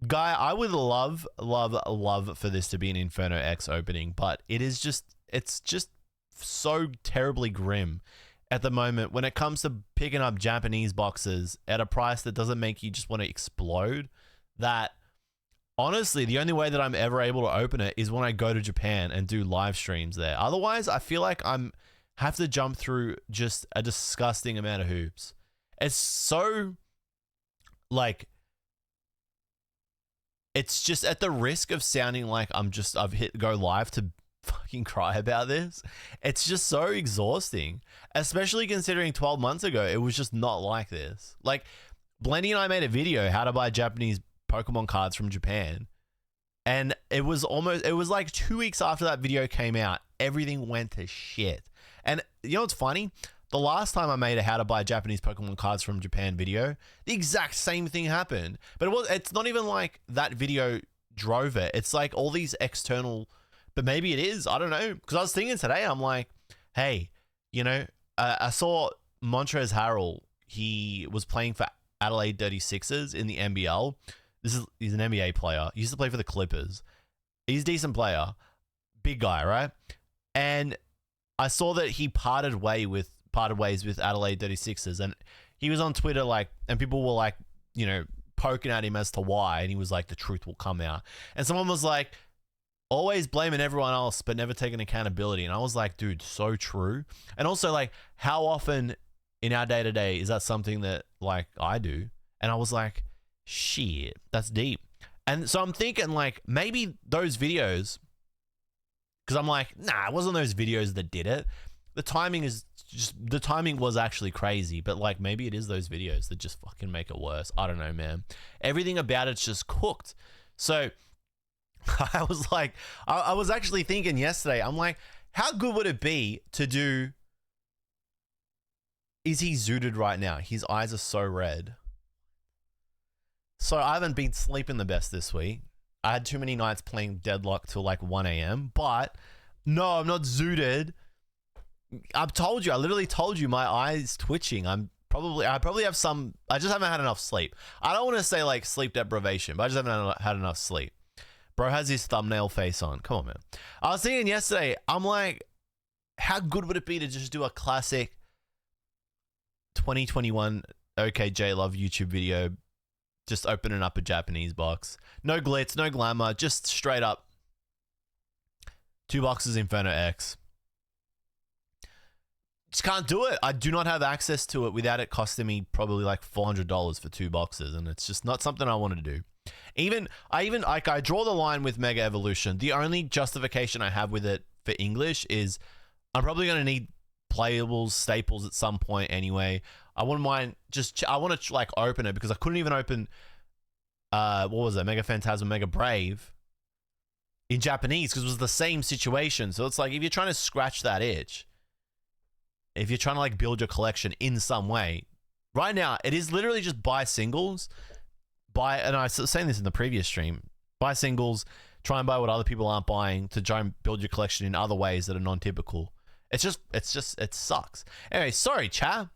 Guy, I would love for this to be an Inferno X opening, but it's just so terribly grim at the moment when it comes to picking up Japanese boxes at a price that doesn't make you just want to explode. That honestly, the only way that I'm ever able to open it is when I go to Japan and do live streams there. Otherwise, I feel like have to jump through just a disgusting amount of hoops. It's so like, it's just at the risk of sounding like I've hit go live to fucking cry about this. It's just so exhausting, especially considering 12 months ago, it was just not like this. Like, Blendy and I made a video, how to buy Japanese Pokemon cards from Japan. And it was like 2 weeks after that video came out, everything went to shit. And you know what's funny? The last time I made a how to buy Japanese Pokemon cards from Japan video, the exact same thing happened. But it's not even like that video drove it. It's like all these external, but maybe it is. I don't know. Because I was thinking today, I'm like, hey, you know, I saw Montrezl Harrell. He was playing for Adelaide 36ers in the NBL. He's an NBA player. He used to play for the Clippers. He's a decent player. Big guy, right? And I saw that he parted ways with Adelaide 36ers, and he was on Twitter, like, and people were like, you know, poking at him as to why, and he was like, the truth will come out. And someone was like, always blaming everyone else but never taking accountability. And I was like, dude, so true. And also, like, how often in our day-to-day is that something that, like, I do? And I was like, shit, that's deep. And so I'm thinking, like, maybe those videos, because I'm like, nah, it wasn't those videos that did it. The timing was actually crazy, but like maybe it is those videos that just fucking make it worse. I don't know, man. Everything about it's just cooked. So I was like, I was actually thinking yesterday, I'm like, how good would it be to do, is he zooted right now? His eyes are so red. So I haven't been sleeping the best this week. I had too many nights playing Deadlock till like 1 a.m. But no, I'm not zooted. I literally told you my eyes twitching. I probably have some, I just haven't had enough sleep. I don't want to say like sleep deprivation, but I just haven't had enough sleep. Bro has his thumbnail face on. Come on, man. I was thinking yesterday, I'm like, how good would it be to just do a classic 2021 okJLUV YouTube video, just opening up a Japanese box. No glitz, no glamour, just straight up 2 boxes Inferno X. Just can't do it. I do not have access to it without it costing me probably like $400 for 2 boxes, and it's just not something I want to do. I draw the line with Mega Evolution. The only justification I have with it for English is I'm probably going to need playables, staples at some point anyway. I wouldn't mind I want to like open it because I couldn't even open what was it, Mega Phantasm, Mega Brave in Japanese because it was the same situation. So it's like if you're trying to scratch that itch, if you're trying to like build your collection in some way, right now it is literally just buy singles, and I was saying this in the previous stream, buy singles, try and buy what other people aren't buying to try and build your collection in other ways that are non-typical. It sucks. Anyway, sorry, chat.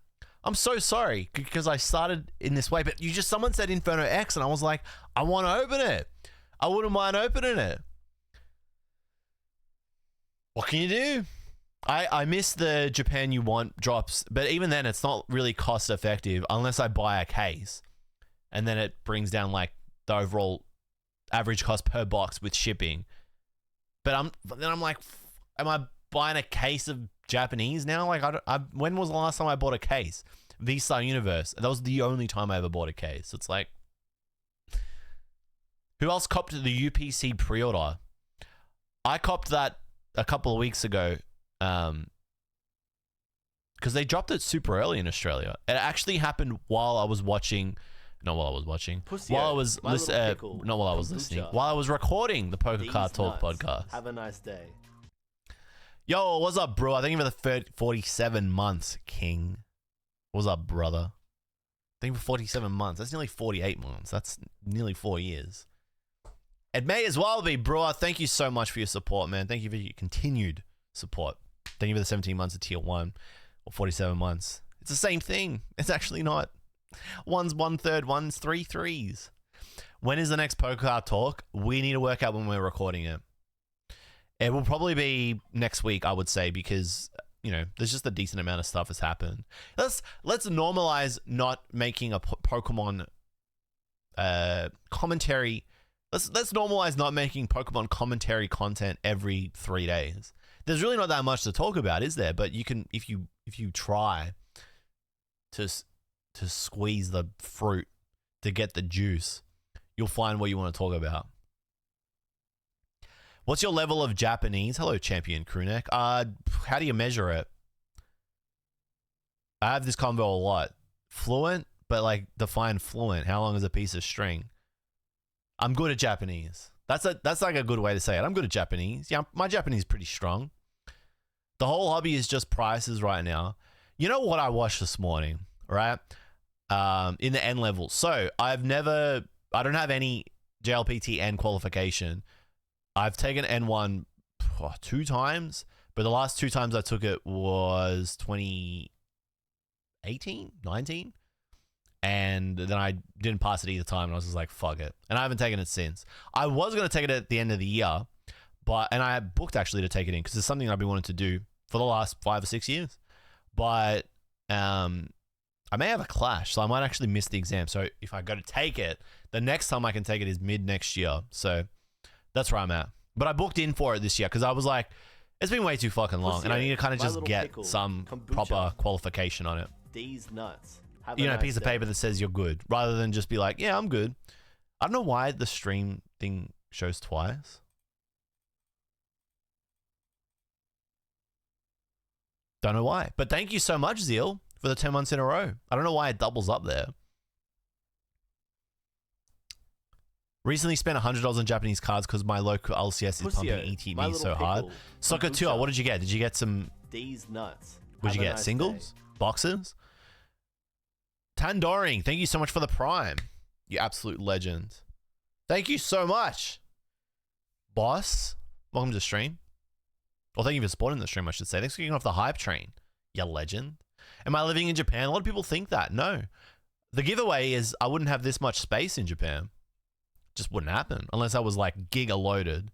I'm so sorry because I started in this way, but someone said Inferno X and I was like, I want to open it. I wouldn't mind opening it. What can you do? I miss the Japan You Want drops, but even then it's not really cost effective unless I buy a case. And then it brings down like the overall average cost per box with shipping. But then I'm like, am I buying a case of Japanese now? Like, when was the last time I bought a case? V-Star Universe. That was the only time I ever bought a case. It's like, who else copped the UPC pre-order? I copped that a couple of weeks ago because they dropped it super early in Australia. It actually happened while I was watching. Not while I was watching. While I was listening. Not while I was listening. While I was recording the Poker Card Talk podcast. Have a nice day. Yo, what's up, bro? I think for the 47 months, King. What's up, brother? I think for 47 months. That's nearly 48 months. That's nearly 4 years. It may as well be, bro. Thank you so much for your support, man. Thank you for your continued support. Thank you for the 17 months of tier 1 or 47 months. It's the same thing. It's actually not. One's 1/3, one's 3 3s. When is the next Poker Talk? We need to work out when we're recording it. It will probably be next week, I would say, because, you know, there's just a decent amount of stuff has happened. Let's normalize not making a Pokemon commentary. Let's normalize not making Pokemon commentary content every 3 days. There's really not that much to talk about, is there? But you can, if you try to squeeze the fruit to get the juice, you'll find what you want to talk about. What's your level of Japanese? Hello, Champion Crewneck. How do you measure it? I have this convo a lot. Fluent, but like define fluent. How long is a piece of string? I'm good at Japanese. That's like a good way to say it. I'm good at Japanese. Yeah, my Japanese is pretty strong. The whole hobby is just prices right now. You know what I watched this morning, right? In the N level. So I don't have any JLPT N qualification. I've taken N1 2 times, but the last 2 times I took it was 2018, 19. And then I didn't pass it either time, and I was just like, fuck it. And I haven't taken it since. I was going to take it at the end of the year, and I booked actually to take it in because it's something I've been wanting to do for the last 5 or 6 years. But I may have a clash, so I might actually miss the exam. So if I go to take it, the next time I can take it is mid next year. So that's where I'm at. But I booked in for it this year because I was like, it's been way too fucking long, and I need to kind of just get some proper qualification on it. These nuts. You know, a piece of paper that says you're good, rather than just be like, yeah, I'm good. I don't know why the stream thing shows twice. Don't know why. But thank you so much, Zeal, for the 10 months in a row. I don't know why it doubles up there. Recently spent $100 on Japanese cards because my local LCS is pumping ETB so hard. Soccer Tour, what did you get? Did you get some... These nuts. What did you get? Singles? Boxes? Tandoring, thank you so much for the Prime. You absolute legend. Thank you so much. Boss, welcome to the stream. Well, thank you for supporting the stream, I should say. Thanks for getting off the hype train, you legend. Am I living in Japan? A lot of people think that. No. The giveaway is I wouldn't have this much space in Japan. Just wouldn't happen unless I was like giga loaded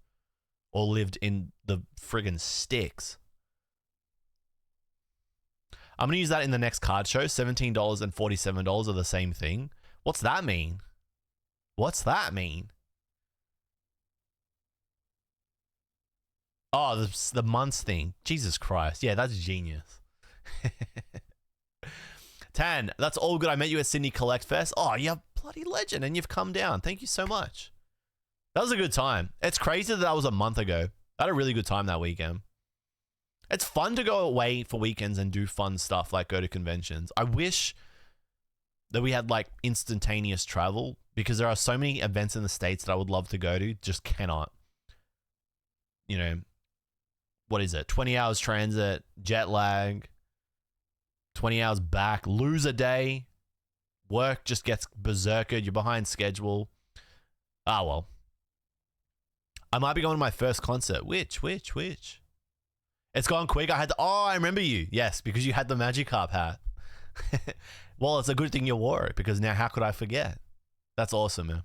or lived in the friggin' sticks. I'm going to use that in the next card show. $17 and $47 are the same thing. What's that mean? What's that mean? Oh, the months thing. Jesus Christ. Yeah, that's genius. Tan, that's all good. I met you at Sydney Collect Fest. Oh, you're bloody legend, and you've come down. Thank you so much. That was a good time. It's crazy that was a month ago. I had a really good time that weekend. It's fun to go away for weekends and do fun stuff like go to conventions. I wish that we had like instantaneous travel because there are so many events in the States that I would love to go to, just cannot. You know, what is it? 20 hours transit, jet lag, 20 hours back, lose a day, work just gets berserkered, you're behind schedule. Ah, well. I might be going to my first concert. Which? It's gone quick. I remember you. Yes, because you had the Magikarp hat. Well, it's a good thing you wore it because now how could I forget? That's awesome, man.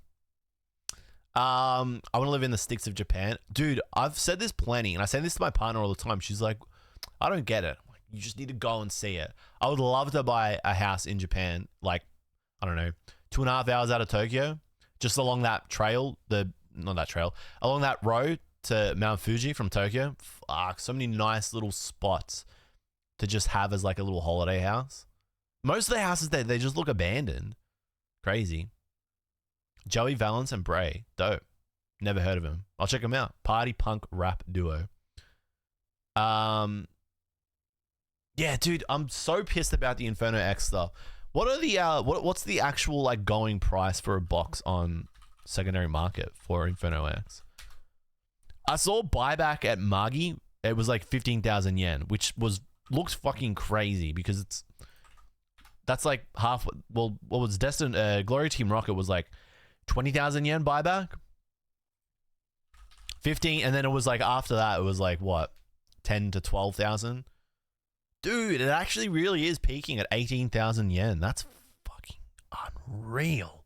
I want to live in the sticks of Japan. Dude, I've said this plenty, and I say this to my partner all the time. She's like, I don't get it. Like, you just need to go and see it. I would love to buy a house in Japan, like, I don't know, 2.5 hours out of Tokyo, just along that trail, along that road to Mount Fuji from Tokyo. Fuck, so many nice little spots to just have as like a little holiday house. Most of the houses, they just look abandoned. Crazy. Joey Valance and Bray. Dope. Never heard of him. I'll check him out. Party punk rap duo. Yeah, dude, I'm so pissed about the Inferno X stuff. What are the what's the actual like going price for a box on secondary market for Inferno X? I saw buyback at Magi. It was like 15,000 yen, which looks fucking crazy because that's like half. Well, what was destined? Glory Team Rocket was like 20,000 yen buyback. 15, and then it was like after that it was like what, 10 to 12,000. Dude, it actually really is peaking at 18,000 yen. That's fucking unreal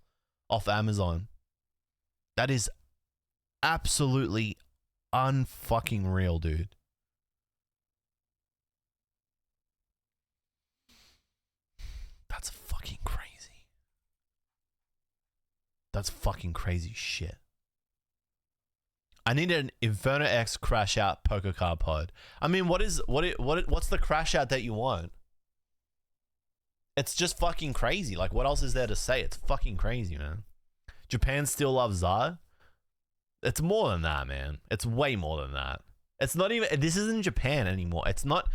off Amazon. That is absolutely unfucking real, dude. That's fucking crazy. That's fucking crazy shit. I need an Inferno X crash out poker card pod. I mean, what's the crash out that you want? It's just fucking crazy. Like, what else is there to say? It's fucking crazy, man. Japan still loves Zara. It's more than that, man. It's way more than that. It's not even. This isn't Japan anymore. It's not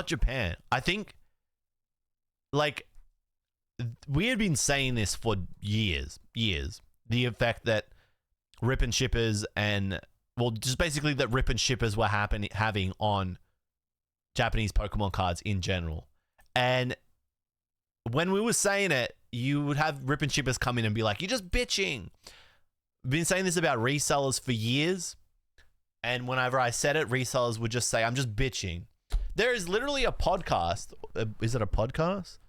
Japan. I think, like, we had been saying this for years. The effect that rip and shippers and, well, just basically that rip and shippers were having on Japanese Pokemon cards in general. And when we were saying it, you would have rip and shippers come in and be like, you're just bitching. I've been saying this about resellers for years. And whenever I said it, resellers would just say, I'm just bitching. There is literally a podcast. Is it a podcast?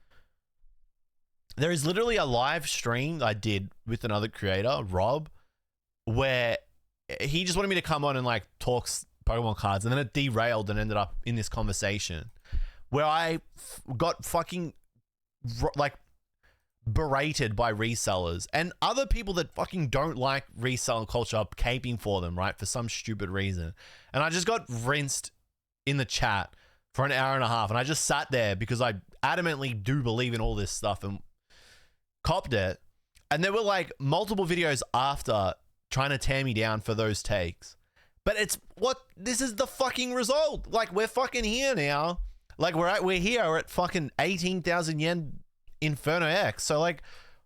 There is literally a live stream I did with another creator, Rob, where he just wanted me to come on and like talk Pokemon cards, and then it derailed and ended up in this conversation where I got fucking like berated by resellers and other people that fucking don't like reseller culture caping for them, right, for some stupid reason. And I just got rinsed in the chat for an hour and a half, and I just sat there because I adamantly do believe in all this stuff and copped it. And there were like multiple videos after trying to tear me down for those takes. But this is the fucking result. Like, we're fucking here now. Like, we're here. We're at fucking 18,000 yen Inferno X. So, like,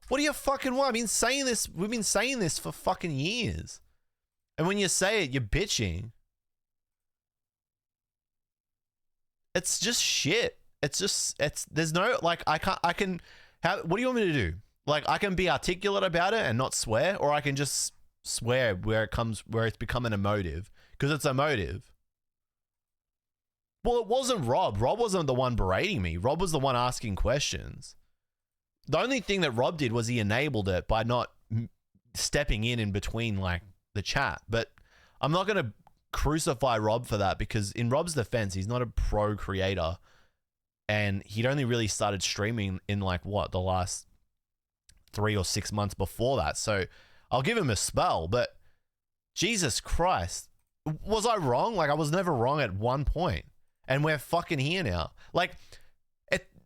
what do you fucking want? We've been saying this for fucking years. And when you say it, you're bitching. It's just shit. There's no, like, what do you want me to do? Like, I can be articulate about it and not swear, or I can just swear where it's become an emotive, because it's emotive. Well, it wasn't Rob. Rob wasn't the one berating me. Rob was the one asking questions. The only thing that Rob did was he enabled it by not stepping in between, like, the chat. But I'm not going to crucify Rob for that, because in Rob's defense, he's not a pro creator, and he'd only really started streaming in, like, the last 3 or 6 months before that. So I'll give him a spell, but Jesus Christ, was I wrong? Like, I was never wrong at one point, and we're fucking here now. Like,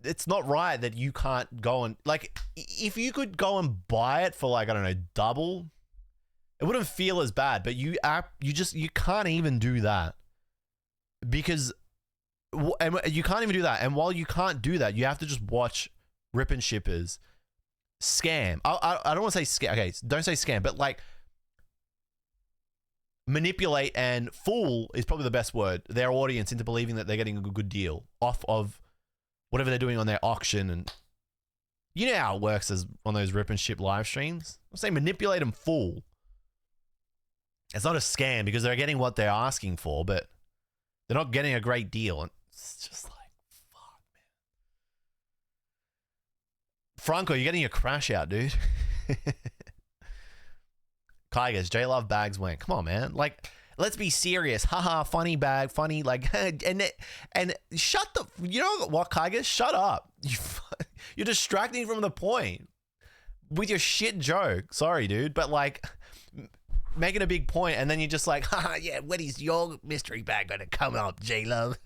it's not right that you can't go and, like, if you could go and buy it for, like, I don't know, double, it wouldn't feel as bad. But you can't even do that, because you can't even do that. And while you can't do that, you have to just watch rip and shippers scam. I don't want to say scam. Okay, don't say scam, but like manipulate and fool is probably the best word, their audience into believing that they're getting a good deal off of whatever they're doing on their auction. And you know how it works as on those rip and ship live streams. I'm saying manipulate and fool. It's not a scam because they're getting what they're asking for, but they're not getting a great deal. And it's just like, fuck, man. Franco, you're getting a crash out, dude. Kaigas, jluv bags went. Come on, man. Like, let's be serious. Haha, funny bag, funny. Like, and shut the. You know what, Kaigas? Shut up. You're distracting from the point with your shit joke. Sorry, dude, but like, making a big point, and then you're just like, haha, yeah, when is your mystery bag gonna come up, jluv?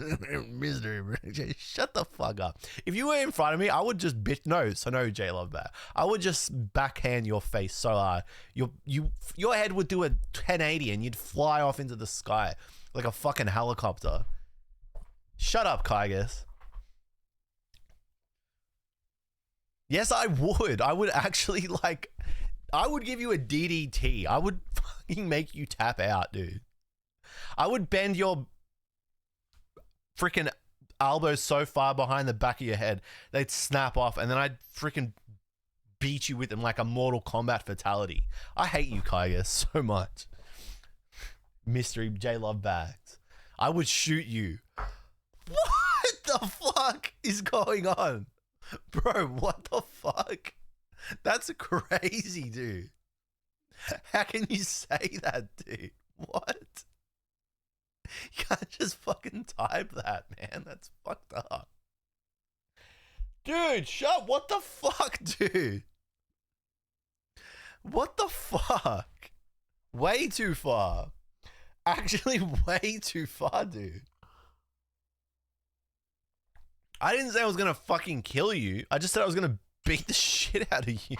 Mystery bag. Shut the fuck up. If you were in front of me, I would just bitch. No, jluv bag. I would just backhand your face so hard. Your head would do a 1080 and you'd fly off into the sky like a fucking helicopter. Shut up, Kaigas. Yes, I would. I would actually, like, I would give you a DDT. I would fucking make you tap out, dude. I would bend your freaking elbows so far behind the back of your head, they'd snap off, and then I'd freaking beat you with them like a Mortal Kombat fatality. I hate you, Kaiga, so much. Mystery jluv bags. I would shoot you. What the fuck is going on? Bro, what the fuck? That's crazy, dude. How can you say that, dude? What? You can't just fucking type that, man. That's fucked up. Dude, shut. What the fuck, dude? What the fuck? Way too far. Actually, way too far, dude. I didn't say I was gonna fucking kill you. I just said I was gonna beat the shit out of you.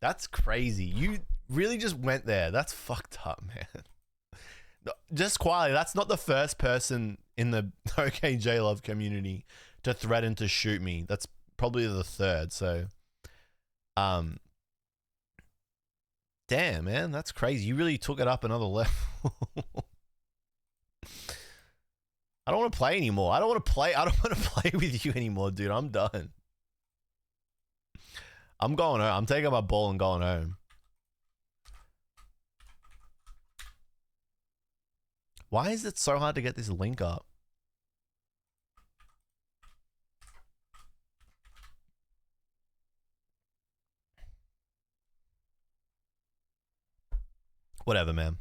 That's crazy. You really just went there. That's fucked up, man. Just quietly, that's not the first person in the okJLUV community to threaten to shoot me. That's probably the third. So, damn, man, that's crazy. You really took it up another level. I don't want to play anymore. I don't want to play with you anymore, dude. I'm done. I'm going home. I'm taking my ball and going home. Why is it so hard to get this link up? Whatever, man.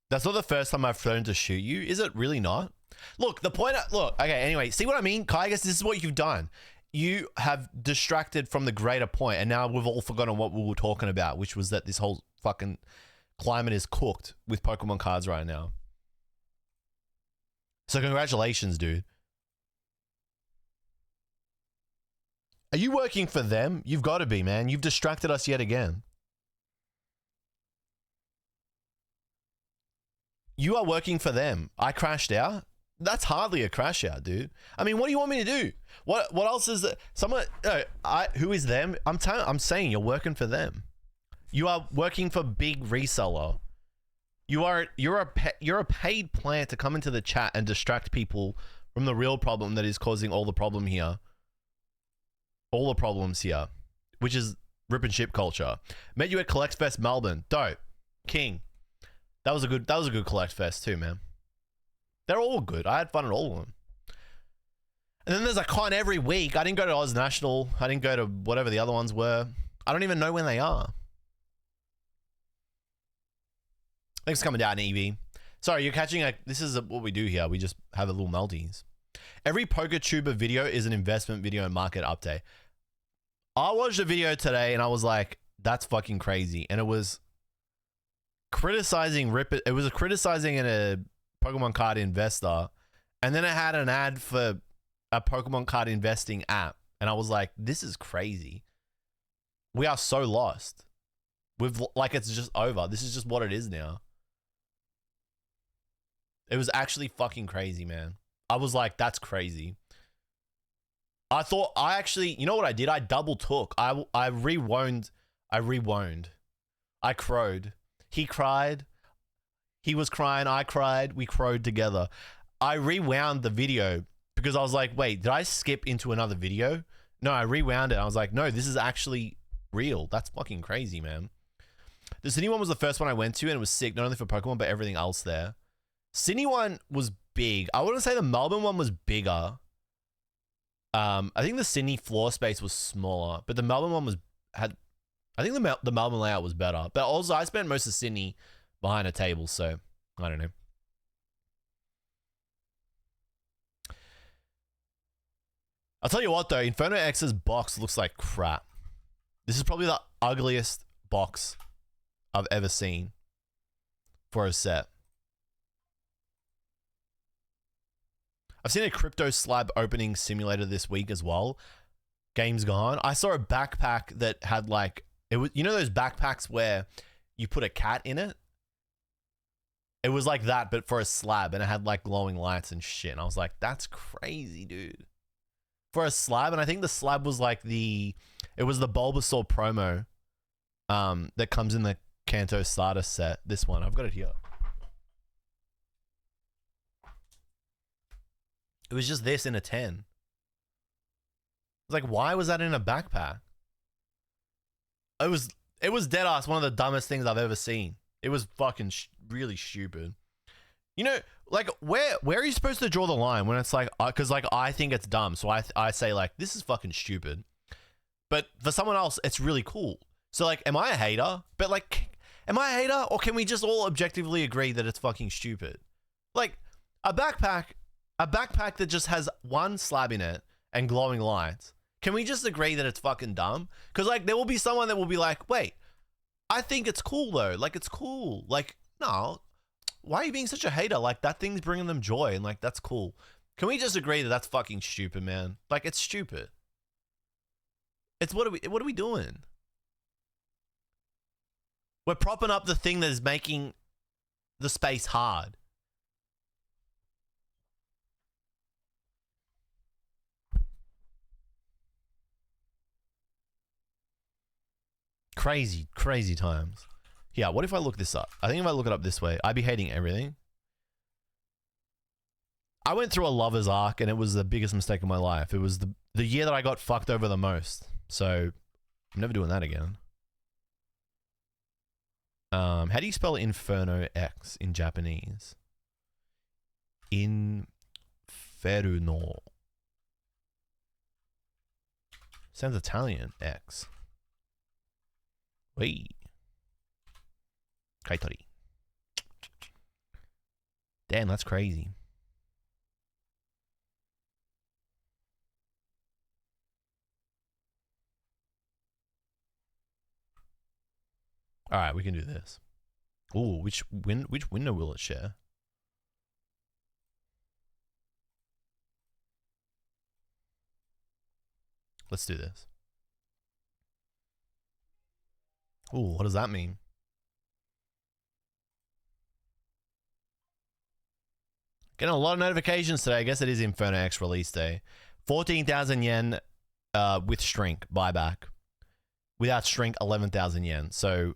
That's not the first time I've thrown to shoot you. Is it really not? Look, the point... Look, okay, anyway. See what I mean? Kai, I guess this is what you've done. You have distracted from the greater point, and now we've all forgotten what we were talking about, which was that this whole fucking climate is cooked with Pokemon cards right now. So congratulations, dude. Are you working for them? You've got to be, man. You've distracted us yet again. You are working for them. I crashed out. That's hardly a crash out, dude. I mean, what do you want me to do? What else is there? Someone, who is them? I'm saying you're working for them. You are working for big reseller. You're a paid plant to come into the chat and distract people from the real problem that is causing all the problem here. All the problems here, which is rip and ship culture. Met you at Collect Fest Melbourne. Dope. King. That was a good Collect Fest too, man. They're all good. I had fun at all of them. And then there's a con every week. I didn't go to Oz National. I didn't go to whatever the other ones were. I don't even know when they are. Thanks for coming down, Evie. Sorry, you're catching this is what we do here. We just have a little melties. Every PokeTuber video is an investment video and market update. I watched a video today and I was like, that's fucking crazy. And it was criticizing it was criticizing a Pokemon card investor, and then it had an ad for a Pokemon card investing app, and I was like, this is crazy. We are so lost. Like, it's just over. This is just what it is now. It was actually fucking crazy, man. I was like, that's crazy. I you know what I did? I double took. I rewound. I crowed. He cried. He was crying. I cried. We crowed together. I rewound the video because I was like, wait, did I skip into another video? No, I rewound it. I was like, no, this is actually real. That's fucking crazy, man. The Sydney one was the first one I went to, and it was sick, not only for Pokemon, but everything else there. Sydney one was big. I wouldn't say the Melbourne one was bigger. I think the Sydney floor space was smaller, but the Melbourne one I think the Melbourne layout was better. But also, I spent most of Sydney behind a table, so I don't know. I'll tell you what, though. Inferno X's box looks like crap. This is probably the ugliest box I've ever seen for a set. I've seen a crypto slab opening simulator this week as well. Game's gone. I saw a backpack that had like... It was, you know those backpacks where you put a cat in it? It was like that, but for a slab, and it had like glowing lights and shit. And I was like, that's crazy, dude. For a slab, and I think the slab was like it was the Bulbasaur promo that comes in the Kanto starter set. This one, I've got it here. It was just this in a 10. I was like, why was that in a backpack? It was dead ass one of the dumbest things I've ever seen. It was fucking really stupid. You know, like where are you supposed to draw the line when it's like, because like I think it's dumb, so I say like, this is fucking stupid. But for someone else, it's really cool. So like, am I a hater? But like, am I a hater? Or can we just all objectively agree that it's fucking stupid? Like, a backpack that just has one slab in it and glowing lights. Can we just agree that it's fucking dumb? Because like, there will be someone that will be like, wait, I think it's cool though. Like, it's cool. Like, no, why are you being such a hater? Like, that thing's bringing them joy and like, that's cool. Can we just agree that that's fucking stupid, man? Like, it's stupid. It's what are we doing? We're propping up the thing that is making the space hard. Crazy, crazy times. Yeah, what if I look this up? I think if I look it up this way, I'd be hating everything. I went through a lover's arc and it was the biggest mistake of my life. It was the year that I got fucked over the most. So I'm never doing that again. How do you spell Inferno X in Japanese? Inferno. Sounds Italian. X. Wait. Kaitori. Damn, that's crazy. All right, we can do this. Ooh, which window will it share? Let's do this. Ooh, what does that mean? Getting a lot of notifications today. I guess it is Inferno X release day. 14,000 yen with shrink buyback. Without shrink, 11,000 yen. So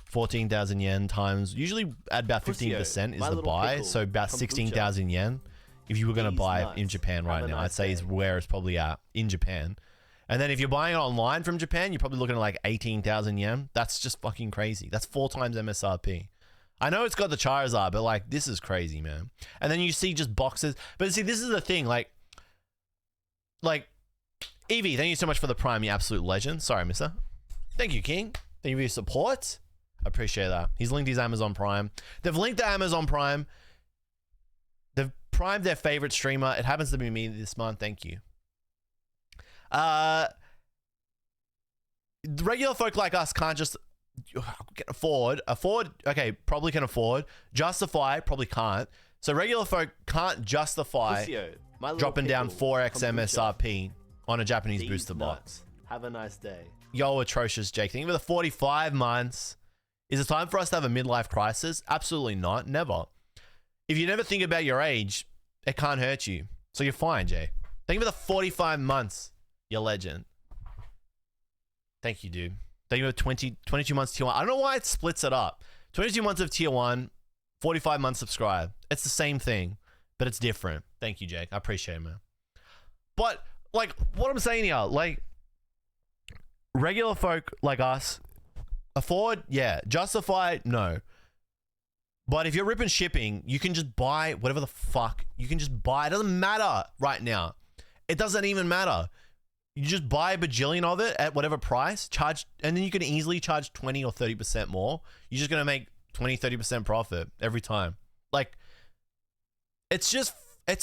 14,000 yen times, usually at about 15% is the buy. So about 16,000 yen. If you were going to buy it in Japan right now, I'd say is where it's probably at in Japan. And then if you're buying it online from Japan, you're probably looking at like 18,000 yen. That's just fucking crazy. That's 4 times MSRP. I know it's got the Charizard, but like, this is crazy, man. And then you see just boxes. But see, this is the thing. Like, Evie, thank you so much for the Prime, you absolute legend. Sorry, mister. Thank you, King. Thank you for your support. I appreciate that. He's linked his Amazon Prime. They've linked the Amazon Prime. They've primed their favorite streamer. It happens to be me this month. Thank you. Regular folk like us can't just afford, okay, probably can afford, justify, probably can't. So regular folk can't justify dropping down 4x MSRP on a Japanese booster box. Have a nice day. Yo, atrocious Jake. Think of the 45 months. Is it time for us to have a midlife crisis? Absolutely not. Never. If you never think about your age, it can't hurt you. So you're fine, Jay. Think of the 45 months. You're legend. Thank you, dude. Thank you for 22 months tier 1. I don't know why it splits it up. 22 months of tier 1, 45 months subscribe. It's the same thing, but it's different. Thank you, Jake. I appreciate it, man. But, like, what I'm saying here, like, regular folk like us, afford, yeah. Justify, no. But if you're ripping shipping, you can just buy whatever the fuck. You can just buy. It doesn't matter right now. It doesn't even matter. You just buy a bajillion of it at whatever price, charge, and then you can easily charge 20 or 30% more. You're just going to make 20, 30% profit every time. Like, it's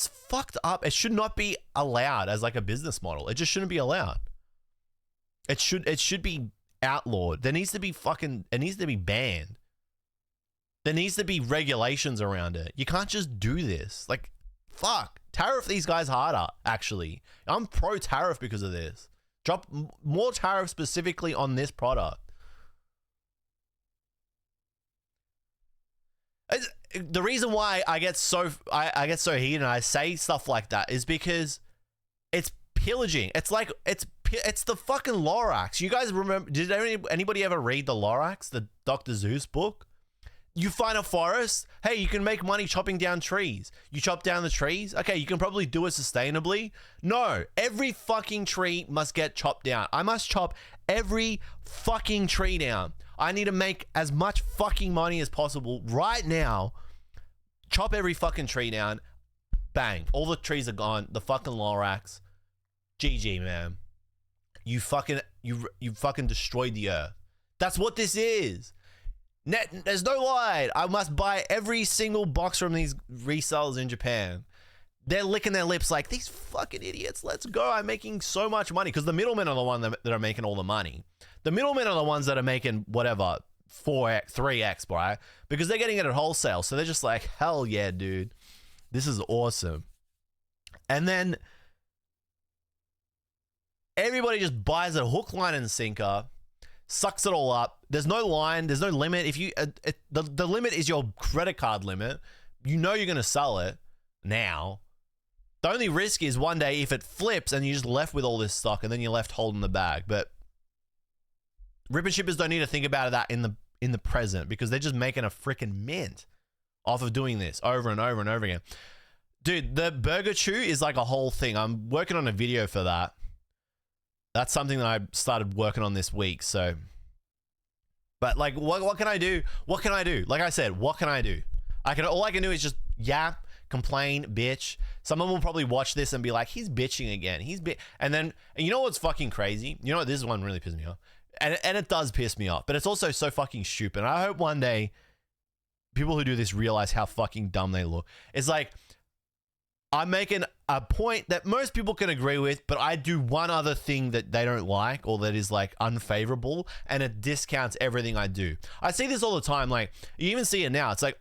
fucked up. It should not be allowed as like a business model. It just shouldn't be allowed. It should be outlawed. It needs to be banned. There needs to be regulations around it. You can't just do this. Like, fuck. Tariff these guys harder, actually. I'm pro-tariff because of this. Drop more tariff specifically on this product. The reason why I get so heated and I say stuff like that is because it's pillaging. It's like it's the fucking Lorax. You guys remember? Did anybody ever read the Lorax, the Dr. Zeus book? You find a forest. Hey, you can make money chopping down trees. You chop down the trees. Okay, you can probably do it sustainably. No, every fucking tree must get chopped down. I must chop every fucking tree down. I need to make as much fucking money as possible right now. Chop every fucking tree down. Bang. All the trees are gone. The fucking Lorax. GG, man. you fucking destroyed the earth. That's what this is. There's no lie. I must buy every single box from these resellers in Japan. They're licking their lips like, these fucking idiots, let's go. I'm making so much money. Because the middlemen are the ones that are making all the money. The middlemen are the ones that are making whatever, 4x, 3x, right? Because they're getting it at wholesale. So they're just like, hell yeah, dude. This is awesome. And then everybody just buys a hook, line, and sinker, sucks it all up. There's no line. There's no limit. If you the limit is your credit card limit. You know you're going to sell it now. The only risk is one day if it flips and you're just left with all this stock and then you're left holding the bag. But rip and shippers don't need to think about that in the present because they're just making a freaking mint off of doing this over and over and over again. Dude, the Burger Chew is like a whole thing. I'm working on a video for that. That's something that I started working on this week. So, but like, what can I do? What can I do? Like I said, what can I do? All I can do is just yap, complain, bitch. Someone will probably watch this and be like, he's bitching again. And you know what's fucking crazy? You know what? This one really pissed me off. And it does piss me off, but it's also so fucking stupid. And I hope one day people who do this realize how fucking dumb they look. It's like, I'm making a point that most people can agree with, but I do one other thing that they don't like or that is like unfavorable, and it discounts everything I do. I see this all the time. Like, you even see it now. It's like,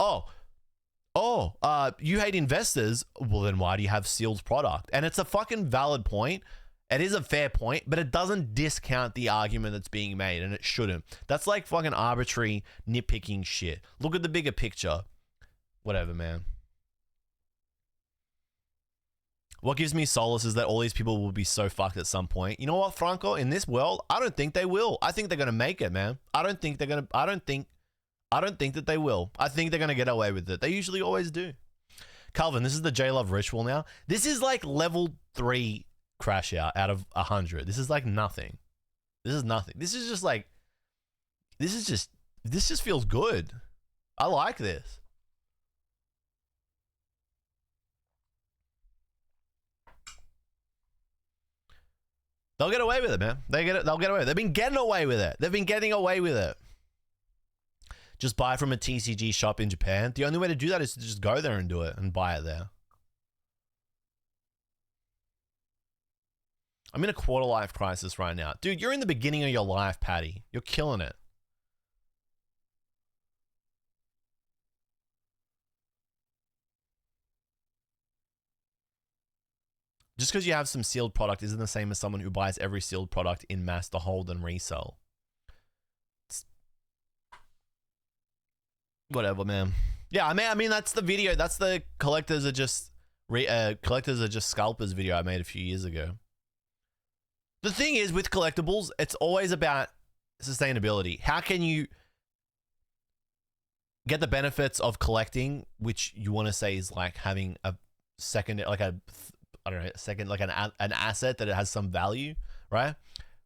you hate investors. Well, then why do you have sealed product? And it's a fucking valid point. It is a fair point, but it doesn't discount the argument that's being made, and it shouldn't. That's like fucking arbitrary nitpicking shit. Look at the bigger picture. Whatever, man. What gives me solace is that all these people will be so fucked at some point. You know what, Franco? In this world, I don't think they will. I think they're gonna make it, man. I don't think that they will. I think they're gonna get away with it. They usually always do. Calvin, this is the jluv ritual now. This is like level 3 crash out of 100. This is like nothing. This is nothing. This just feels good. I like this. They'll get away with it, man. They'll get away with it. They've been getting away with it. They've been getting away with it. Just buy from a TCG shop in Japan. The only way to do that is to just go there and do it and buy it there. I'm in a quarter life crisis right now. Dude, you're in the beginning of your life, Patty. You're killing it. Just because you have some sealed product isn't the same as someone who buys every sealed product in mass to hold and resell. Whatever, man. Yeah, I mean that's the video. That's the collectors are just scalpers video I made a few years ago. The thing is with collectibles, it's always about sustainability. How can you get the benefits of collecting, which you want to say is like having a second, like a an asset that it has some value, right?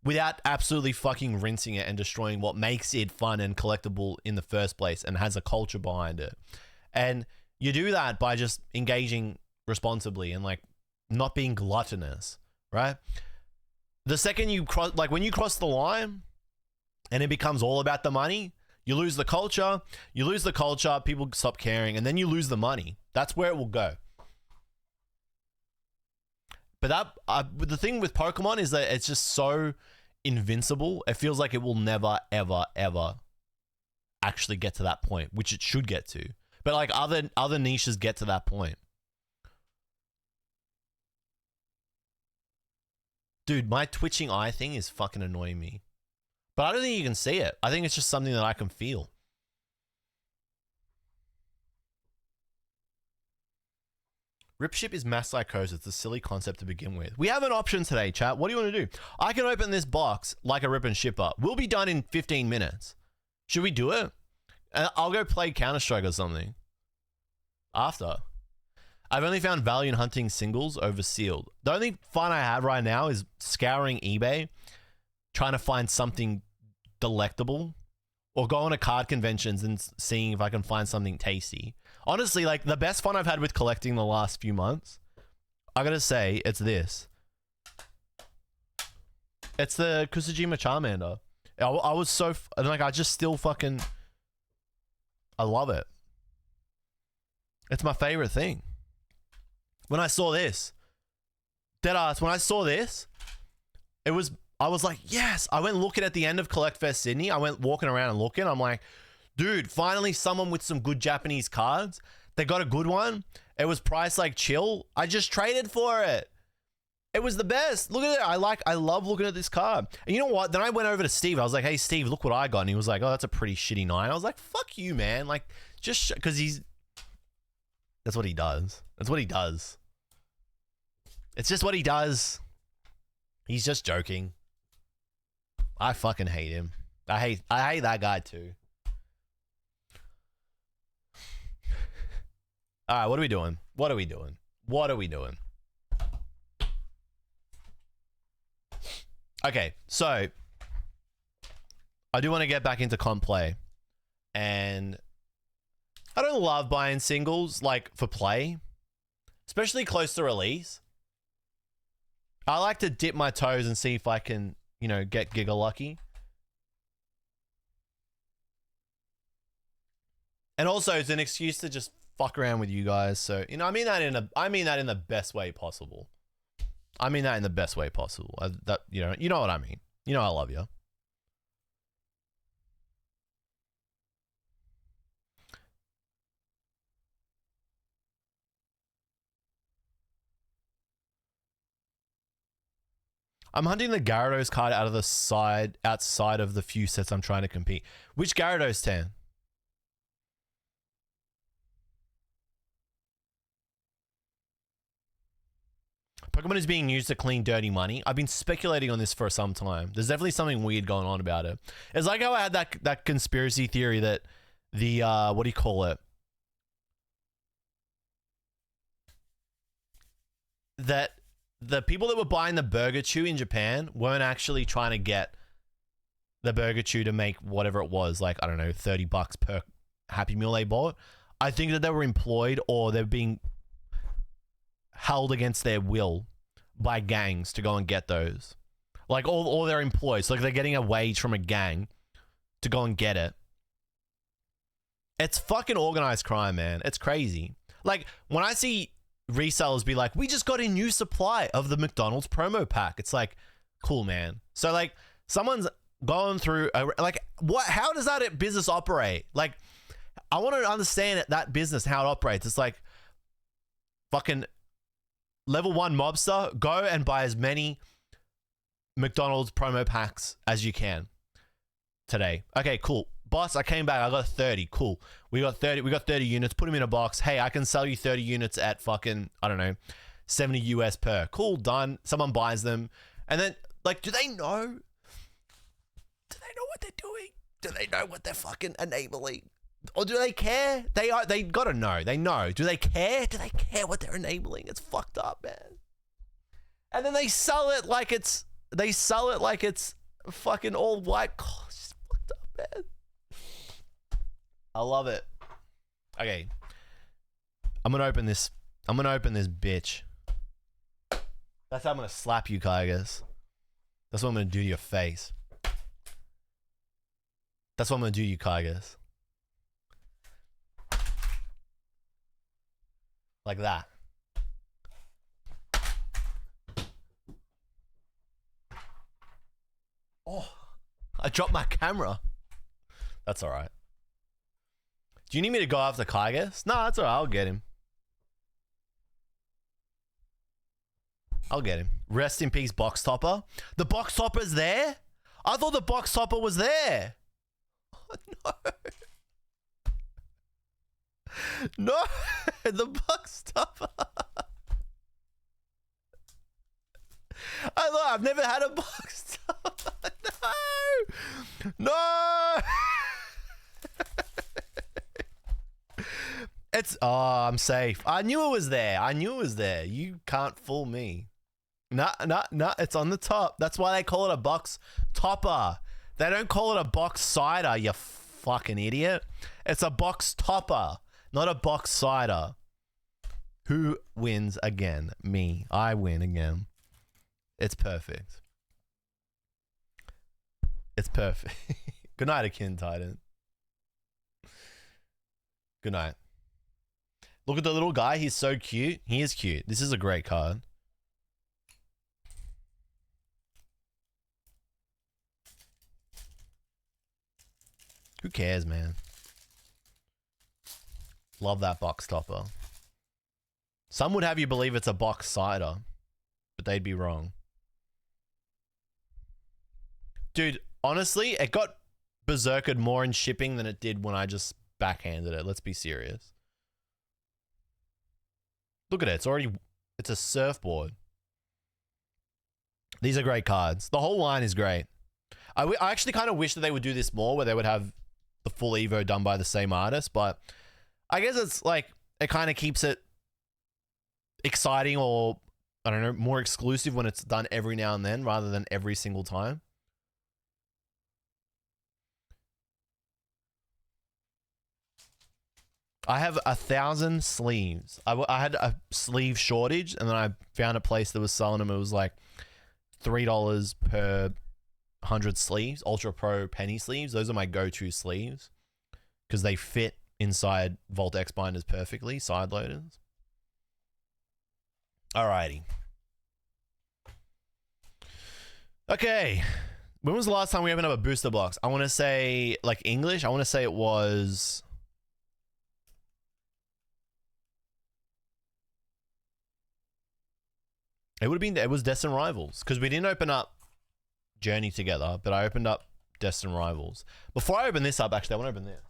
Without absolutely fucking rinsing it and destroying what makes it fun and collectible in the first place and has a culture behind it. And you do that by just engaging responsibly and like not being gluttonous, right? The second you cross, like when you cross the line and it becomes all about the money, you lose the culture, people stop caring, and then you lose the money. That's where it will go. But the thing with Pokemon is that it's just so invincible. It feels like it will never, ever, ever actually get to that point, which it should get to. But like other niches get to that point. Dude, my twitching eye thing is fucking annoying me. But I don't think you can see it. I think it's just something that I can feel. Ripship is mass psychosis. It's a silly concept to begin with. We have an option today, chat. What do you want to do? I can open this box like a rip and shipper. We'll be done in 15 minutes. Should we do it? I'll go play Counter-Strike or something. After. I've only found value in hunting singles over sealed. The only fun I have right now is scouring eBay, trying to find something delectable, or going to card conventions and seeing if I can find something tasty. Honestly, like the best fun I've had with collecting the last few months, I gotta say, it's this. It's the Kusajima Charmander. I was so like I just still fucking I love it. It's my favorite thing. When I saw this, deadass, when I saw this, I was like, yes. I went looking at the end of Collect Fest Sydney. I went walking around and looking. I'm like, dude, finally someone with some good Japanese cards. They got a good one. It was priced like chill. I just traded for it. It was the best. Look at it. I love looking at this card. And you know what? Then I went over to Steve. I was like, hey, Steve, look what I got. And he was like, oh, that's a pretty shitty 9. I was like, fuck you, man. Like, just because that's what he does. That's what he does. It's just what he does. He's just joking. I fucking hate him. I hate that guy too. All right, what are we doing? What are we doing? What are we doing? Okay, so I do want to get back into comp play, and I don't love buying singles like for play, especially close to release. I like to dip my toes and see if I can, you know, get Giga lucky. And also, it's an excuse to just fuck around with you guys. So, you know, I mean that in the best way possible. I mean that in the best way possible. You know what I mean. You know I love you. I'm hunting the Gyarados card outside of the few sets I'm trying to compete. Which Gyarados, Tan? Pokemon is being used to clean dirty money. I've been speculating on this for some time. There's definitely something weird going on about it. It's like how I had that conspiracy theory that the what do you call it? That the people that were buying the Burger Chew in Japan weren't actually trying to get the Burger Chew to make whatever it was, like, I don't know, $30 per Happy Meal they bought. I think that they were employed or they're being held against their will by gangs to go and get those. Like, all their employees, like they're getting a wage from a gang to go and get it. It's fucking organized crime, man. It's crazy. Like, when I see resellers be like, we just got a new supply of the McDonald's promo pack, it's like, cool, man. So like, someone's going through how does that business operate? Like, I want to understand that business, how it operates. It's like, fucking level 1 mobster, go and buy as many McDonald's promo packs as you can today. Okay, cool. Boss, I came back. I got 30. Cool. We got 30 units. Put them in a box. Hey, I can sell you 30 units at fucking, I don't know, 70 US per. Cool, done. Someone buys them. And then, like, do they know? Do they know what they're doing? Do they know what they're fucking enabling? Or do they care? They gotta know. They know. Do they care? Do they care what they're enabling? It's fucked up, man. And then they sell it like it's fucking all white. Oh, it's just fucked up, man. I love it. Okay. I'm gonna open this bitch. That's how I'm gonna slap you, Kygas. That's what I'm gonna do to your face. That's what I'm gonna do to you, Kygas. Like that. Oh, I dropped my camera. That's all right. Do you need me to go after Kygas? No, that's all right. I'll get him. I'll get him. Rest in peace, Box Topper. The Box Topper's there? I thought the Box Topper was there. Oh, no. No, the Box Topper. I've never had a Box Topper. No. No. I'm safe. I knew it was there. You can't fool me. Nah, it's on the top. That's why they call it a Box Topper. They don't call it a box cider, you fucking idiot. It's a Box Topper, not a box cider. Who wins again? Me. I win again. It's perfect. It's perfect. Good night, Akin Titan. Good night. Look at the little guy. He's so cute. He is cute. This is a great card. Who cares, man? Love that box topper. Some would have you believe it's a box cider, but they'd be wrong. Dude, honestly, it got berserkered more in shipping than it did when I just backhanded it. Let's be serious. Look at it. It's a surfboard. These are great cards. The whole line is great. I actually kind of wish that they would do this more, where they would have the full Evo done by the same artist, but I guess it's like, it kind of keeps it exciting, or I don't know, more exclusive when it's done every now and then rather than every single time. I have 1,000 sleeves. I had a sleeve shortage, and then I found a place that was selling them. It was like $3 per 100 sleeves. Ultra Pro penny sleeves. Those are my go-to sleeves because they fit inside Vault X binders perfectly. Side loaders. Alrighty. Okay. When was the last time we opened up a booster box? I want to say, like, English. I want to say it was... It was Destined Rivals, because we didn't open up Journey together, but I opened up Destined Rivals. Before I open this up, actually, I want to open this.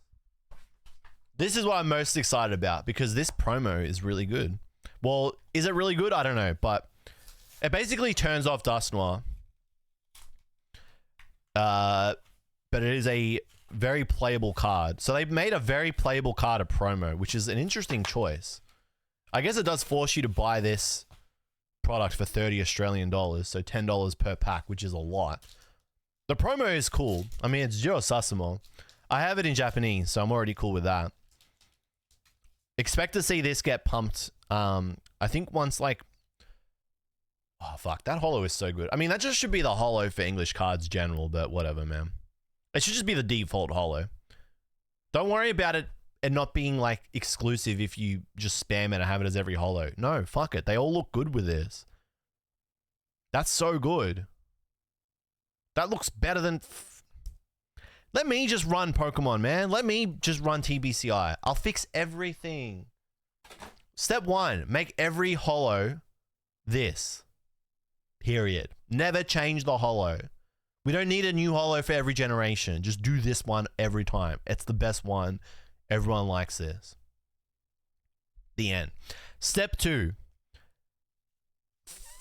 This is what I'm most excited about, because this promo is really good. Well, is it really good? I don't know, but it basically turns off Dusknoir. But it is a very playable card. So they made a very playable card a promo, which is an interesting choice. I guess it does force you to buy this product for 30 Australian dollars, so $10 per pack, which is a lot. The promo is cool. I mean, it's Jiro Sasamo. I have it in Japanese, so I'm already cool with that. Expect to see this get pumped. I think once, like... Oh, fuck. That holo is so good. I mean, that just should be the holo for English cards general, but whatever, man. It should just be the default holo. Don't worry about it and not being, like, exclusive if you just spam it and have it as every holo. No, fuck it. They all look good with this. That's so good. That looks better than... Let me just run Pokemon, man. Let me just run TBCI. I'll fix everything. Step 1. Make every holo this. Period. Never change the holo. We don't need a new holo for every generation. Just do this one every time. It's the best one. Everyone likes this. The end. Step 2.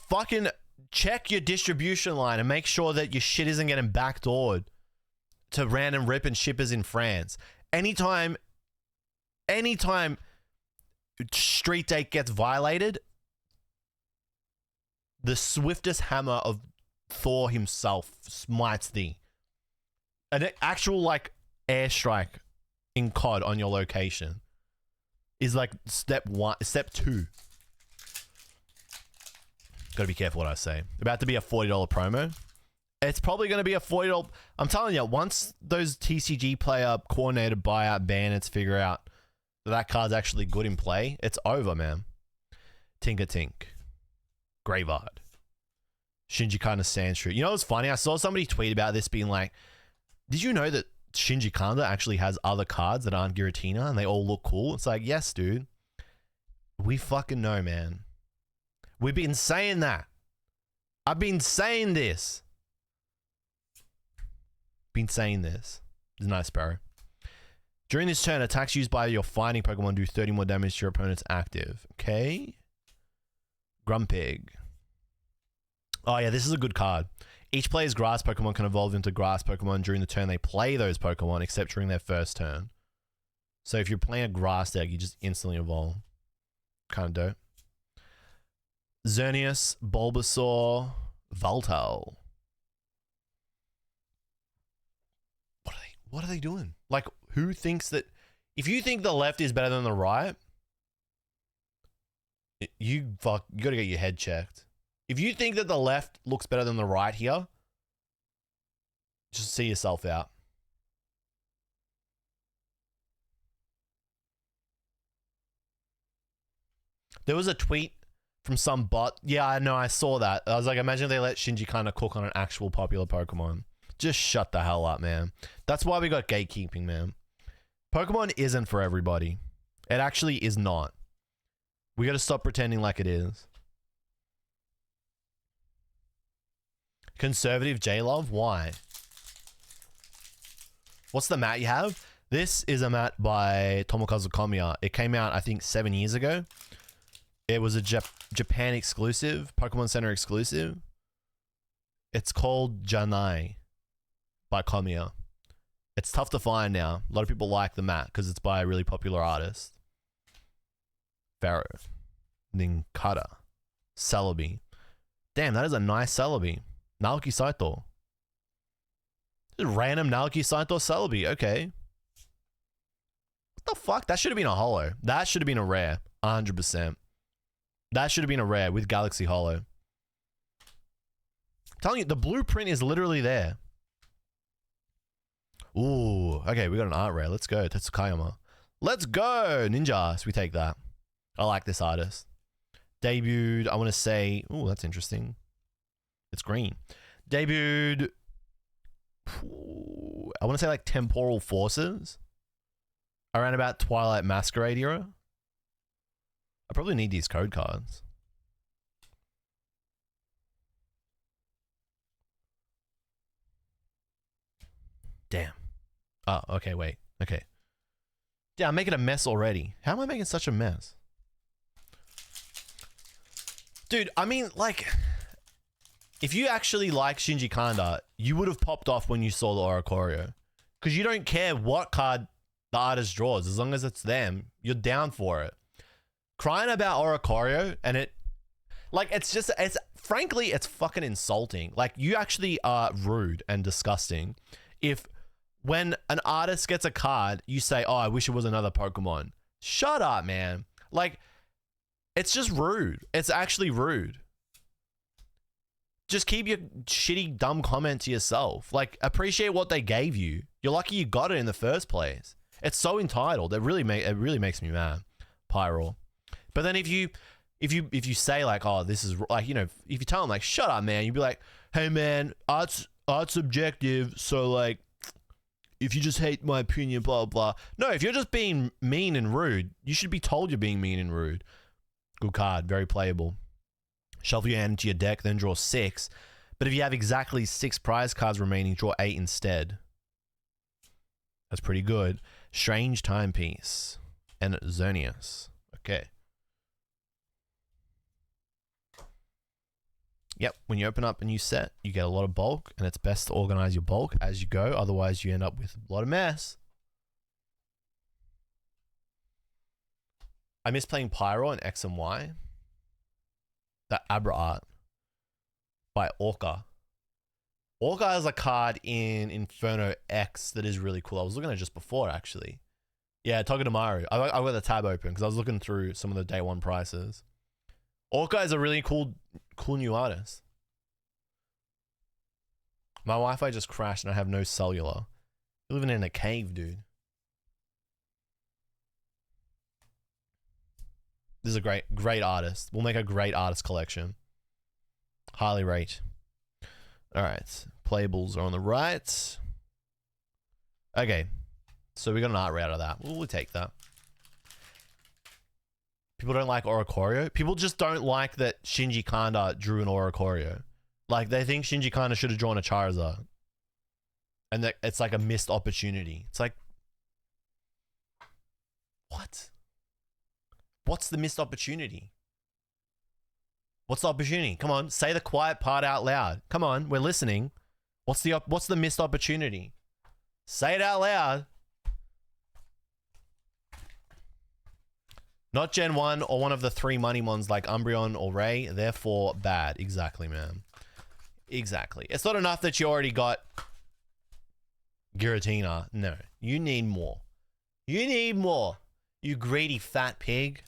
Fucking check your distribution line and make sure that your shit isn't getting backdoored to random rip and shippers in France. Anytime Street Date gets violated, the swiftest hammer of Thor himself smites thee. An actual, like, airstrike in COD on your location is like step 2. Gotta be careful what I say. About to be a $40 promo. It's probably going to be a $40. I'm telling you, once those TCG player coordinated buyout bandits figure out that card's actually good in play, it's over, man. Tinker Tink. Graveyard. Shinji Kanda Sandshrew. You know what's funny? I saw somebody tweet about this being like, did you know that Shinji Kanda actually has other cards that aren't Giratina and they all look cool? It's like, yes, dude. We fucking know, man. We've been saying that. I've been saying this. Nice, bro. During this turn, attacks used by your fighting Pokemon do 30 more damage to your opponent's active. Okay. Grumpig. Oh yeah, this is a good card. Each player's grass Pokemon can evolve into grass Pokemon during the turn they play those Pokemon, except during their first turn. So if you're playing a grass deck, you just instantly evolve. Kind of dope. Xerneas, Bulbasaur, Voltal. What are they doing? Like, who thinks that... If you think the left is better than the right, you gotta get your head checked. If you think that the left looks better than the right here, Just see yourself out. There was a tweet from some bot. Yeah, I know. I saw that. I was like, imagine if they let Shinji kind of cook on an actual popular Pokemon. Just shut the hell up, man. That's why we got gatekeeping, man. Pokemon isn't for everybody. It actually is not. We got to stop pretending like it is. Conservative jluv? Why? What's the mat you have? This is a mat by Tomokazu Komiya. It came out, I think, 7 years ago. It was a Japan exclusive, Pokemon Center exclusive. It's called Janai by Komiya. It's tough to find now. A lot of people like the mat because it's by a really popular artist. Pharaoh. Ninkata. Celebi. Damn, that is a nice Celebi. Naoki Saito. Just random Naoki Saito Celebi. Okay. What the fuck? That should have been a holo. That should have been a rare. 100%. That should have been a rare with Galaxy Holo. I'm telling you, the blueprint is literally there. Ooh, okay, we got an art rare. Let's go. Tetsukayama. Let's go, Ninjas. We take that. I like this artist. Debuted, I want to say, ooh, that's interesting. It's green. Debuted, I want to say like Temporal Forces. Around about Twilight Masquerade era. I probably need these code cards. Damn. Oh, okay, wait. Okay. Yeah, I'm making a mess already. How am I making such a mess? Dude, I mean, like, if you actually like Shinji Kanda, you would have popped off when you saw the Oricorio. Because you don't care what card the artist draws. As long as it's them, you're down for it. Crying about Oricorio and it, like, it's just, it's, frankly, it's fucking insulting. Like, you actually are rude and disgusting if when an artist gets a card, you say, oh, I wish it was another Pokemon. Shut up, man. Like, it's just rude. It's actually rude. Just keep your shitty, dumb comment to yourself. Like, appreciate what they gave you. You're lucky you got it in the first place. It's so entitled. It really makes me mad. Pyro. But then if you say like, oh, this is like, you know, if you tell them like, shut up, man, you'd be like, hey man, art's subjective, so like, if you just hate my opinion, blah blah. No, if you're just being mean and rude, you should be told you're being mean and rude. Good card, very playable. Shuffle your hand into your deck, then draw 6. But if you have exactly 6 prize cards remaining, draw 8 instead. That's pretty good. Strange Timepiece and Xerneas. Okay. Yep, when you open up a new set, you get a lot of bulk, and it's best to organize your bulk as you go. Otherwise, you end up with a lot of mess. I miss playing Pyro and X and Y. That Abra art by Orca. Orca has a card in Inferno X that is really cool. I was looking at it just before, actually. Yeah, Togedemaru. I got the tab open because I was looking through some of the day one prices. Orca is a really cool new artist. My Wi-Fi just crashed and I have no cellular. You're living in a cave, dude. This is a great artist. We'll make a great artist collection. Highly rate. All right. Playables are on the right. Okay. So we got an art rare out of that. We'll take that. People don't like Oricorio. People just don't like that Shinji Kanda drew an Oricorio. Like, they think Shinji Kanda should have drawn a Charizard. And that it's like a missed opportunity. It's like, what? What's the missed opportunity? What's the opportunity? Come on, say the quiet part out loud. Come on, we're listening. What's the missed opportunity? Say it out loud. Not Gen 1 or one of the 3 money ones like Umbreon or Ray. Therefore, bad. Exactly, man. Exactly. It's not enough that you already got Giratina. No, you need more. You need more. You greedy fat pig.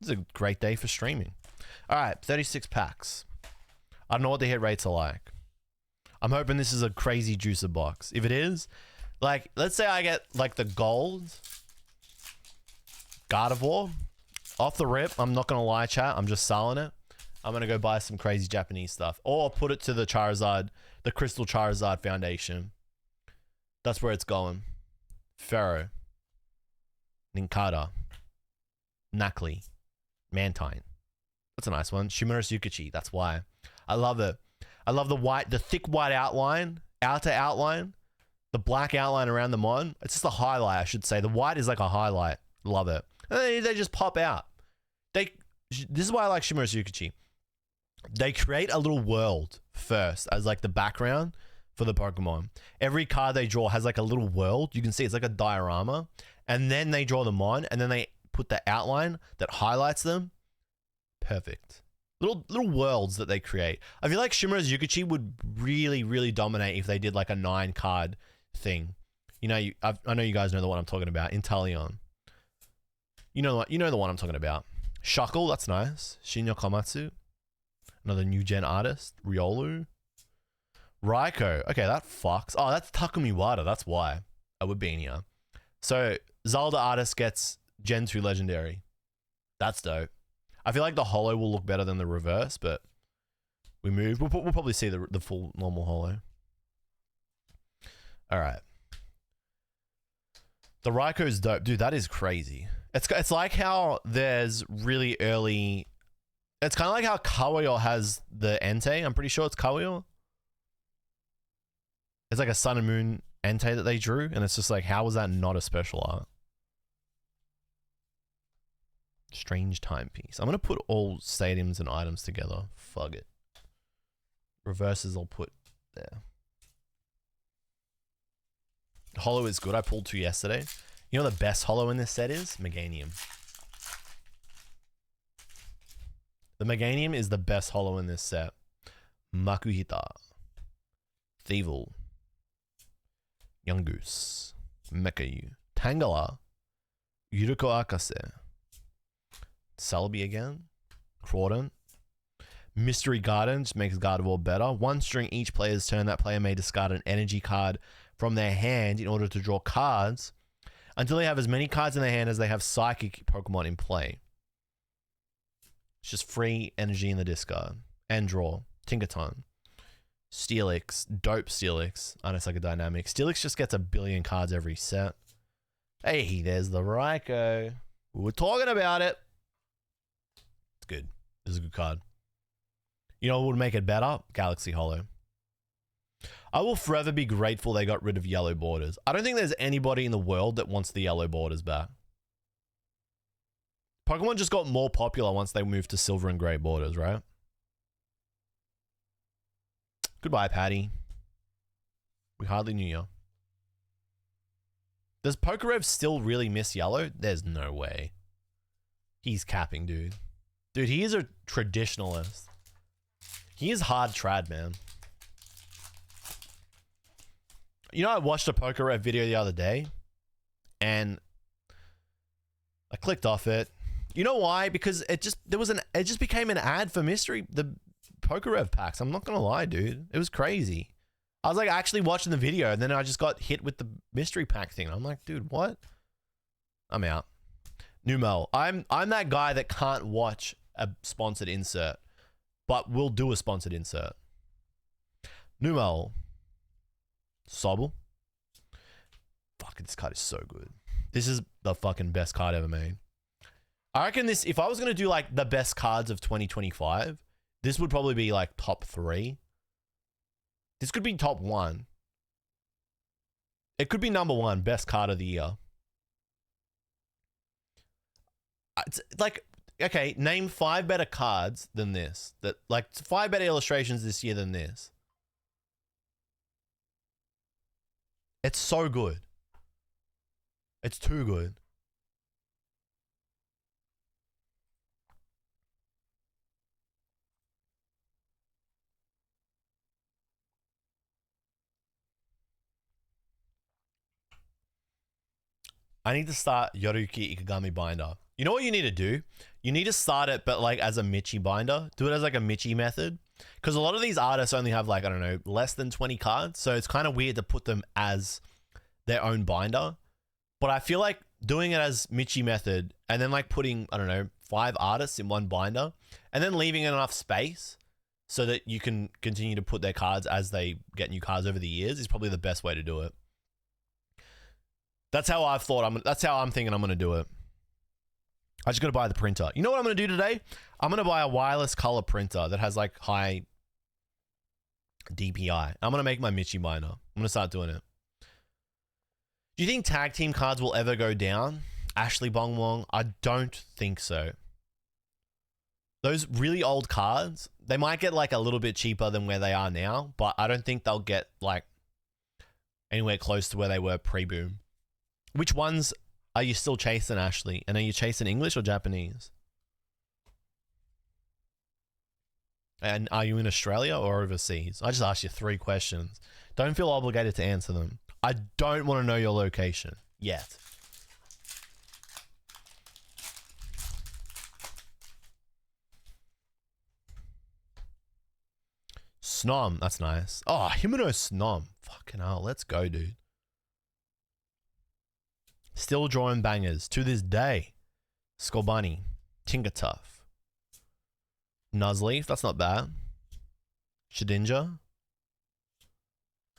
This is a great day for streaming. All right, 36 packs. I don't know what the hit rates are like. I'm hoping this is a crazy juicer box. If it is, like, let's say I get like the gold Gardevoir off the rip. I'm not gonna lie, chat. I'm just selling it. I'm gonna go buy some crazy Japanese stuff, or put it to the Charizard, the Crystal Charizard Foundation. That's where it's going. Pharaoh, Ninkata, Nakli, Mantine. That's a nice one. Shimurus Yukichi. That's why. I love it. I love the white, the thick white outline, outer outline, the black outline around the mon. It's just a highlight, I should say. The white is like a highlight. Love it. And they just pop out. This is why I like Shimurus Yukichi. They create a little world first as like the background for the Pokemon. Every card they draw has like a little world. You can see it's like a diorama. And then they draw them on, and then they put the outline that highlights them. Perfect. Little worlds that they create. I feel like Shimurus Yukichi would really, really dominate if they did like a 9-card thing. You know, I know you guys know the one I'm talking about. Inteleon. You know the one I'm talking about. Shuckle, that's nice. Shinya Komatsu. Another new gen artist. Riolu. Raikou. Okay, that fucks. Oh, that's Takumi Wada. That's why. I would be in here. So, Zelda artist gets Gen 2 legendary. That's dope. I feel like the holo will look better than the reverse, but we move. We'll probably see the full normal holo. All right. The Raikou's dope. Dude, that is crazy. It's like how there's really early... It's kind of like how Kawayo has the Entei. I'm pretty sure it's Kawayo. It's like a Sun and Moon Entei that they drew, and it's just like, how was that not a special art? Strange timepiece. I'm going to put all stadiums and items together. Fuck it. Reverses I'll put there. Holo is good. I pulled 2 yesterday. You know the best holo in this set is? Meganium. The Meganium is the best holo in this set. Makuhita. Thievul. Yungoos. Mekayu. Tangela. Yuruko Akase. Celebi again. Crawdon. Mystery Garden just makes Gardevoir better. Once during each player's turn, that player may discard an energy card from their hand in order to draw cards until they have as many cards in their hand as they have psychic Pokemon in play. It's just free energy in the discard. And draw. Tinkaton. Steelix. Dope Steelix. Unlike Dynamic. Steelix just gets a billion cards every set. Hey, there's the Raikou. We were talking about it. It's good. This is a good card. You know what would make it better? Galaxy Holo. I will forever be grateful they got rid of yellow borders. I don't think there's anybody in the world that wants the yellow borders back. Pokemon just got more popular once they moved to silver and gray borders, right? Goodbye, Patty. We hardly knew you. Does Pokerev still really miss yellow? There's no way. He's capping, dude. Dude, he is a traditionalist. He is hard trad, man. You know, I watched a Pokerev video the other day, and I clicked off it. You know why? Because it just became an ad for the Pokerev packs. I'm not gonna lie, dude. It was crazy. I was like actually watching the video, and then I just got hit with the mystery pack thing. I'm like, dude, what? I'm out. Numel. I'm that guy that can't watch a sponsored insert, but will do a sponsored insert. Numel. Sobble. Fuck, this card is so good. This is the fucking best card ever made. I reckon this, if I was going to do like the best cards of 2025, this would probably be like top 3. This could be top 1. It could be number 1, best card of the year. It's like, okay, name 5 better cards than this. That like 5 better illustrations this year than this. It's so good. It's too good. I need to start Yoruki Ikigami binder. You know what you need to do? You need to start it, but like as a Michi binder. Do it as like a Michi method. Because a lot of these artists only have like, I don't know, less than 20 cards. So it's kind of weird to put them as their own binder. But I feel like doing it as Michi method and then like putting, I don't know, 5 artists in one binder and then leaving enough space so that you can continue to put their cards as they get new cards over the years is probably the best way to do it. That's how I've thought. That's how I'm thinking I'm going to do it. I just got to buy the printer. You know what I'm going to do today? I'm going to buy a wireless color printer that has like high DPI. I'm going to make my Michi binder. I'm going to start doing it. Do you think tag team cards will ever go down? Ashley Bong Wong? I don't think so. Those really old cards, they might get like a little bit cheaper than where they are now, but I don't think they'll get like anywhere close to where they were pre-boom. Which ones are you still chasing, Ashley? And are you chasing English or Japanese? And are you in Australia or overseas? I just asked you 3 questions. Don't feel obligated to answer them. I don't want to know your location yet. Snom, that's nice. Oh, Himeno Snom. Fucking hell, let's go, dude. Still drawing bangers to this day. Scorbunny, Tinkertuff, Nuzleaf, that's not bad. Shedinja,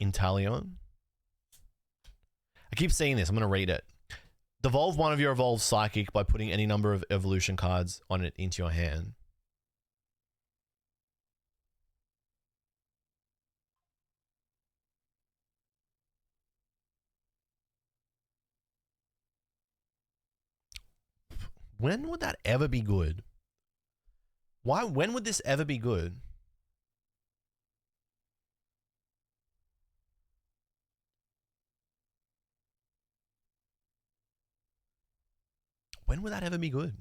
Inteleon. I keep seeing this, I'm going to read it. Devolve one of your evolved psychic by putting any number of evolution cards on it into your hand. When would that ever be good? Why? When would this ever be good? When would that ever be good?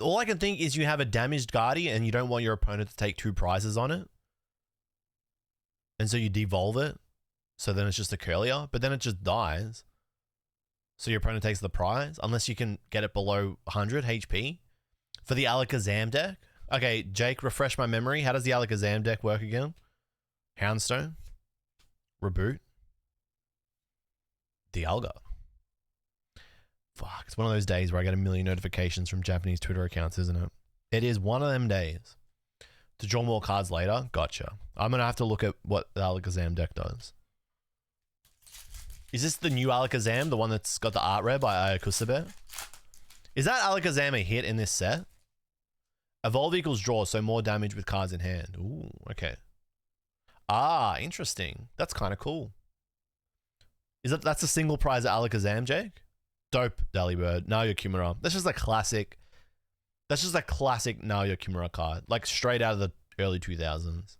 All I can think is you have a damaged Guardian and you don't want your opponent to take 2 prizes on it. And so you devolve it. So then it's just a Curlier, but then it just dies. So your opponent takes the prize, unless you can get it below 100 HP. For the Alakazam deck? Okay, Jake, refresh my memory. How does the Alakazam deck work again? Houndstone. Reboot. Dialga. Fuck, it's one of those days where I get a million notifications from Japanese Twitter accounts, isn't it? It is one of them days. To draw more cards later? Gotcha. I'm going to have to look at what the Alakazam deck does. Is this the new Alakazam, the one that's got the art rare by Ayakusabe? Is that Alakazam a hit in this set? Evolve equals draw, so more damage with cards in hand. Ooh, okay. Ah, interesting. That's kind of cool. That's a single prize at Alakazam, Jake? Dope, Delibird. Naoya Kimura. That's just a classic. That's just a classic Naoya Kimura card. Like straight out of the early 2000s.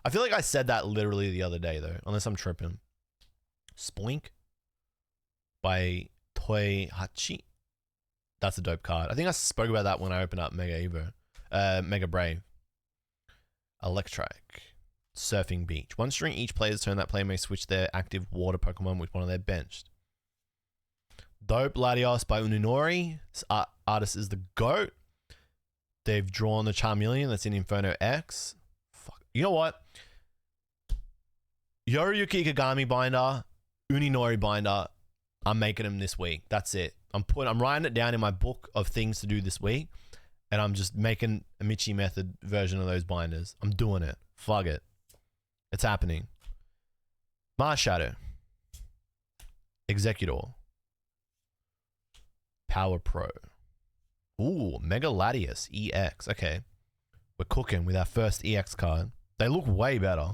I feel like I said that literally the other day though, unless I'm tripping. Spoink by Toei-Hachi. That's a dope card. I think I spoke about that when I opened up Mega Evo. Mega Brave. Electric. Surfing Beach. Once during each player's turn, that player may switch their active water Pokemon with one of their benched. Dope Latios by Uninori. This artist is the GOAT. They've drawn the Charmeleon that's in Inferno X. Fuck. You know what? Yoriyuki Ikigami binder, Uninori binder. I'm making them this week. That's it. I'm writing it down in my book of things to do this week, and I'm just making a Michi method version of those binders. I'm doing it. Fuck it. It's happening. Marshadow. Executor. Power Pro. Ooh, Mega Latias EX. Okay. We're cooking with our first EX card. They look way better.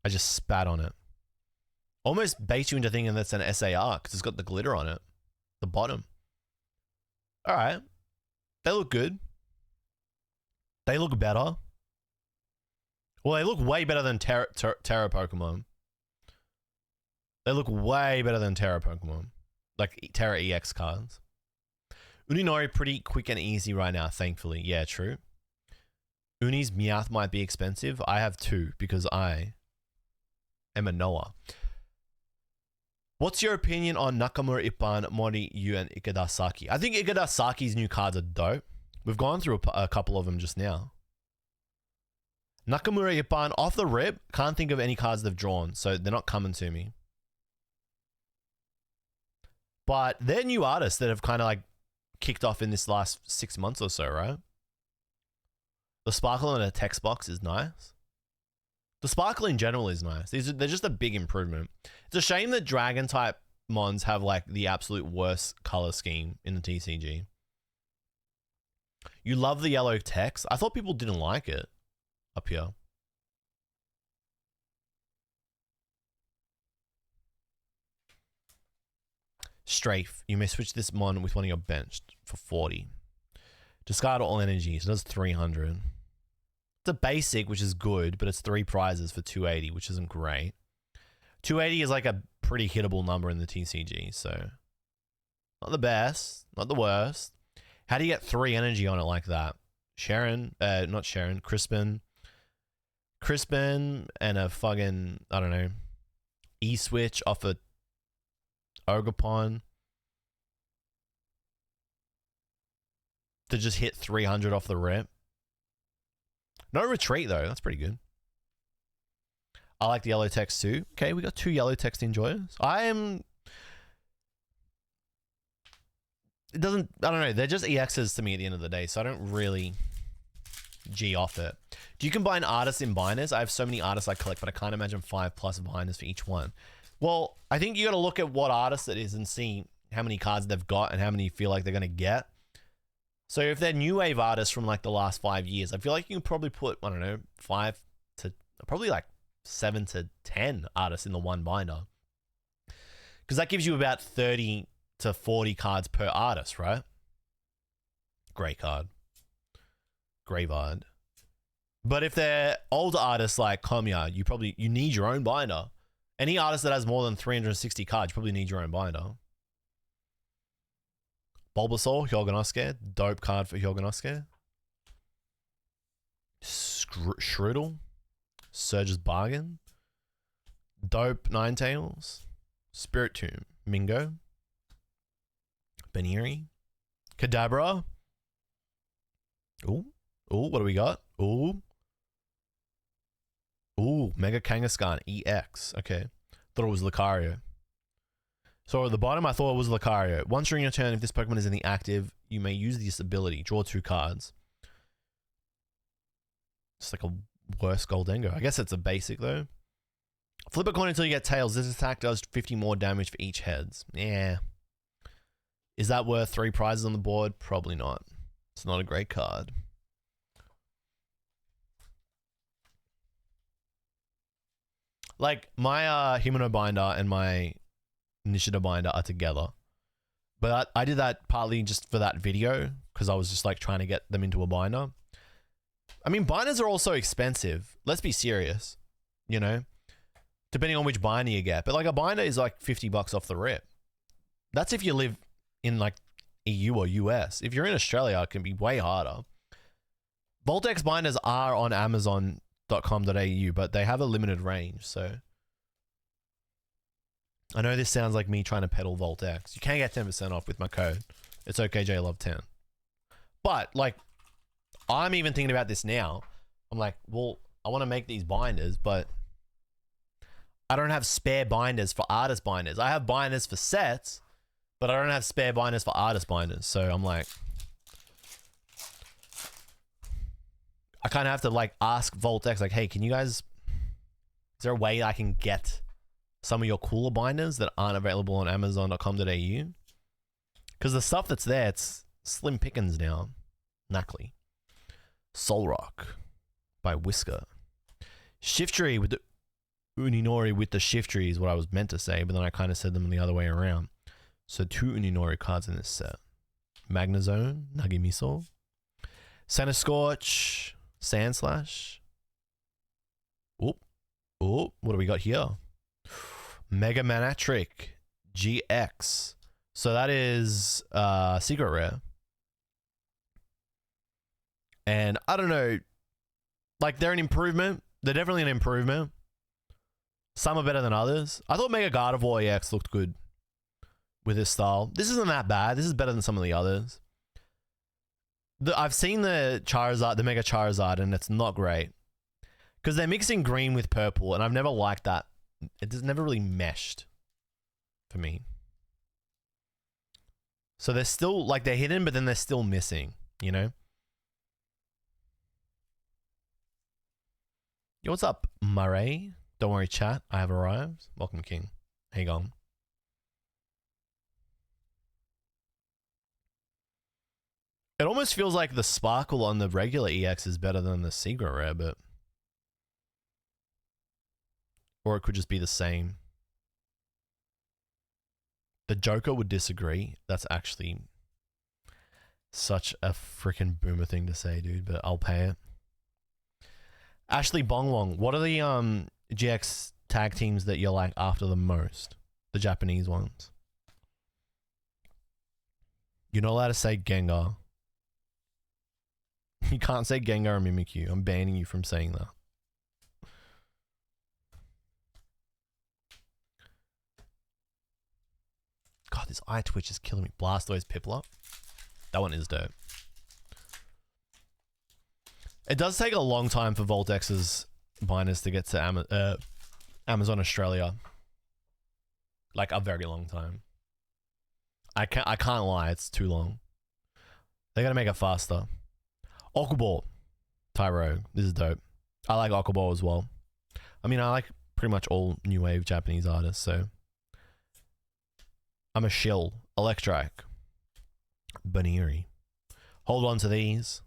I just spat on it. Almost baits you into thinking that's an SAR because it's got the glitter on it. The bottom. All right. They look good. They look better. Well, they look way better than Terra Pokemon. They look way better than Terra Pokemon. Like Terra EX cards. Uninori pretty quick and easy right now, thankfully. Yeah, true. Uni's Meowth might be expensive. I have 2 because I am a Noah. What's your opinion on Nakamura Ippan, Mori, Yu, and Ikeda Saki? I think Ikeda Saki's new cards are dope. We've gone through a couple of them just now. Nakamura Ippan, off the rip, can't think of any cards they've drawn, so they're not coming to me. But they're new artists that have kind of like kicked off in this last 6 months or so, right? The sparkle in a text box is nice. The sparkle in general is nice. They're just a big improvement. It's a shame that dragon type mons have like the absolute worst color scheme in the TCG. You love the yellow text. I thought people didn't like it up here. Strafe. You may switch this mon with one of your benched for 40. Discard all energies. It does 300. It's a basic, which is good, but it's 3 prizes for 280, which isn't great. 280 is like a pretty hittable number in the TCG, so not the best, not the worst. How do you get 3 energy on it like that? Not Sharon, Crispin, and a fucking, I don't know, E-switch off a Ogapon to just hit 300 off the rip. No retreat though, that's pretty good. I like the yellow text too. Okay, we got 2 yellow text enjoyers. I don't know, they're just EXs to me at the end of the day, so I don't really G off it. Do you combine artists in binders? I have so many artists I collect, but I can't imagine 5+ binders for each one. Well, I think you got to look at what artist it is and see how many cards they've got and how many you feel like they're going to get. So if they're new wave artists from like the last 5 years, I feel like you can probably put, I don't know, 5 to probably like 7 to 10 artists in the one binder. Because that gives you about 30 to 40 cards per artist, right? Great card. Graveyard. But if they're older artists like Komiya, you need your own binder. Any artist that has more than 360 cards, you probably need your own binder. Bulbasaur, Hyoganosuke. Dope card for Hyoganosuke. Shroodle. Surge's Bargain. Dope Ninetales. Spirit Tomb. Mingo. Baniri. Kadabra. Ooh. Ooh, what do we got? Ooh. Ooh, Mega Kangaskhan EX. Okay. Thought it was Lucario. So at the bottom, I thought it was Lucario. Once during your turn, if this Pokemon is in the active, you may use this ability. Draw 2 cards. It's like a worse Goldengo. I guess it's a basic, though. Flip a coin until you get tails. This attack does 50 more damage for each heads. Yeah. Is that worth 3 prizes on the board? Probably not. It's not a great card. Like, my Himeno binder and my Nishida binder are together. But I did that partly just for that video, because I was just like trying to get them into a binder. I mean, binders are also expensive. Let's be serious, you know? Depending on which binder you get. But like a binder is like $50 off the rip. That's if you live in like EU or US. If you're in Australia, it can be way harder. Voltex binders are on Amazon.com.au, but they have a limited range, so I know this sounds like me trying to peddle Voltex. You can get 10% off with my code. It's okJLUV10. But like, I'm even thinking about this now. I'm like, well, I want to make these binders, but I don't have spare binders for artist binders. I have binders for sets, but I don't have spare binders for artist binders. So I'm like, I kind of have to like ask Voltex, like, hey, can you guys, is there a way I can get some of your cooler binders that aren't available on Amazon.com.au? Because the stuff that's there, it's slim pickings now. Knackley. Solrock by Whisker. Shiftry with the Uninori with the Shiftry is what I was meant to say, but then I kind of said them the other way around. So 2 Uninori cards in this set. Magnezone, Nagimiso, Centiskorch, Sandslash. Oop. Oop. What do we got here? Mega Manatric GX. So that is secret rare. And I don't know, like they're an improvement. They're definitely an improvement. Some are better than others. I thought Mega Gardevoir EX looked good with this style. This isn't that bad. This is better than some of the others. I've seen the Charizard, the Mega Charizard, and it's not great. Because they're mixing green with purple, and I've never liked that. It just never really meshed for me. So they're still, like, they're hidden, but then they're still missing, you know? Yo, what's up, Murray? Don't worry, chat. I have arrived. Welcome, King. How you going? It almost feels like the sparkle on the regular EX is better than the Secret Rare, but... Or it could just be the same. The Joker would disagree. That's actually such a freaking boomer thing to say, dude, but I'll pay it. Ashley Bonglong, what are the GX tag teams that you're like after the most? The Japanese ones. You're not allowed to say Gengar. You can't say Gengar and Mimikyu. I'm banning you from saying that. God, this eye twitch is killing me. Blastoise Piplup. That one is dope. It does take a long time for Voltex's binders to get to Amazon Australia. Like a very long time. I can't lie, it's too long. They gotta make it faster. Okuball. Tyro. This is dope. I like Okuball as well. I mean, I like pretty much all new wave Japanese artists, so. I'm a shill. Electrike. Baniri. Hold on to these.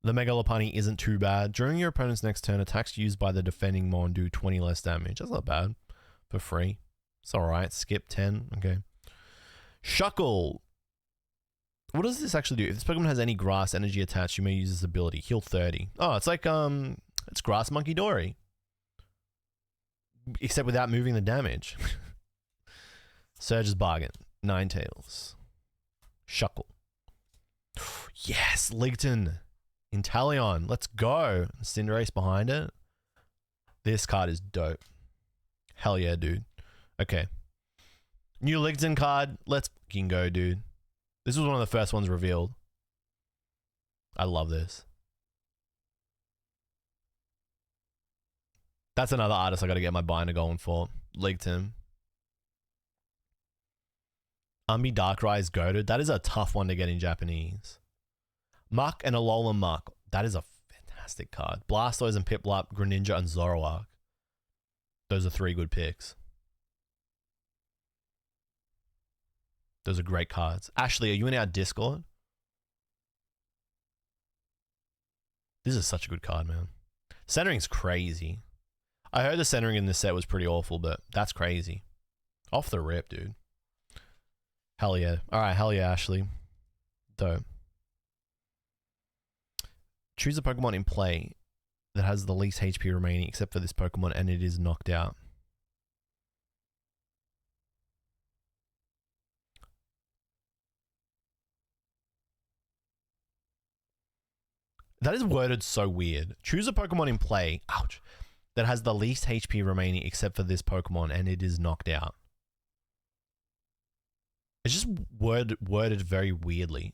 The Mega Lopunny isn't too bad. During your opponent's next turn, attacks used by the defending Mon do 20 less damage. That's not bad. For free. It's alright. Skip 10. Okay. Shuckle. What does this actually do? If this Pokemon has any grass energy attached, you may use this ability. Heal 30. Oh, it's like, it's Grass Monkey Dory. Except without moving the damage. Surge's Bargain. Ninetales. Shuckle. Yes, Ligton. Inteleon. Let's go. Cinderace behind it. This card is dope. Hell yeah, dude. Okay. New Ligton card. Let's fucking go, dude. This was one of the first ones revealed. I love this. That's another artist I gotta get my binder going for. Ligton. Umbi Darkrai is goated. That is a tough one to get in Japanese. Muck and Alola Muck. That is a fantastic card. Blastoise and Piplup, Greninja and Zoroark. Those are 3 good picks. Those are great cards. Ashley, are you in our Discord? This is such a good card, man. Centering's crazy. I heard the centering in this set was pretty awful, but that's crazy. Off the rip, dude. Hell yeah. Alright, hell yeah, Ashley. Dope. Choose a Pokemon in play that has the least HP remaining except for this Pokemon and it is knocked out. That is worded so weird. Choose a Pokemon in play, ouch, that has the least HP remaining except for this Pokemon and it is knocked out. It's just worded very weirdly.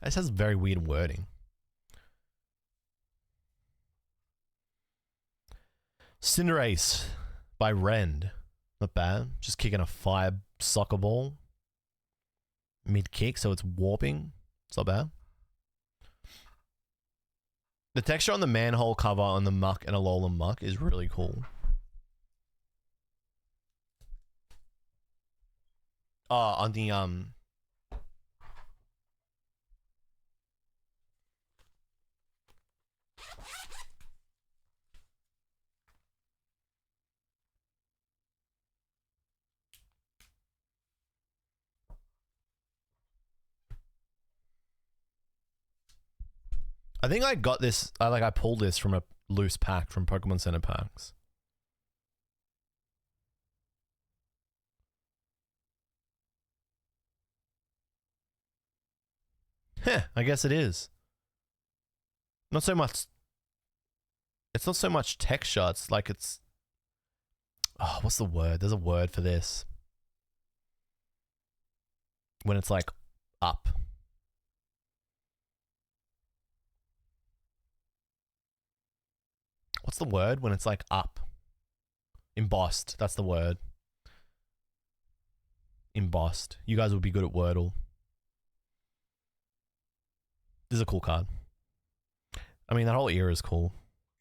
This has very weird wording. Cinderace by Rend. Not bad. Just kicking a fire soccer ball. Mid kick, so it's warping. It's not bad. The texture on the manhole cover on the Muck and Alola Muck is really cool. Oh, on the I think I got this, I pulled this from a loose pack from Pokemon Center packs. Heh, I guess it is. Not so much. It's not so much texture. It's like it's. Oh, what's the word? There's a word for this. When it's like up. What's the word when it's like up? Embossed. That's the word. Embossed. You guys would be good at Wordle. This is a cool card. I mean, that whole era is cool.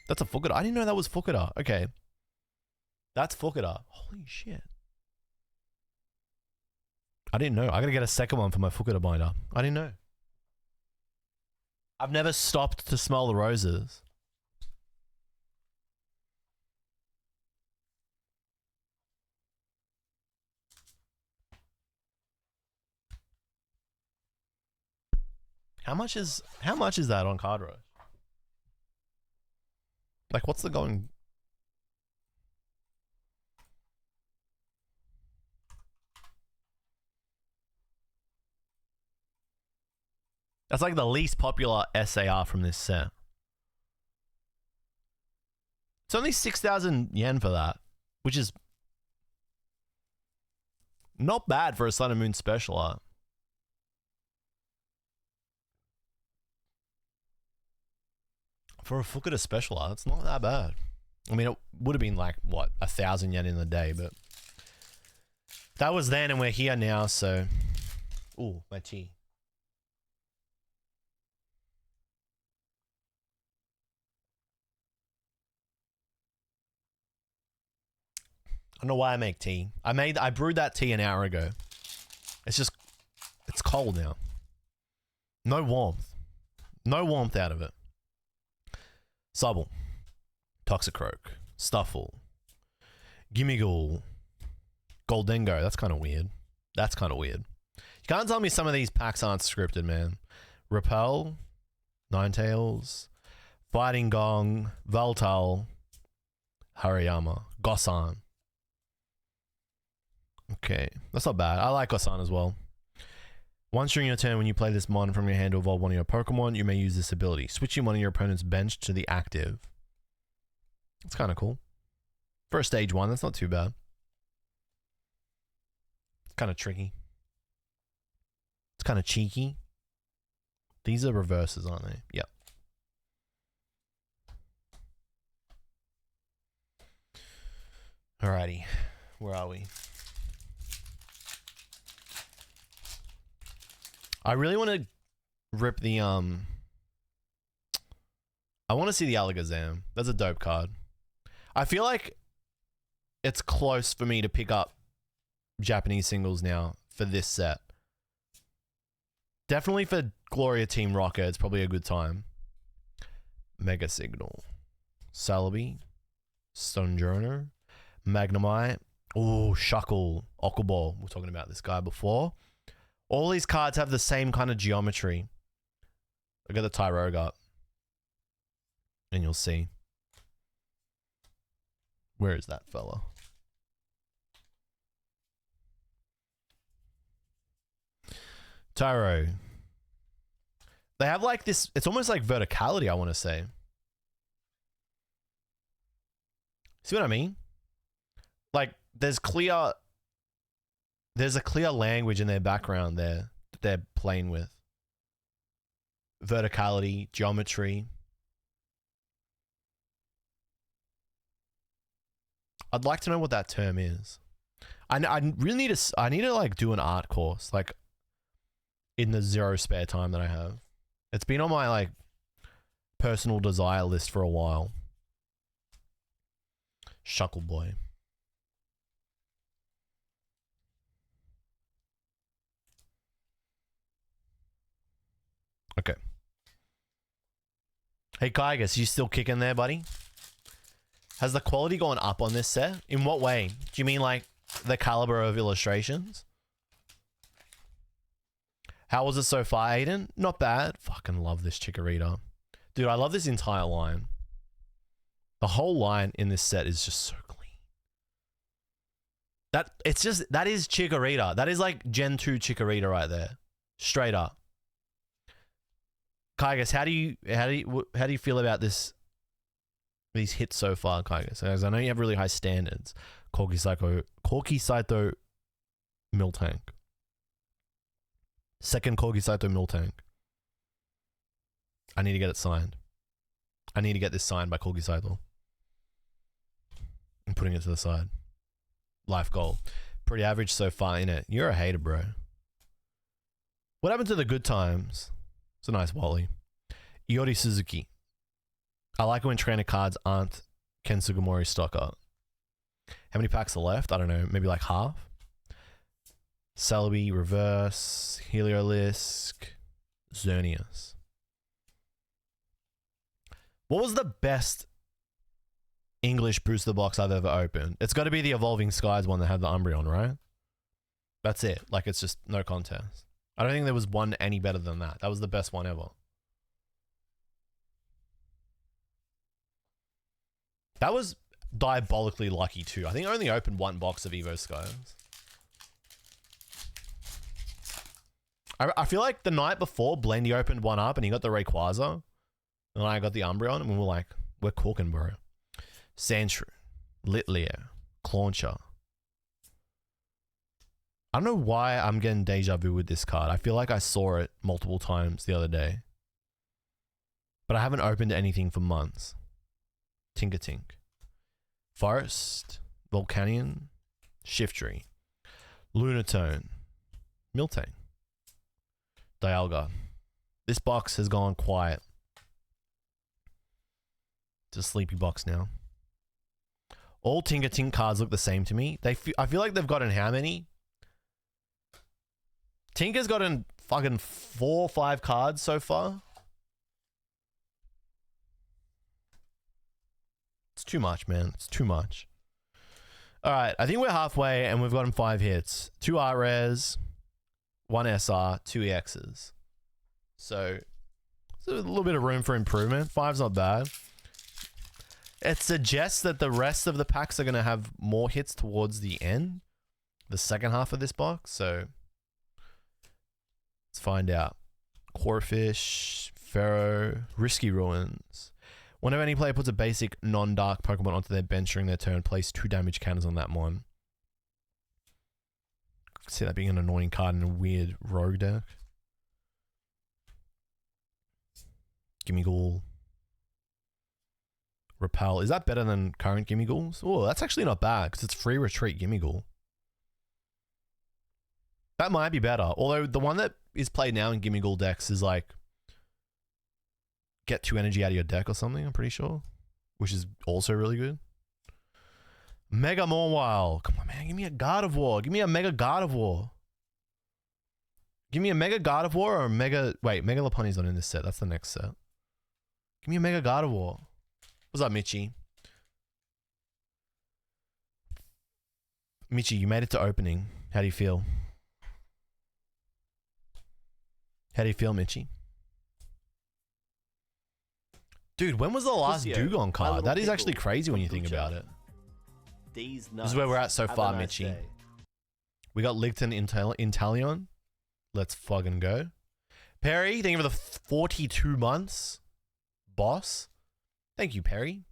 That's a Fukada. I didn't know that was Fukada. Okay. That's Fukada. Holy shit. I didn't know. I gotta get a second one for my Fukada binder. I didn't know. I've never stopped to smell the roses. How much is that on Card Rush? Like, what's the going? That's like the least popular SAR from this set. It's only 6,000 yen for that, which is not bad for a Sun and Moon special art. For a Fukada special art, it's not that bad. I mean, it would have been like, what, 1,000 yen in the day, but that was then and we're here now, so. Ooh, my tea. I don't know why I make tea. I brewed that tea an hour ago. It's cold now. No warmth. No warmth out of it. Subble. Toxicroak. Stuffle. Gimmighoul. Goldengo. That's kind of weird. That's kind of weird. You can't tell me some of these packs aren't scripted, man. Repel. Ninetales. Fighting Gong. Valtal. Hariyama. Gosan. Okay. That's not bad. I like Gosan as well. Once during your turn, when you play this mon from your hand to evolve one of your Pokemon, you may use this ability. Switching one of your opponent's bench to the active. That's kind of cool. For a stage 1, that's not too bad. It's kind of tricky. It's kind of cheeky. These are reverses, aren't they? Yep. Alrighty. Where are we? I really want to rip the, I want to see the Alakazam. That's a dope card. I feel like it's close for me to pick up Japanese singles now for this set. Definitely for Gloria Team Rocket, it's probably a good time. Mega Signal. Celebi. Stonjourner. Magnemite. Oh, Shuckle. Okuball. We were talking about this guy before. All these cards have the same kind of geometry. Look at the Tyrogue, and you'll see. Where is that fella? Tyro. They have like this, it's almost like verticality, I want to say. See what I mean? Like, there's a clear language in their background there that they're playing with. Verticality, geometry. I'd like to know what that term is. I really need to, I need to like do an art course, like in the zero spare time that I have. It's been on my like personal desire list for a while. Shuckle Boy. Okay. Hey, Kygus, you still kicking there, buddy? Has the quality gone up on this set? In what way? Do you mean like the caliber of illustrations? How was it so far, Aiden? Not bad. Fucking love this Chikorita. Dude, I love this entire line. The whole line in this set is just so clean. That is Chikorita. That is like Gen 2 Chikorita right there. Straight up. Kaigas, how do you feel about these hits so far, Kaigas? As I know you have really high standards. Corki Saito Miltank. Second Corgi Saito Miltank. I need to get it signed. I need to get this signed by Corgi Saito. I'm putting it to the side. Life goal. Pretty average so far, innit? You're a hater, bro. What happened to the good times? It's a nice Wally. Iori Suzuki. I like it when trainer cards aren't Ken Sugimori stock art. How many packs are left? I don't know. Maybe like half. Celebi, Reverse, Heliolisk, Xerneas. What was the best English booster box I've ever opened? It's got to be the Evolving Skies one that had the Umbreon, right? That's it. Like, it's just no contest. I don't think there was one any better than that. That was the best one ever. That was diabolically lucky too. I think I only opened one box of Evo Skies. I feel like the night before, Blendy opened one up and he got the Rayquaza. And I got the Umbreon and we were like, we're cooking, bro. Sandshrew, Litleo, Clauncher. I don't know why I'm getting deja vu with this card. I feel like I saw it multiple times the other day. But I haven't opened anything for months. Tinkertink. Forest, Volcanion, Shiftry, Lunatone, Miltank, Dialga. This box has gone quiet. It's a sleepy box now. All Tinkertink cards look the same to me. I feel like they've gotten how many? Tinker's gotten fucking 4 or 5 cards so far. It's too much, man. It's too much. All right, I think we're halfway and we've gotten 5 hits. 2 art rares, 1 SR, 2 EXs. So, there's a little bit of room for improvement. 5's not bad. It suggests that the rest of the packs are going to have more hits towards the end. The second half of this box. So, let's find out. Corphish, Pharaoh, Risky Ruins. Whenever any player puts a basic non-dark Pokemon onto their bench during their turn, place 2 damage counters on that mon. See that being an annoying card in a weird rogue deck. Gimmighoul. Repel. Is that better than current Gimmighouls? Oh, that's actually not bad because it's free retreat Gimmighoul. That might be better. Although the one that is played now in Gimmighoul decks is like get 2 energy out of your deck or something, I'm pretty sure. Which is also really good. Mega Mawile. Come on, man. Give me a God of War. Give me a Mega God of War. Give me a Mega God of War or a Mega... Wait, Mega Lopunny's not in this set. That's the next set. Give me a Mega God of War. What's up, Mitchie? Mitchie, you made it to opening. How do you feel? How do you feel, Mitchie? Dude, when was the last Dugong card? That is actually crazy when you think about it. These This is where we're at so far, Mitchie. We got Ligton Inteleon. Let's fucking go. Perry, thank you for the 42 months. Boss. Thank you, Perry.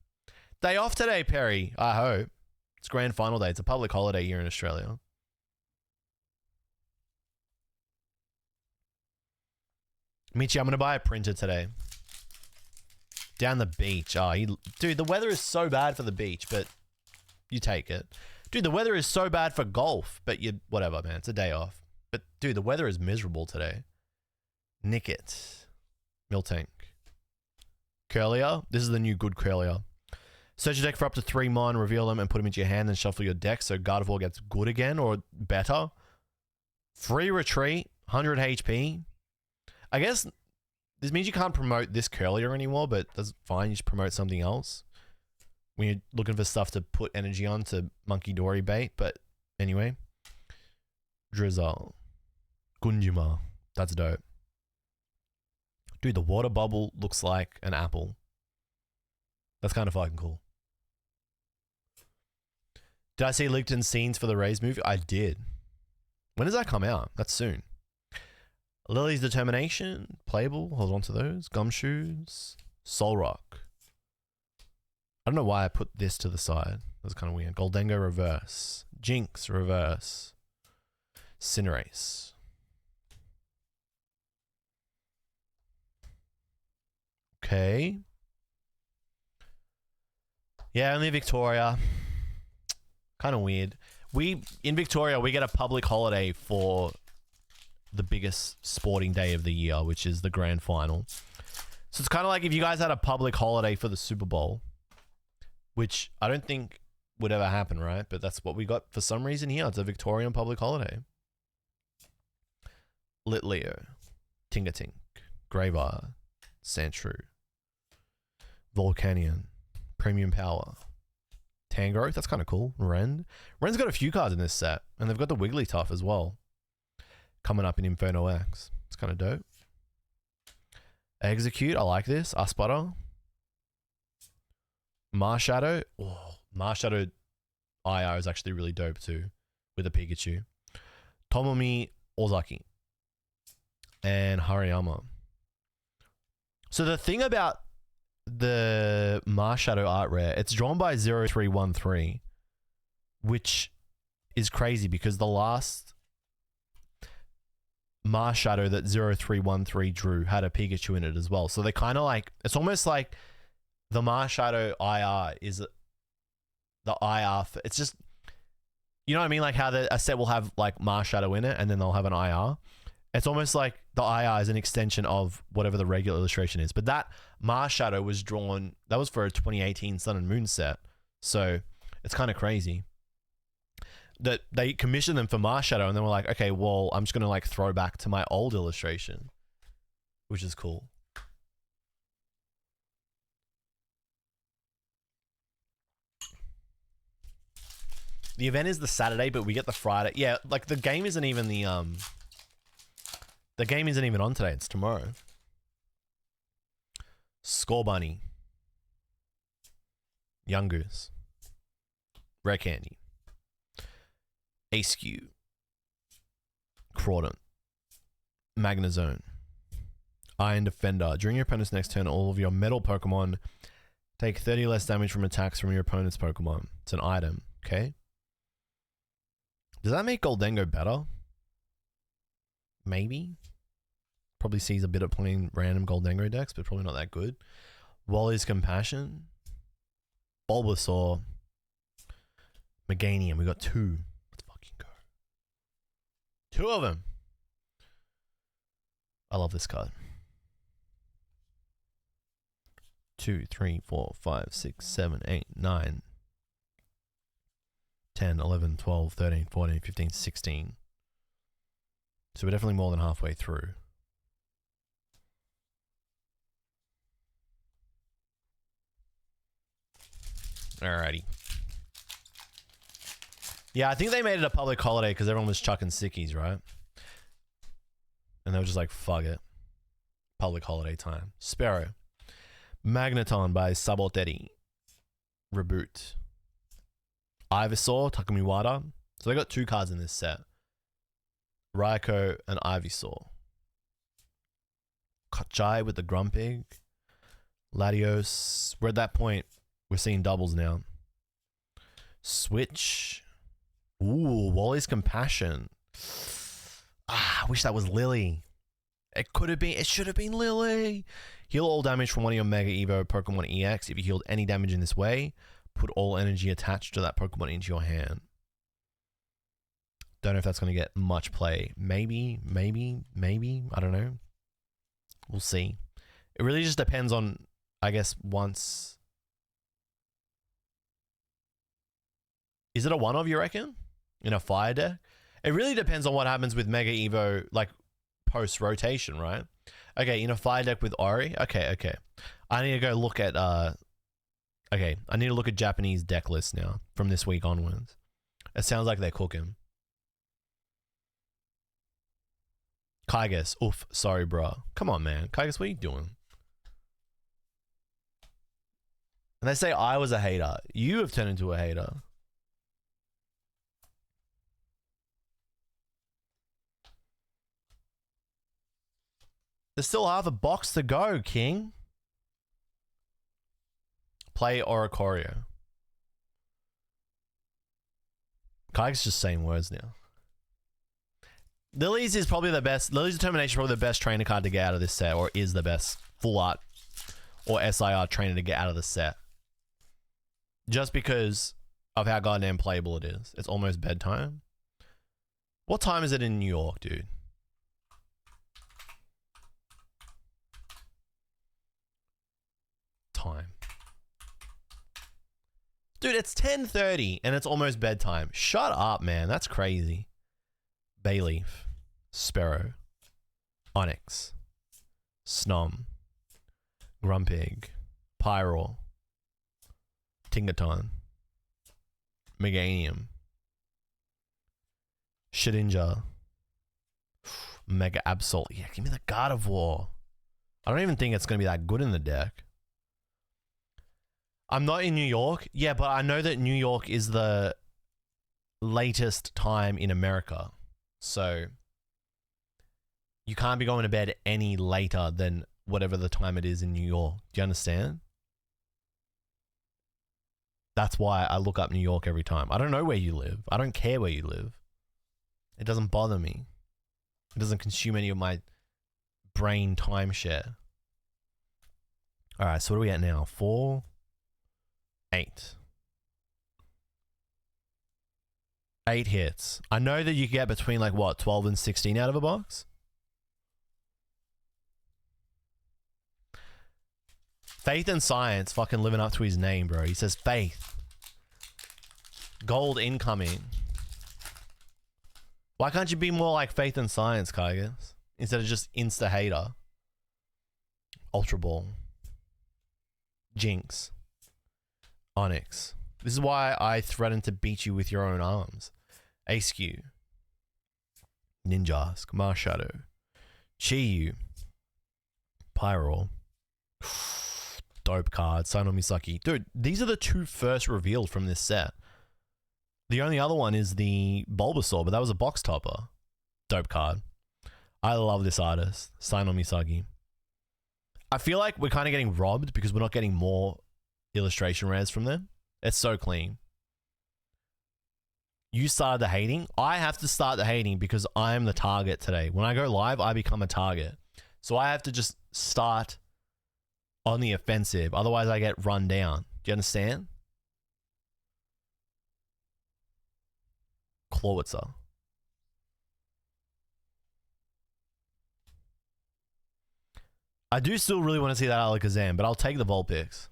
Day off today, Perry. I hope. It's grand final day. It's a public holiday here in Australia. Michi, I'm going to buy a printer today. Down the beach. Oh, dude, the weather is so bad for the beach, but you take it. Dude, the weather is so bad for golf, but whatever, man. It's a day off. But, dude, the weather is miserable today. Nickit. Miltank. Curlier. This is the new good Curlier. Search your deck for up to 3 mon, reveal them, and put them into your hand, and shuffle your deck so Gardevoir gets good again, or better. Free retreat. 100 HP. I guess this means you can't promote this Curlier anymore, but that's fine. You just promote something else when you're looking for stuff to put energy on to Monkey Dory bait. But anyway, Drizzle, Gunjuma, that's dope. Dude, the water bubble looks like an apple. That's kind of fucking cool. Did I see LinkedIn scenes for the Rays movie? I did. When does that come out? That's soon. Lily's Determination, playable. Hold on to those. Gumshoes, Soul Rock. I don't know why I put this to the side. That's kind of weird. Goldengo reverse. Jinx reverse. Cinderace. Okay. Yeah, only Victoria. Kind of weird. In Victoria, we get a public holiday for the biggest sporting day of the year, which is the grand final. So it's kind of like if you guys had a public holiday for the Super Bowl, which I don't think would ever happen, right? But that's what we got for some reason here. It's a Victorian public holiday. Litleo, Tingatink, Gravar, Sandshrew, Volcanion, Premium Power, Tangrowth, that's kind of cool. Ren's got a few cards in this set, and they've got the Wigglytuff as well coming up in Inferno X. It's kind of dope. Execute, I like this. Aspada. Marshadow. Oh, Marshadow IR is actually really dope too, with a Pikachu. Tomomi Ozaki. And Hariyama. So the thing about the Marshadow art rare, it's drawn by 0313, which is crazy because the last Marshadow that 0313 drew had a Pikachu in it as well. So they kind of like, it's almost like the Marshadow IR is the IR. It's just, you know what I mean? Like how a set will have like Marshadow in it and then they'll have an IR. It's almost like the IR is an extension of whatever the regular illustration is. But that Marshadow was drawn, that was for a 2018 Sun and Moon set. So it's kind of crazy that they commissioned them for Marshadow and then were like, okay, well, I'm just going to like throw back to my old illustration, which is cool. The event is the Saturday, but we get the Friday. Yeah, like the game isn't even the game isn't even on today. It's tomorrow. Score Bunny. Young Goose. Rare Candy. Askew. Crawdon. Magnezone. Iron Defender. During your opponent's next turn, all of your metal Pokemon take 30 less damage from attacks from your opponent's Pokemon. It's an item, okay? Does that make Goldengo better? Maybe. Probably sees a bit of playing random Goldengo decks, but probably not that good. Wally's Compassion. Bulbasaur. Meganium. We got two. Let's fucking go. Two of them. I love this card. 2, 3, 4, 5, 6, 7, 8, 9, 10, 11, 12, 13, 14, 15, 16. So we're definitely more than halfway through. Alrighty. Yeah, I think they made it a public holiday because everyone was chucking sickies, right? And they were just like, fuck it. Public holiday time. Sparrow. Magneton by Sabotetti. Reboot. Ivysaur, Takamiwata. So they got two cards in this set. Raikou and Ivysaur. Kochai with the Grumpig. Latios. We're at that point. We're seeing doubles now. Switch. Ooh, Wally's Compassion. Ah, I wish that was Lily. It could have been. It should have been Lily. Heal all damage from one of your Mega Evo Pokemon EX. If you healed any damage in this way, put all energy attached to that Pokemon into your hand. Don't know if that's going to get much play. Maybe. I don't know. We'll see. It really just depends on, I guess, once... Is it a one-of, you reckon? In a fire deck? It really depends on what happens with Mega Evo, like, post-rotation, right? Okay, in a fire deck with Ori? Okay. I need to go look at, okay, I need to look at Japanese deck lists now, from this week onwards. It sounds like they're cooking. Kygus, oof, sorry, bro. Come on, man. Kygus, what are you doing? And they say I was a hater. You have turned into a hater. There's still half a box to go, King. Play Oricorio. Kai's just saying words now. Lily's is probably the best. Lily's Determination is probably the best trainer card to get out of this set, or is the best full art or SIR trainer to get out of the set. Just because of how goddamn playable it is. It's almost bedtime. What time is it in New York, dude? Time. Dude, it's 10:30 and it's almost bedtime. Shut up, man. That's crazy. Bayleaf, Sparrow, Onyx, Snom, Grumpig, Pyroar, Tingaton, Meganium, Shedinja, Mega Absol. Yeah, give me the Gardevoir. I don't even think it's going to be that good in the deck. I'm not in New York. Yeah, but I know that New York is the latest time in America. So you can't be going to bed any later than whatever the time it is in New York. Do you understand? That's why I look up New York every time. I don't know where you live. I don't care where you live. It doesn't bother me. It doesn't consume any of my brain timeshare. All right, so what are we at now? 4, 8. 8 hits. I know that you get between like what, 12 and 16 out of a box? Faith and Science fucking living up to his name, bro. He says Faith. Gold incoming. Why can't you be more like Faith and Science, Kaigas? Instead of just Insta-hater. Ultra Ball. Jinx. Onyx. This is why I threaten to beat you with your own arms. Askew. Ninjask. Marshadow. Chiyu. Pyroar. Dope card. Sino Misaki. Dude, these are the 2 first revealed from this set. The only other one is the Bulbasaur, but that was a box topper. Dope card. I love this artist. Sino Misaki. I feel like we're kind of getting robbed because we're not getting more illustration rares from them. It's so clean. You started the hating. I have to start the hating because I'm the target today. When I go live, I become a target. So I have to just start on the offensive. Otherwise, I get run down. Do you understand? Clawitzer. I do still really want to see that Alakazam, but I'll take the Vulpix.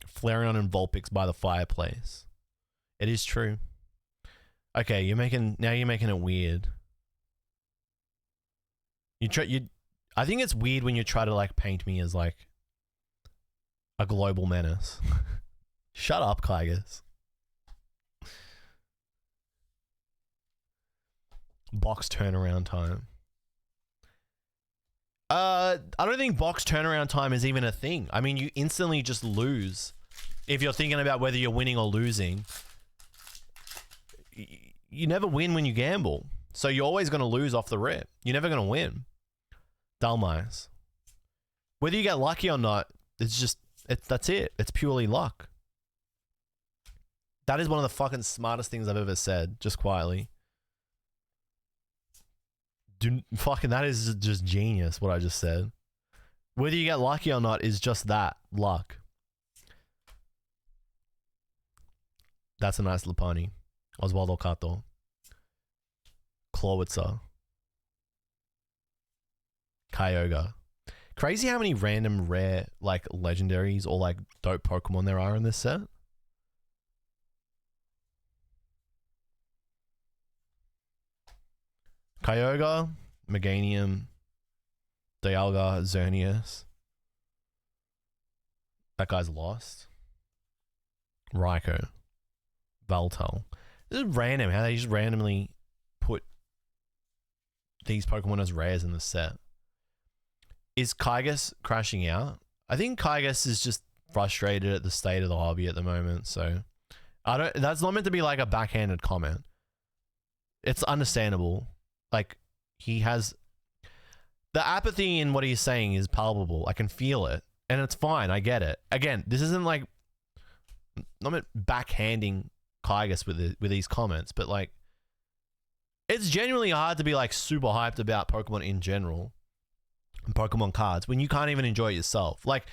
Flareon and Vulpix by the fireplace. It is true. Okay, you're making it weird. I think it's weird when you try to like paint me as like a global menace. Shut up, Kaigas. Box turnaround time. I don't think box turnaround time is even a thing. I mean, you instantly just lose. If you're thinking about whether you're winning or losing, you never win when you gamble. So you're always going to lose off the rip. You're never going to win. Dulmice. Whether you get lucky or not, that's it. It's purely luck. That is one of the fucking smartest things I've ever said, just quietly. That is just genius, what I just said. Whether you get lucky or not is just that, luck. That's a nice Lopunny. Oswaldo Cato. Clawitzer. Kyogre. Crazy how many random rare, like, legendaries or, like, dope Pokemon there are in this set. Kyogre, Meganium, Dialga, Xerneas. That guy's lost. Raikou. Valtel. This is random how they just randomly put these Pokemon as rares in the set. Is Kaigas crashing out? I think Kaigas is just frustrated at the state of the hobby at the moment, so that's not meant to be like a backhanded comment. It's understandable. Like, he has the apathy in what he's saying is palpable. I can feel it, and it's fine. I get it. Again, this isn't like I'm backhanding Kygus with these comments, but like it's genuinely hard to be like super hyped about Pokemon in general and Pokemon cards when you can't even enjoy it yourself. Like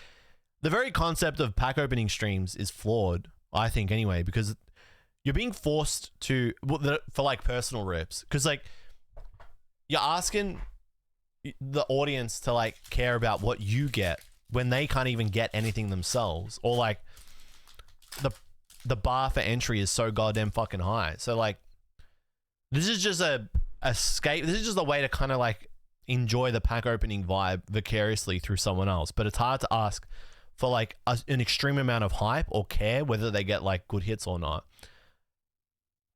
the very concept of pack opening streams is flawed, I think, anyway, because you're being forced to for like personal rips, because like you're asking the audience to like care about what you get when they can't even get anything themselves, or like the bar for entry is so goddamn fucking high. So like this is just a escape. This is just a way to kind of like enjoy the pack opening vibe vicariously through someone else. But it's hard to ask for like an extreme amount of hype or care whether they get like good hits or not.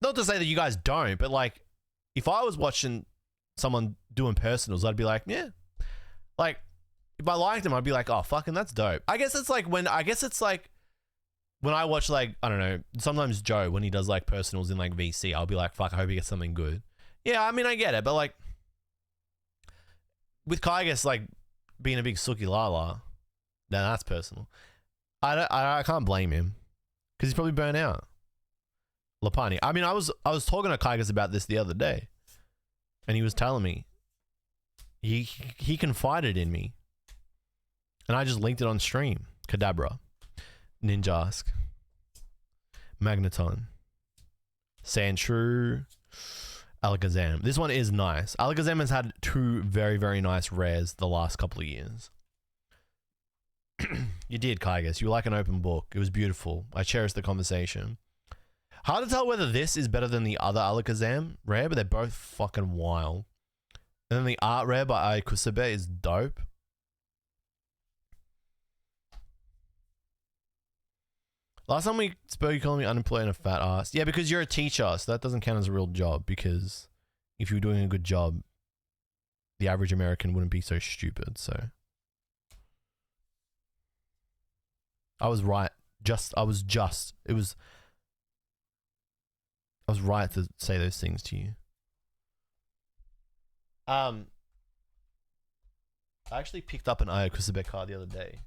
Not to say that you guys don't, but like if I was watching someone doing personals, I'd be like, yeah. Like if I liked them, I'd be like, oh fucking that's dope. I guess it's like when I watch like, I don't know, sometimes Joe, when he does like personals in like VC, I'll be like, fuck, I hope he gets something good. Yeah, I mean, I get it, but like with Kygus like being a big Suki Lala, then that's personal. I can't blame him because he's probably burnt out. Lapani. I mean, I was talking to Kygus about this the other day, and he was telling me he confided in me, and I just linked it on stream. Kadabra, Ninjask, Magneton, Sandshrew, Alakazam. This one is nice. Alakazam has had two very, very nice rares the last couple of years. You did, Kygus. You were like an open book. It was beautiful. I cherished the conversation. Hard to tell whether this is better than the other Alakazam rare, but they're both fucking wild. And then the art rare by Kusebe is dope. Last time we spoke, you called me unemployed and a fat ass. Yeah, because you're a teacher, so that doesn't count as a real job, because if you were doing a good job, the average American wouldn't be so stupid, so. I was right. I was right to say those things to you. I actually picked up an Kusebe card the other day.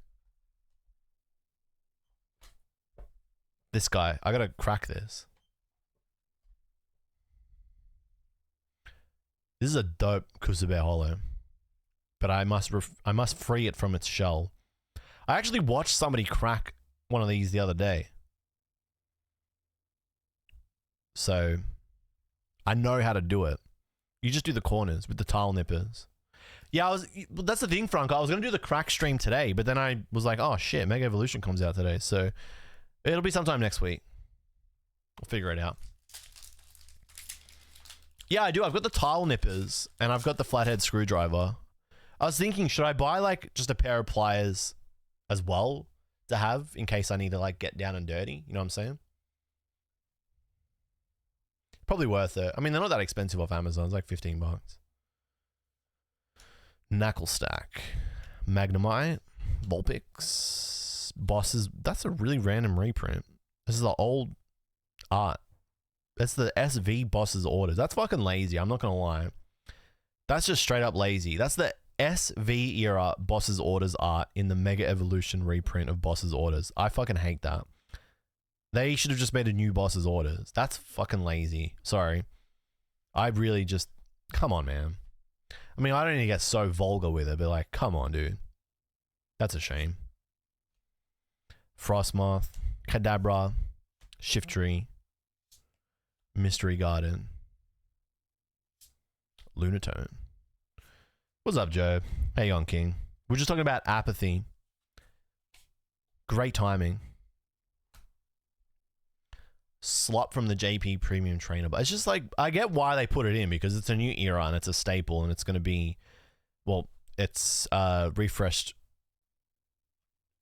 This guy, I gotta crack this. This is a dope Kusebe holo, but I must free it from its shell. I actually watched somebody crack one of these the other day, so I know how to do it. You just do the corners with the tile nippers. Yeah, that's the thing, Franco. I was gonna do the crack stream today, but then I was like, oh shit, Mega Evolution comes out today, so it'll be sometime next week. We'll figure it out. Yeah, I do. I've got the tile nippers and I've got the flathead screwdriver. I was thinking, should I buy like just a pair of pliers as well to have in case I need to like get down and dirty? You know what I'm saying? Probably worth it. I mean, they're not that expensive off Amazon. It's like 15 bucks. Knuckle Stack, Magnemite, Vulpix, Bosses. That's a really random reprint. This is the old art. That's the SV Bosses Orders. That's fucking lazy. I'm not gonna lie. That's just straight up lazy. That's the SV era Bosses Orders art in the Mega Evolution reprint of Bosses Orders. I fucking hate that. They should have just made a new Bosses Orders. That's fucking lazy. Sorry. I really just... Come on, man. I mean, I don't need to get so vulgar with it, but like, come on, dude. That's a shame. Frostmoth, Kadabra, Shiftry, Mystery Garden, Lunatone. What's up, Joe? How you on, King? We're just talking about apathy. Great timing. Slop from the JP Premium Trainer, but it's just like, I get why they put it in, because it's a new era and it's a staple and it's going to be, well, it's refreshed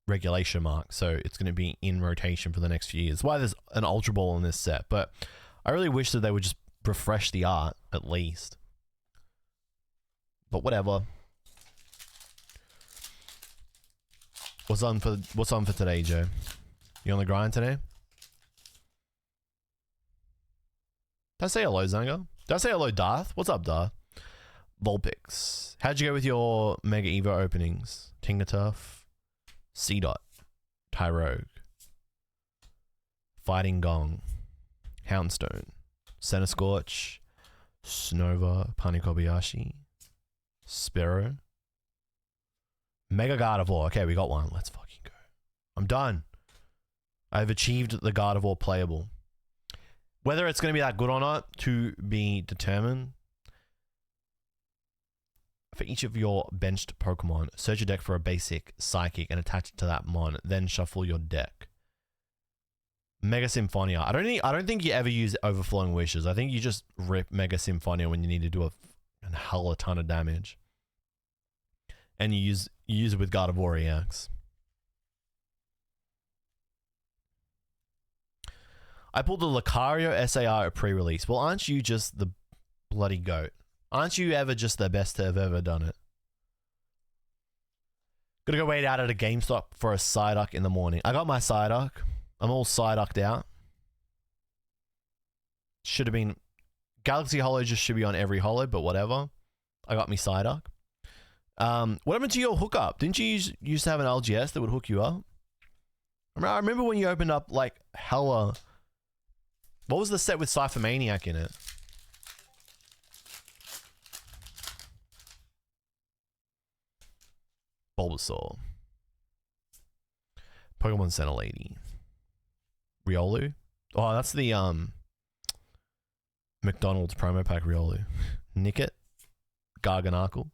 regulation mark, so it's going to be in rotation for the next few years. That's why there's an Ultra Ball in this set, but I really wish that they would just refresh the art at least. But whatever. What's on for today, Joe? You on the grind today? Did I say hello, Zanga? Did I say hello, Darth? What's up, Darth? Vulpix. How'd you go with your Mega Evo openings? Tingaturf, C-Dot, Tyrogue, Fighting Gong, Houndstone, Centiskorch, Snova, Panikobayashi, Sparrow, Mega Gardevoir. Okay, we got one. Let's fucking go. I'm done. I've achieved the Gardevoir playable. Whether it's going to be that good or not, to be determined. For each of your benched Pokemon, search your deck for a basic Psychic and attach it to that mon, then shuffle your deck. Mega Symphonia. I don't think you ever use Overflowing Wishes. I think you just rip Mega Symphonia when you need to do a hell of a ton of damage. And you use it with Gardevoir EX. I pulled the Lucario SAR pre-release. Well, aren't you just the bloody goat? Aren't you ever just the best to have ever done it? Gotta go wait out at a GameStop for a Psyduck in the morning. I got my Psyduck. I'm all Psyducked out. Should have been... Galaxy Holo just should be on every holo, but whatever. I got me Psyduck. What happened to your hookup? Didn't you used to have an LGS that would hook you up? I remember when you opened up like hella... What was the set with Cypher Maniac in it? Bulbasaur. Pokemon Center Lady. Riolu. Oh, that's the McDonald's promo pack Riolu. Nickit. Garganacl.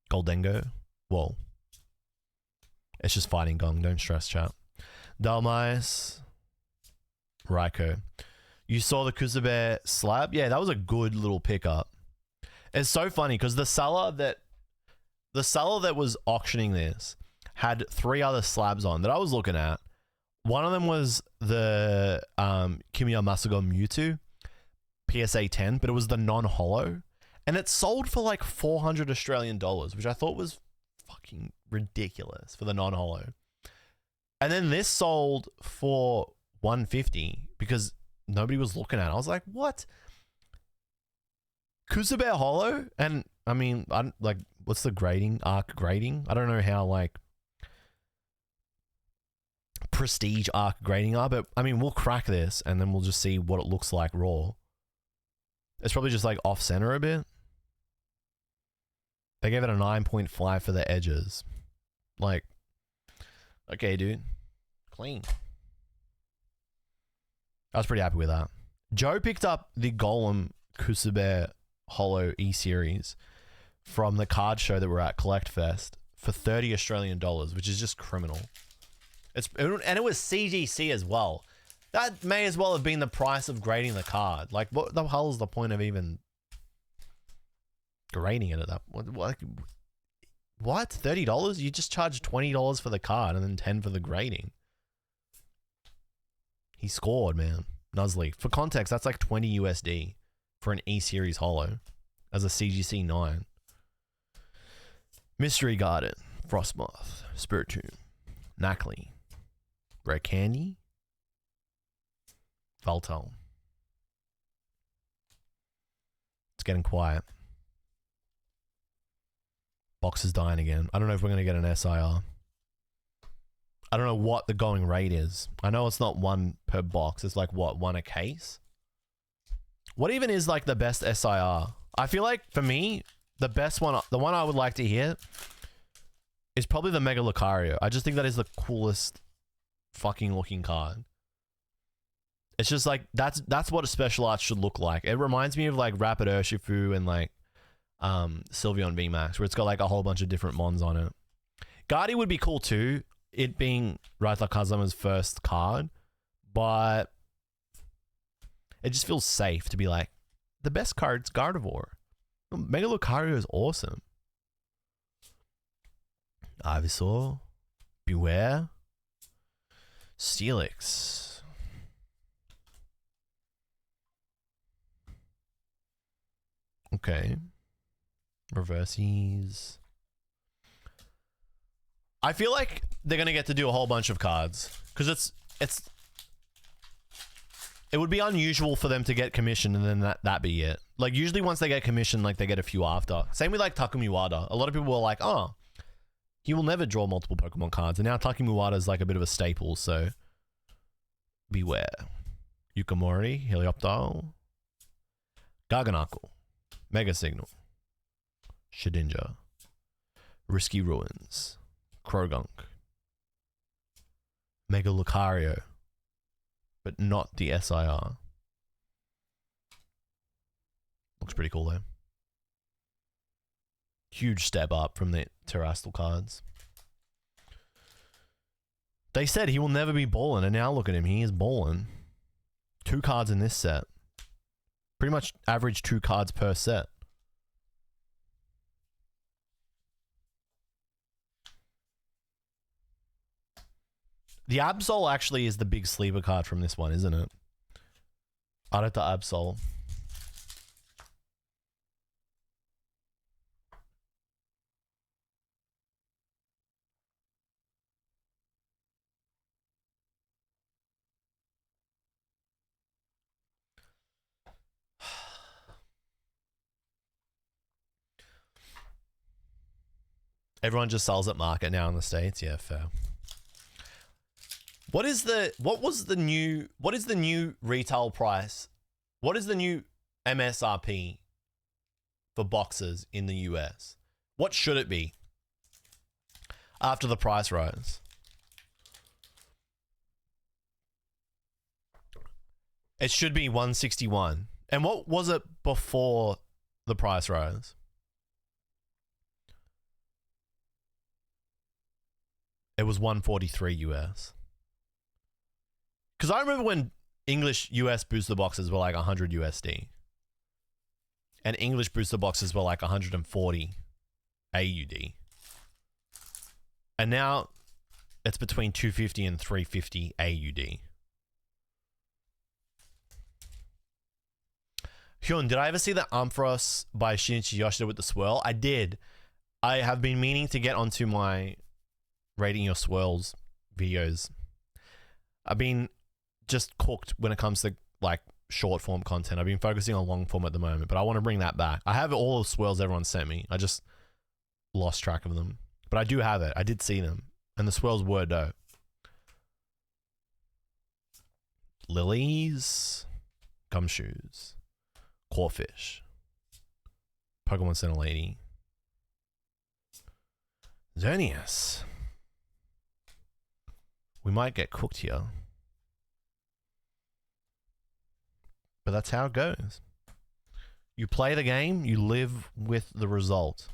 Goldengo. Whoa. It's just Fighting Gong. Don't stress, chat. Dalmice. Raikou. You saw the Kuzubear slab? Yeah, that was a good little pickup. It's so funny because the seller that was auctioning this had 3 other slabs on that I was looking at. One of them was the Kimiya Masago Mewtwo PSA 10, but it was the non-holo. And it sold for like 400 Australian dollars, which I thought was fucking ridiculous for the non-holo. And then this sold for 150 because nobody was looking at it. I was like, what? Kuzubear holo? And I mean, I'm like, what's the grading? Arc grading? I don't know how like prestige arc grading are, but I mean, we'll crack this and then we'll just see what it looks like raw. It's probably just like off center a bit. They gave it a 9.5 for the edges. Like, okay, dude. Clean. I was pretty happy with that. Joe picked up the Golem Kuzubear Holo E-Series from the card show that we're at, Collect Fest, for 30 Australian dollars, which is just criminal. And it was CGC as well. That may as well have been the price of grading the card. Like, what the hell is the point of even grading it at that? What? $30? You just charge $20 for the card and then $10 for the grading. He scored, man. Nuzly. For context, that's like 20 USD for an E-Series holo as a CGC 9. Mystery Garden, Frostmoth, Spiritomb, Knackley, Rare Candy, Valtel. It's getting quiet. Box is dying again. I don't know if we're going to get an SIR. I don't know what the going rate is. I know it's not 1 per box. It's like, what, 1 a case? What even is like the best SIR? I feel like for me, the best one, the one I would like to hear is probably the Mega Lucario. I just think that is the coolest fucking looking card. It's just like, that's what a special art should look like. It reminds me of like Rapid Urshifu and like Sylveon VMAX, where it's got like a whole bunch of different mons on it. Guardy would be cool too, it being Raita Kazama's first card, but it just feels safe to be like, the best card's Gardevoir. Mega Lucario is awesome. Ivysaur, Beware, Steelix. Okay. Reverses. I feel like they're gonna get to do a whole bunch of cards because it would be unusual for them to get commissioned and then that be it. Like usually once they get commissioned, like they get a few after. Same with like Takumi Wada. A lot of people were like, oh, he will never draw multiple Pokemon cards. And now Takumi Wada is like a bit of a staple, so beware. Yukamori, Helioptile, Garganacl, Mega Signal, Shedinja, Risky Ruins, Krogunk, Mega Lucario, but not the SIR. Looks pretty cool though. Huge step up from the Terrestrial cards. They said he will never be balling, and now look at him. He is balling. 2 cards in this set. Pretty much average 2 cards per set. The Absol actually is the big sleeper card from this one, isn't it? Arata Absol. Everyone just sells at market now in the States. Yeah, fair. What is the new retail price? What is the new MSRP for boxes in the US? What should it be after the price rise? It should be 161. And what was it before the price rise? It was 143 US. Because I remember when English US booster boxes were like 100 USD. And English booster boxes were like 140 AUD. And now it's between 250 and 350 AUD. Hyun, did I ever see the Ampharos by Shinichi Yoshida with the swirl? I did. I have been meaning to get onto my rating your swirls videos. I've been just cooked when it comes to like short form content. I've been focusing on long form at the moment, but I want to bring that back. I have all the swirls everyone sent me. I just lost track of them, but I do have it. I did see them, and the swirls were dope. Lilies, Gumshoes, Corfish, Pokemon Center Lady, Xerneas. We might get cooked here. But that's how it goes. You play the game, you live with the result.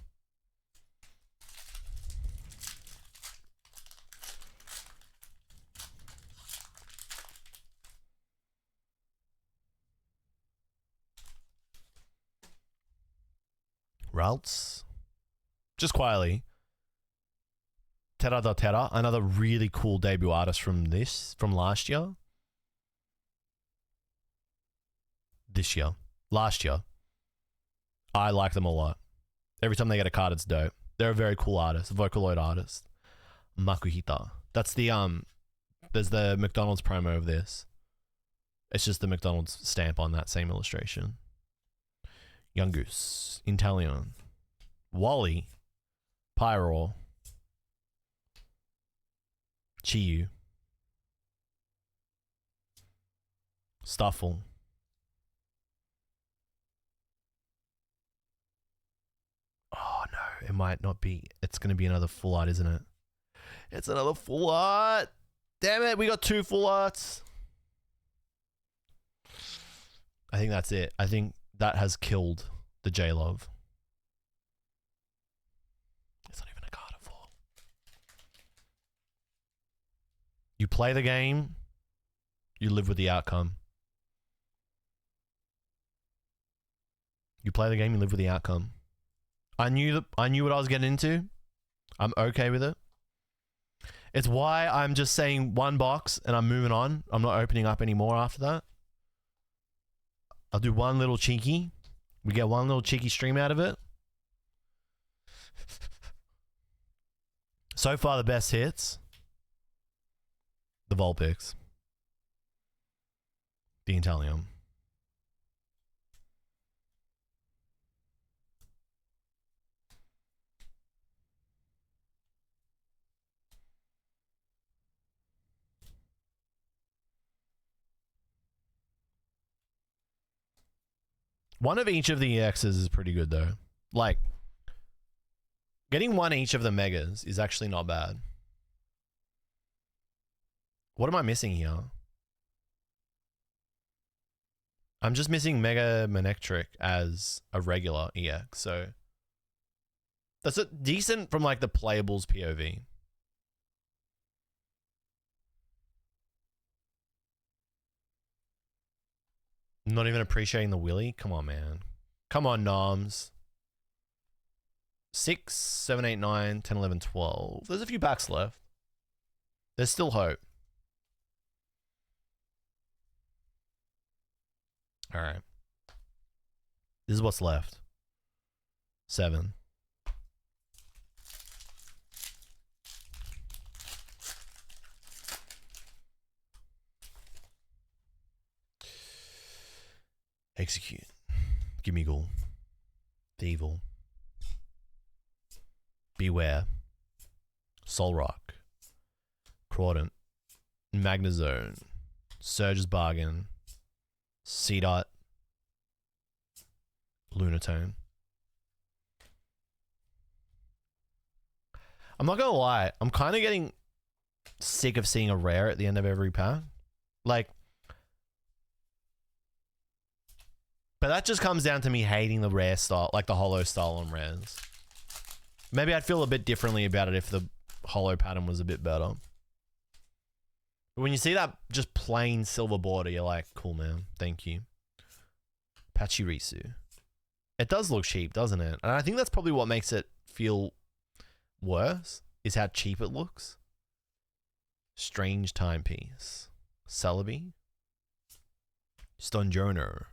Ralts. Just quietly. Terra da Terra, another really cool debut artist from last year. Last year. I like them a lot. Every time they get a card, it's dope. They're a very cool artist, a Vocaloid artist. Makuhita. That's the, there's the McDonald's promo of this. It's just the McDonald's stamp on that same illustration. Yungoos, Inteleon, Wally, Pyro, Chiyu, Stuffle, oh no, it might not be. It's going to be another full art, isn't it? It's another full art. Damn it, we got 2 full arts. I think that's it. I think that has killed the jluv. It's not even a card of 4. You play the game, you live with the outcome. You play the game, you live with the outcome. I knew what I was getting into. I'm okay with it. It's why I'm just saying 1 box and I'm moving on. I'm not opening up anymore after that. I'll do 1 little cheeky. We get 1 little cheeky stream out of it. So far, the best hits. The Vulpix. The Inteleon. One of each of the EXs is pretty good though. Like, getting one each of the megas is actually not bad. What am I missing here? I'm just missing Mega Manectric as a regular EX, so that's a decent from like the playables POV. Not even appreciating the Willy? Come on, man. Come on, Noms. 6, 7, 8, 9, 10, 11, 12. There's a few packs left. There's still hope. All right. This is what's left. 7. Execute. Gimmighoul. Thievul. Beware. Solrock. Crawdont. Magnezone. Surge's Bargain. Seedot. Lunatone. I'm not gonna lie, I'm kind of getting sick of seeing a rare at the end of every pack. Like, but that just comes down to me hating the rare style, like the holo style on rares. Maybe I'd feel a bit differently about it if the holo pattern was a bit better. But when you see that just plain silver border, you're like, cool, man. Thank you. Pachirisu. It does look cheap, doesn't it? And I think that's probably what makes it feel worse, is how cheap it looks. Strange Timepiece. Celebi. Stonjourner.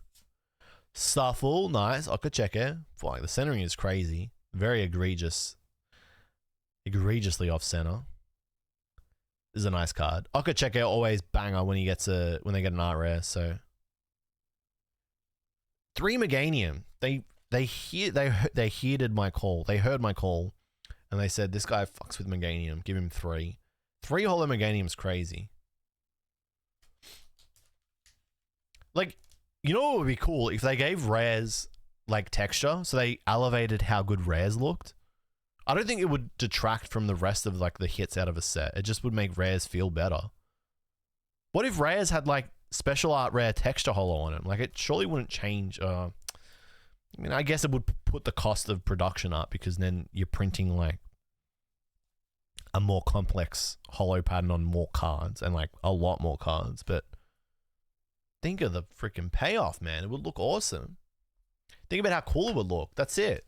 Stuffle, nice. okJLUV. Like, the centering is crazy. Very egregious. Egregiously off center. This is a nice card. okJLUV always banger when he gets when they get an art rare, so. 3 Meganium. They heeded my call. They heard my call, and they said, this guy fucks with Meganium. Give him 3. 3 holo Meganium's crazy. Like, you know what would be cool? If they gave rares, like, texture, so they elevated how good rares looked. I don't think it would detract from the rest of, like, the hits out of a set. It just would make rares feel better. What if rares had, like, special art rare texture holo on it? Like, it surely wouldn't change. I mean, I guess it would put the cost of production up, because then you're printing, like, a more complex holo pattern on more cards, and, like, a lot more cards. But think of the freaking payoff, man. It would look awesome. Think about how cool it would look. That's it.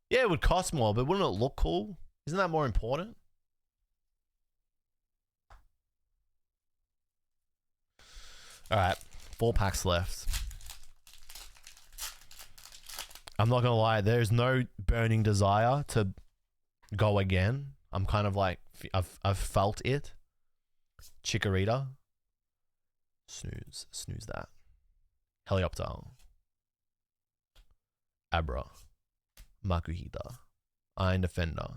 Yeah, it would cost more, but wouldn't it look cool? Isn't that more important? All right, 4 packs left. I'm not gonna lie, there's no burning desire to go again. I'm kind of like, I've felt it. Chikorita. Snooze that. Helioptile. Abra. Makuhita. Iron Defender.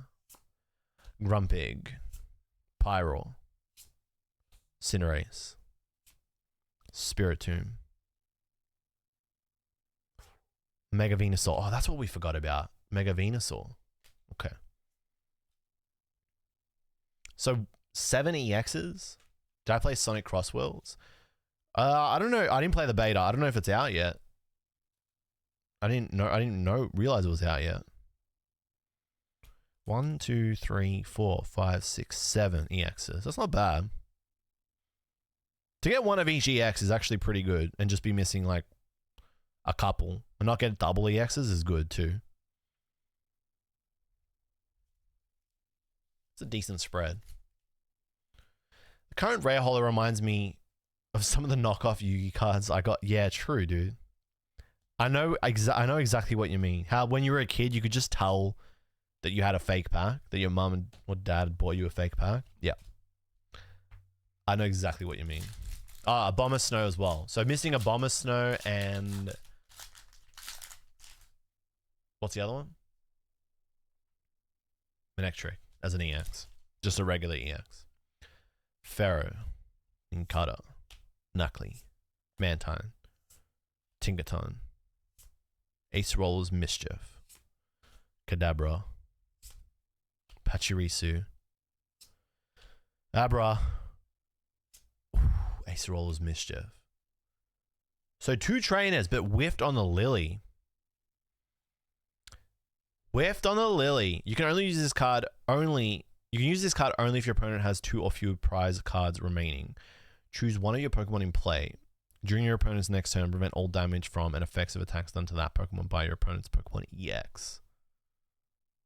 Grumpig. Pyro. Cinderace. Spiritomb. Mega Venusaur. Oh, that's what we forgot about. Mega Venusaur. Okay. So 7 EXs. Did I play Sonic Cross Worlds? I don't know. I didn't play the beta. I don't know if it's out yet. I didn't realize it was out yet. 1, 2, 3, 4, 5, 6, 7 EXs. That's not bad. To get one of each EX is actually pretty good, and just be missing like a couple and not get double EXs is good too. It's a decent spread. The current rare holo reminds me of some of the knockoff Yu-Gi cards I got. Yeah, true, dude. I know exactly what you mean. How when you were a kid, you could just tell that you had a fake pack, that your mum or dad had bought you a fake pack. Yeah. I know exactly what you mean. A Bomber Snow as well. So missing a Bomber Snow and... What's the other one? Manectric as an EX. Just a regular EX. Pharaoh. Inkata. Knuckly. Mantine. Tinkaton. Ace Roller's Mischief. Kadabra. Pachirisu. Abra. Ooh, Ace Roller's Mischief. So 2 trainers, but whiffed on the Lily. Whiffed on the Lily. You can only use this card only. You can use this card only if your opponent has 2 or fewer prize cards remaining. Choose one of your Pokemon in play. During your opponent's next turn, prevent all damage from and effects of attacks done to that Pokemon by your opponent's Pokemon EX.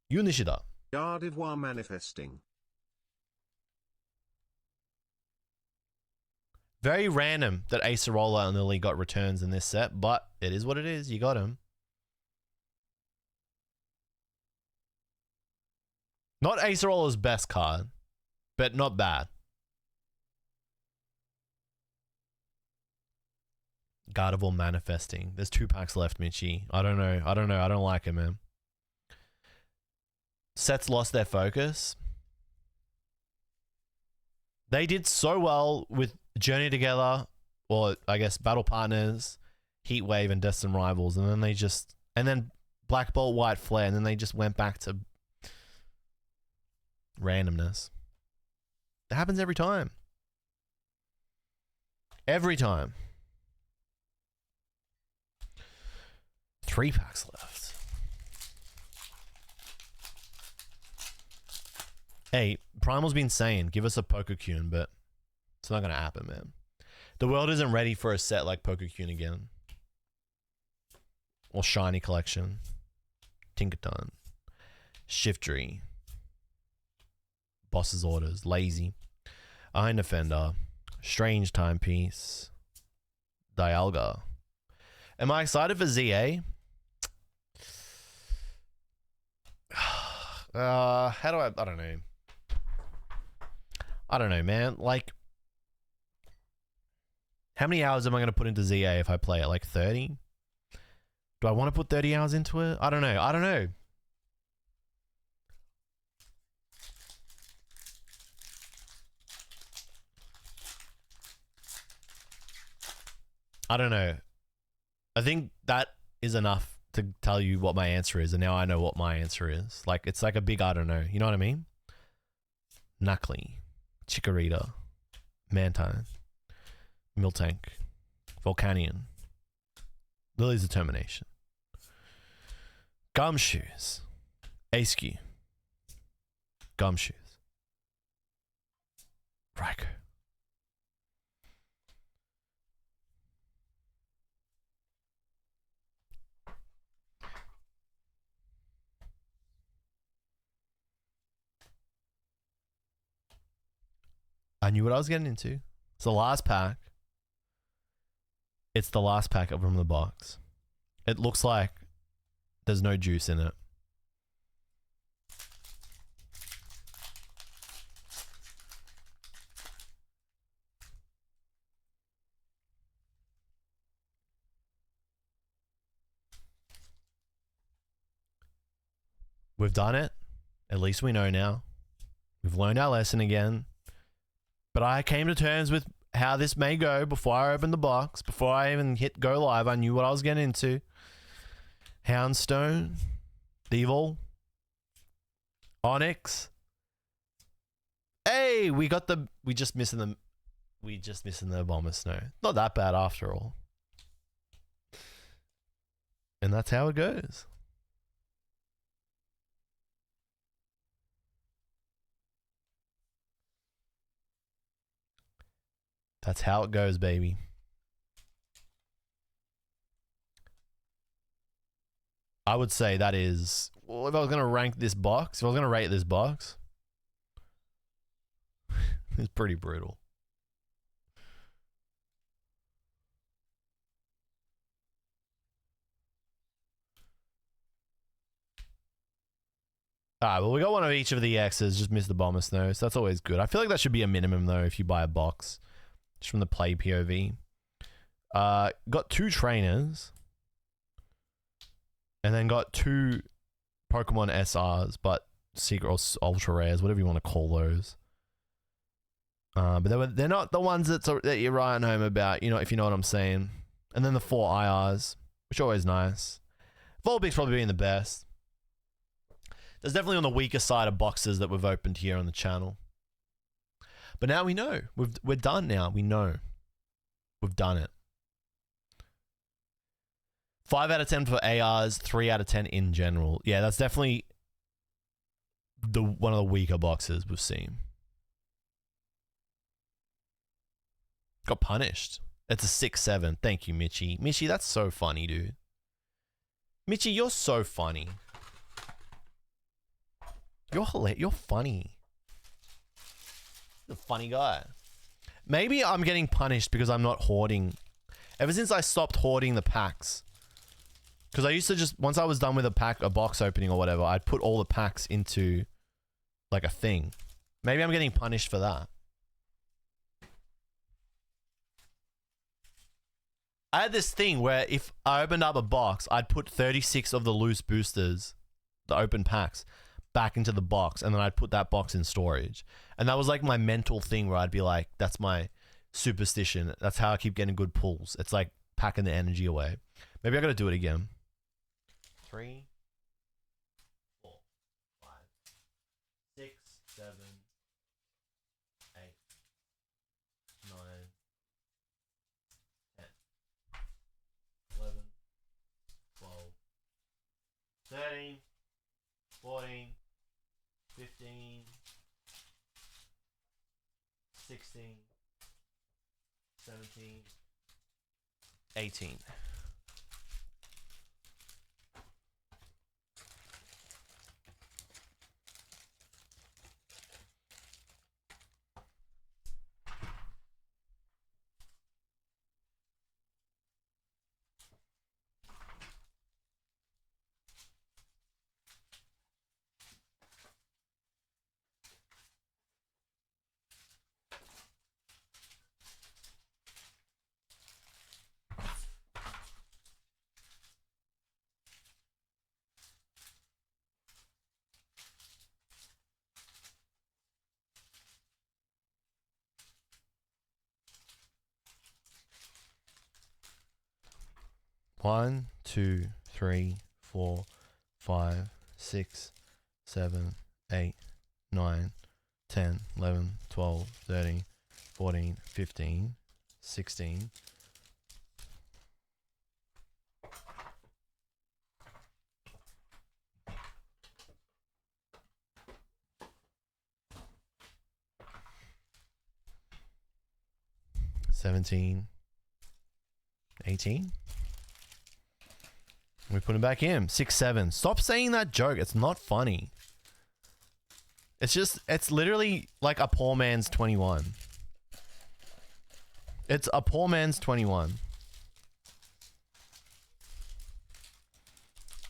Yu Nishida. Gardevoir manifesting. Very random that Acerola and Lily got returns in this set, but it is what it is. You got him. Not Acerola's best card, but not bad. Gardevoir manifesting. There's 2 packs left, Mitchie. I don't know. I don't like it, man. Sets lost their focus. They did so well with Journey Together, or I guess Battle Partners, Heat Wave, and Destined Rivals, and then Black Bolt, White Flare, and then they just went back to randomness. It happens every time. Every time. 3 packs left. Hey, Primal's been saying, give us a Pokecune, but it's not going to happen, man. The world isn't ready for a set like Pokecune again. Or Shiny Collection. Tinkaton. Shiftry. Boss's Orders. Lazy. Iron Defender. Strange Timepiece. Dialga. Am I excited for ZA? How do I don't know. I don't know, man. Like, how many hours am I going to put into ZA if I play it? Like 30? Do I want to put 30 hours into it? I don't know. I don't know. I don't know. I think that is enough to tell you what my answer is, and now I know what my answer is. Like, it's like a big I don't know. You know what I mean? Knuckly, Chikorita, Mantine, Miltank, Volcanion, Lily's Determination, Gumshoes, Ace-Q, Gumshoes, Raikou. I knew what I was getting into. It's the last pack. It's the last pack from the box. It looks like there's no juice in it. We've done it. At least we know now. We've learned our lesson again. But I came to terms with how this may go before I opened the box. Before I even hit go live, I knew what I was getting into. Houndstone, Thievul, Onyx. Hey, we just missing the Abomasnow. Not that bad after all. And that's how it goes. That's how it goes, baby. I would say that is, well, if I was going to rank this box, if I was going to rate this box, it's pretty brutal. Alright, well, we got one of each of the X's, just missed the Abomasnow, so that's always good. I feel like that should be a minimum, though, if you buy a box. Just from the play POV. Got 2 trainers. And then got 2 Pokemon SRs, but secret or ultra rares, whatever you want to call those. But they're not the ones that you're writing home about, you know, if you know what I'm saying. And then the 4 IRs, which are always nice. Volbeek's probably been the best. There's definitely on the weaker side of boxes that we've opened here on the channel. But now we know. We're done now. We know. We've done it. 5 out of 10 for ARs, 3 out of 10 in general. Yeah, that's definitely one of the weaker boxes we've seen. Got punished. It's a 6-7. Thank you, Mitchie. Mitchie, that's so funny, dude. Mitchie, you're so funny. You're hilarious. You're funny. You're a funny guy. Maybe I'm getting punished because I'm not hoarding. Ever since I stopped hoarding the packs. Because I used to just, once I was done with a box opening or whatever, I'd put all the packs into like a thing. Maybe I'm getting punished for that. I had this thing where if I opened up a box, I'd put 36 of the loose boosters, the open packs, back into the box, and then I'd put that box in storage. And that was like my mental thing where I'd be like, that's my superstition. That's how I keep getting good pulls. It's like packing the energy away. Maybe I gotta do it again. 3, 4, 5, 6, 7, 8, 9, 10, 11, 12, 13, 14, 15, 16, 17, 18. One, 2, 3, 4, 5, 6, 7, 8, 9, 10, 11, 12, 13, 14, 15, 16. $17, $18. We put him back in. 6, 7. Stop saying that joke. It's not funny. It's literally like a poor man's 21. It's a poor man's 21.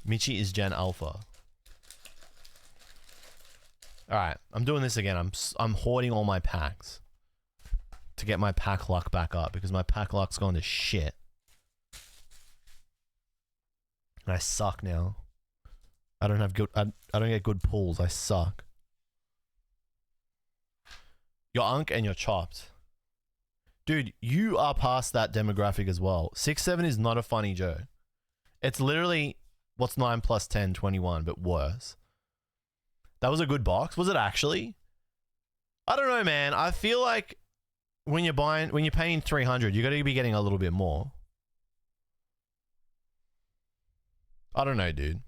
Michi is Gen Alpha. Alright, I'm doing this again. I'm hoarding all my packs to get my pack luck back up because my pack luck's gone to shit. And I suck now. I don't have good. I don't get good pulls. I suck. You're unk and you're chopped, dude. You are past that demographic as well. 6, 7 is not a funny joke. It's literally what's 9 plus 10, 21, but worse. That was a good box. Was it actually? I don't know, man. I feel like when you're paying 300, you got to be getting a little bit more. I don't know, dude.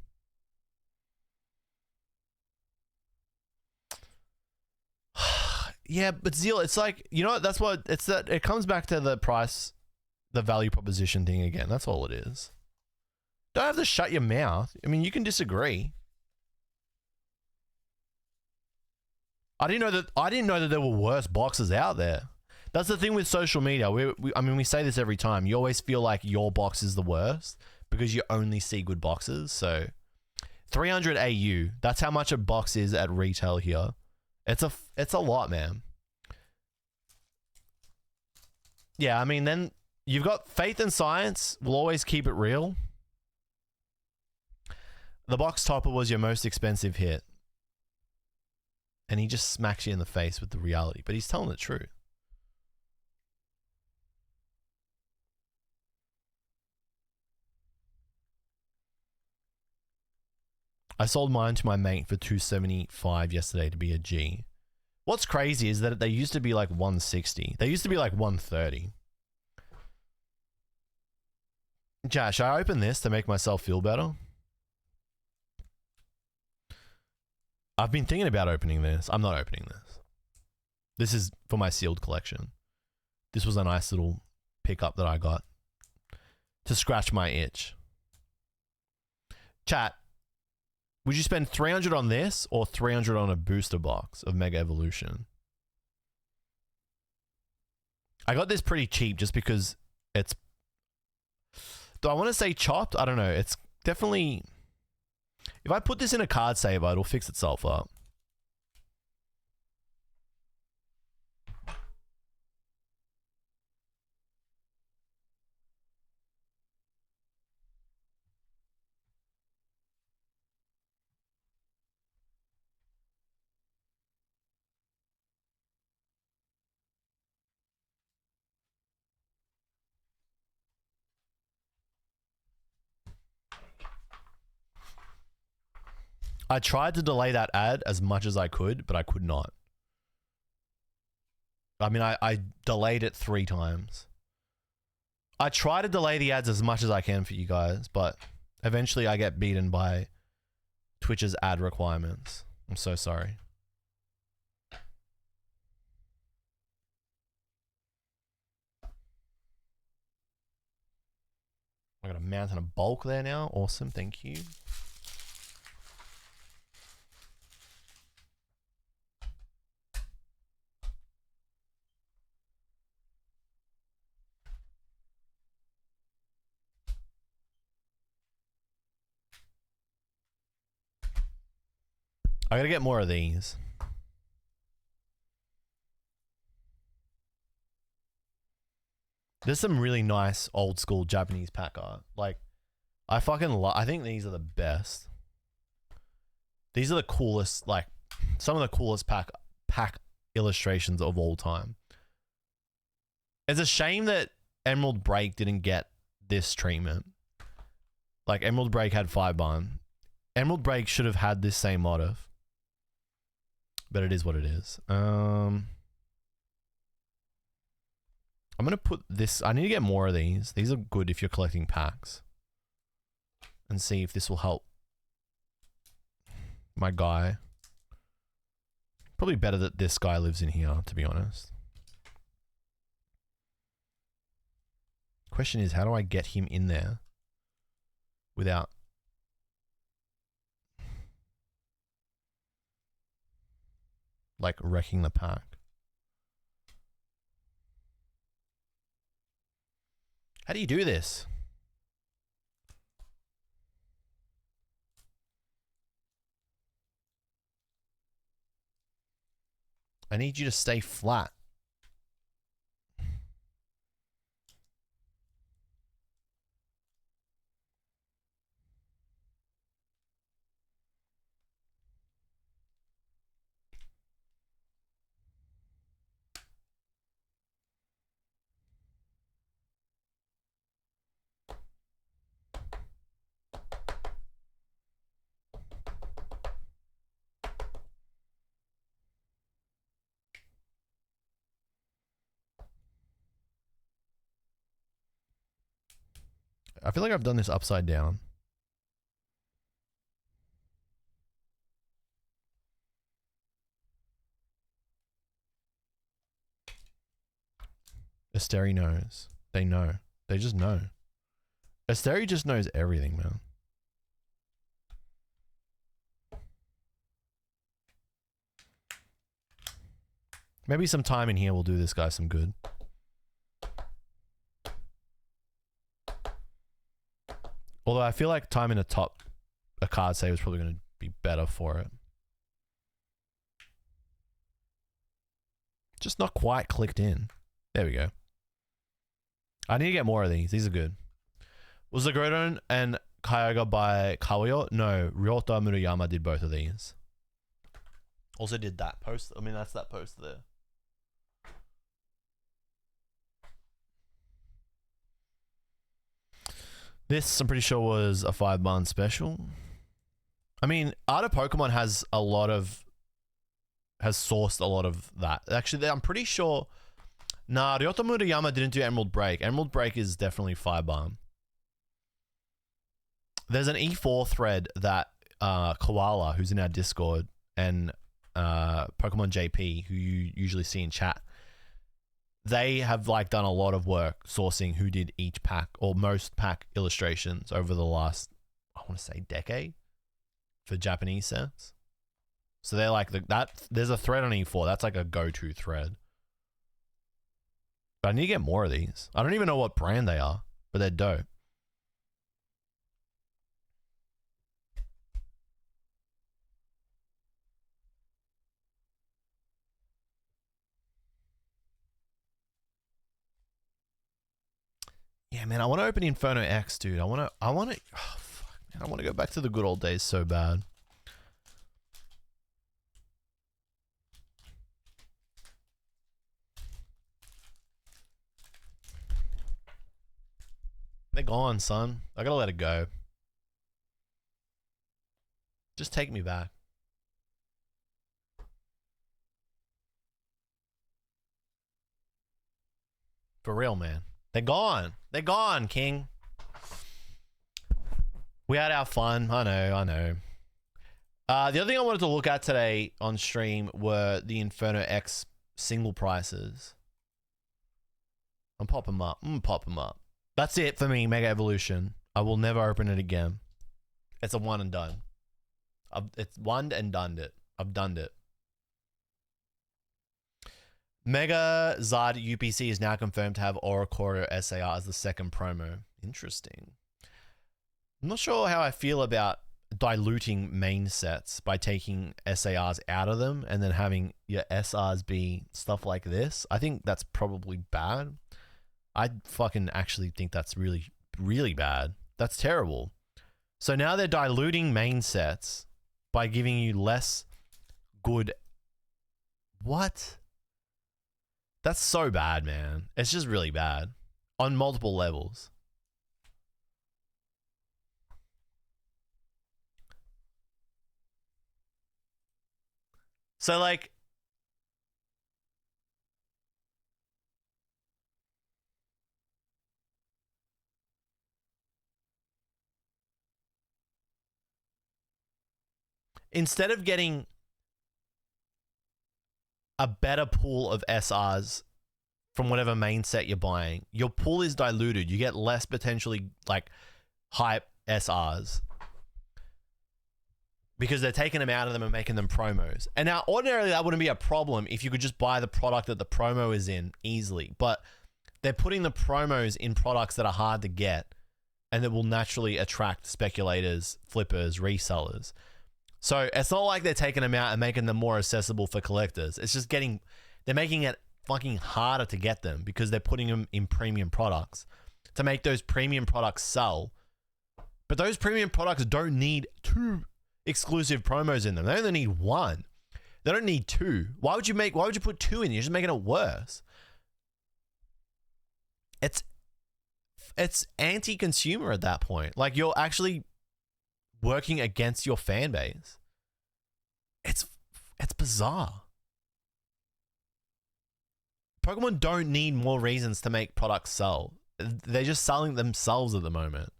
Yeah, but Zeal, it's like, you know what? That's what it's that. It comes back to the price, the value proposition thing again. That's all it is. Don't have to shut your mouth. I mean, you can disagree. I didn't know that there were worse boxes out there. That's the thing with social media. I mean, we say this every time. You always feel like your box is the worst because you only see good boxes. So 300 AU, that's how much a box is at retail here. It's a lot, man. Yeah, I mean, then you've got Faith and Science. Will always keep it real. The box topper was your most expensive hit. And he just smacks you in the face with the reality. But he's telling the truth. I sold mine to my mate for 275 yesterday to be a G. What's crazy is that they used to be like 160. They used to be like 130. Chat, should I open this to make myself feel better? I've been thinking about opening this. I'm not opening this. This is for my sealed collection. This was a nice little pickup that I got to scratch my itch. Chat, would you spend 300 on this or 300 on a booster box of Mega Evolution? I got this pretty cheap just because it's... Do I want to say chopped? I don't know. It's definitely... If I put this in a card saver, it'll fix itself up. I tried to delay that ad as much as I could, but I could not. I mean, I delayed it 3 times. I try to delay the ads as much as I can for you guys, but eventually I get beaten by Twitch's ad requirements. I'm so sorry. I got a mountain of bulk there now. Awesome, thank you. I gotta get more of these. There's some really nice old school Japanese pack art. Like, I fucking love. I think these are the best. These are the coolest. Like, some of the coolest pack illustrations of all time. It's a shame that Emerald Break didn't get this treatment. Like, Emerald Break had 5-bun. Emerald Break should have had this same motif. But it is what it is. I'm going to put this... I need to get more of these. These are good if you're collecting packs. And see if this will help my guy. Probably better that this guy lives in here, to be honest. Question is, how do I get him in there without... like wrecking the pack? How do you do this? I need you to stay flat. I feel like I've done this upside down. Asteri knows. They know. They just know. Asteri just knows everything, man. Maybe some time in here will do this guy some good. Although I feel like time in a card save is probably going to be better for it. Just not quite clicked in. There we go. I need to get more of these. These are good. Was Zagrodon and Kyogre by Kawayo? No, Ryota Murayama did both of these. Also did that post. I mean, that's that post there. This, I'm pretty sure, was a 5-bun special. I mean, Art of Pokemon has sourced a lot of that. Actually, I'm pretty sure. Nah, Ryota Murayama didn't do Emerald Break. Emerald Break is definitely Firebomb. There's an E4 thread that Koala, who's in our Discord, and Pokemon JP, who you usually see in chat, they have like done a lot of work sourcing who did each pack or most pack illustrations over the last, I want to say, decade for Japanese sets. So they're like there's a thread on E4 that's like a go-to thread. But I need to get more of these. I don't even know what brand they are, but they're dope. Yeah, man, I want to open Inferno X, dude. I want to, oh, fuck, man, I want to go back to the good old days so bad. They're gone, son. I gotta let it go. Just take me back. For real, man. They're gone. They're gone, King. We had our fun. I know. The other thing I wanted to look at today on stream were the Inferno X single prices. I'm pop them up. Pop them up. That's it for me, Mega Evolution. I will never open it again. It's a one and done. It's one and done it. I've done it. Mega Zard UPC is now confirmed to have Oricoro SAR as the second promo. Interesting. I'm not sure how I feel about diluting main sets by taking SARs out of them and then having your SRs be stuff like this. I think that's probably bad. I fucking actually think that's really, really bad. That's terrible. So now they're diluting main sets by giving you less good... What? That's so bad, man. It's just really bad. On multiple levels. So, like... Instead of getting a better pool of SRs from whatever main set you're buying, your pool is diluted. You get less potentially like hype SRs because they're taking them out of them and making them promos. And now ordinarily that wouldn't be a problem if you could just buy the product that the promo is in easily, but they're putting the promos in products that are hard to get and that will naturally attract speculators, flippers, resellers. So it's not like they're taking them out and making them more accessible for collectors. It's just they're making it fucking harder to get them because they're putting them in premium products to make those premium products sell. But those premium products don't need 2 exclusive promos in them. They only need 1. They don't need 2. Why would you put 2 in? You're just making it worse. It's anti-consumer at that point. Like you're actually working against your fan base. It's bizarre. Pokemon don't need more reasons to make products sell. They're just selling themselves at the moment.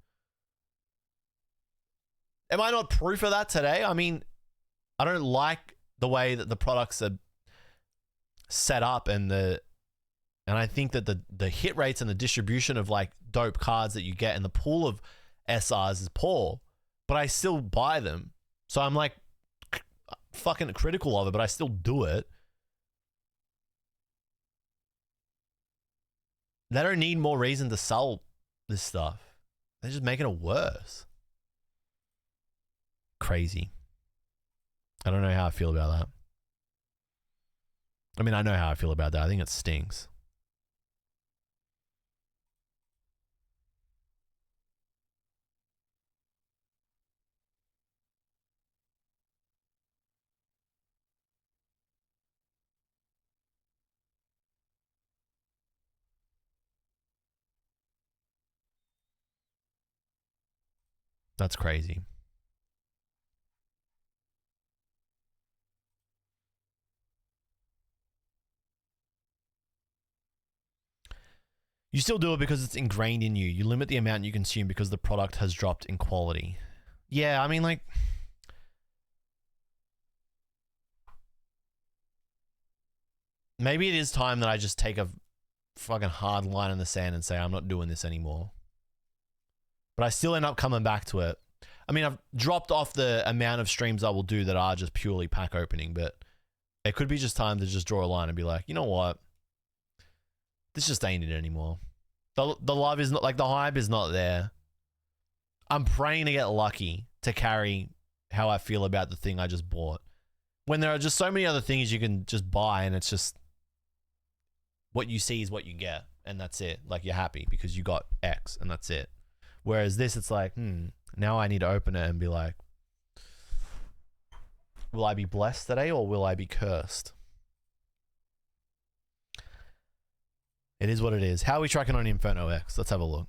Am I not proof of that today? I mean, I don't like the way that the products are set up and I think that the hit rates and the distribution of like dope cards that you get and the pool of SRs is poor. But I still buy them. So I'm like fucking critical of it, but I still do it. They don't need more reason to sell this stuff. They're just making it worse. Crazy. I don't know how I feel about that. I mean, I know how I feel about that. I think it stinks. That's crazy. You still do it because it's ingrained in you. You limit the amount you consume because the product has dropped in quality. Yeah, I mean, like, maybe it is time that I just take a fucking hard line in the sand and say I'm not doing this anymore. But I still end up coming back to it. I mean, I've dropped off the amount of streams I will do that are just purely pack opening, but it could be just time to just draw a line and be like, you know what? This just ain't it anymore. The love is not, like, the hype is not there. I'm praying to get lucky to carry how I feel about the thing I just bought. When there are just so many other things you can just buy, and it's just what you see is what you get, and that's it. Like, you're happy because you got X, and that's it. Whereas this, it's like, now I need to open it and be like, will I be blessed today or will I be cursed? It is what it is. How are we tracking on Inferno X? Let's have a look.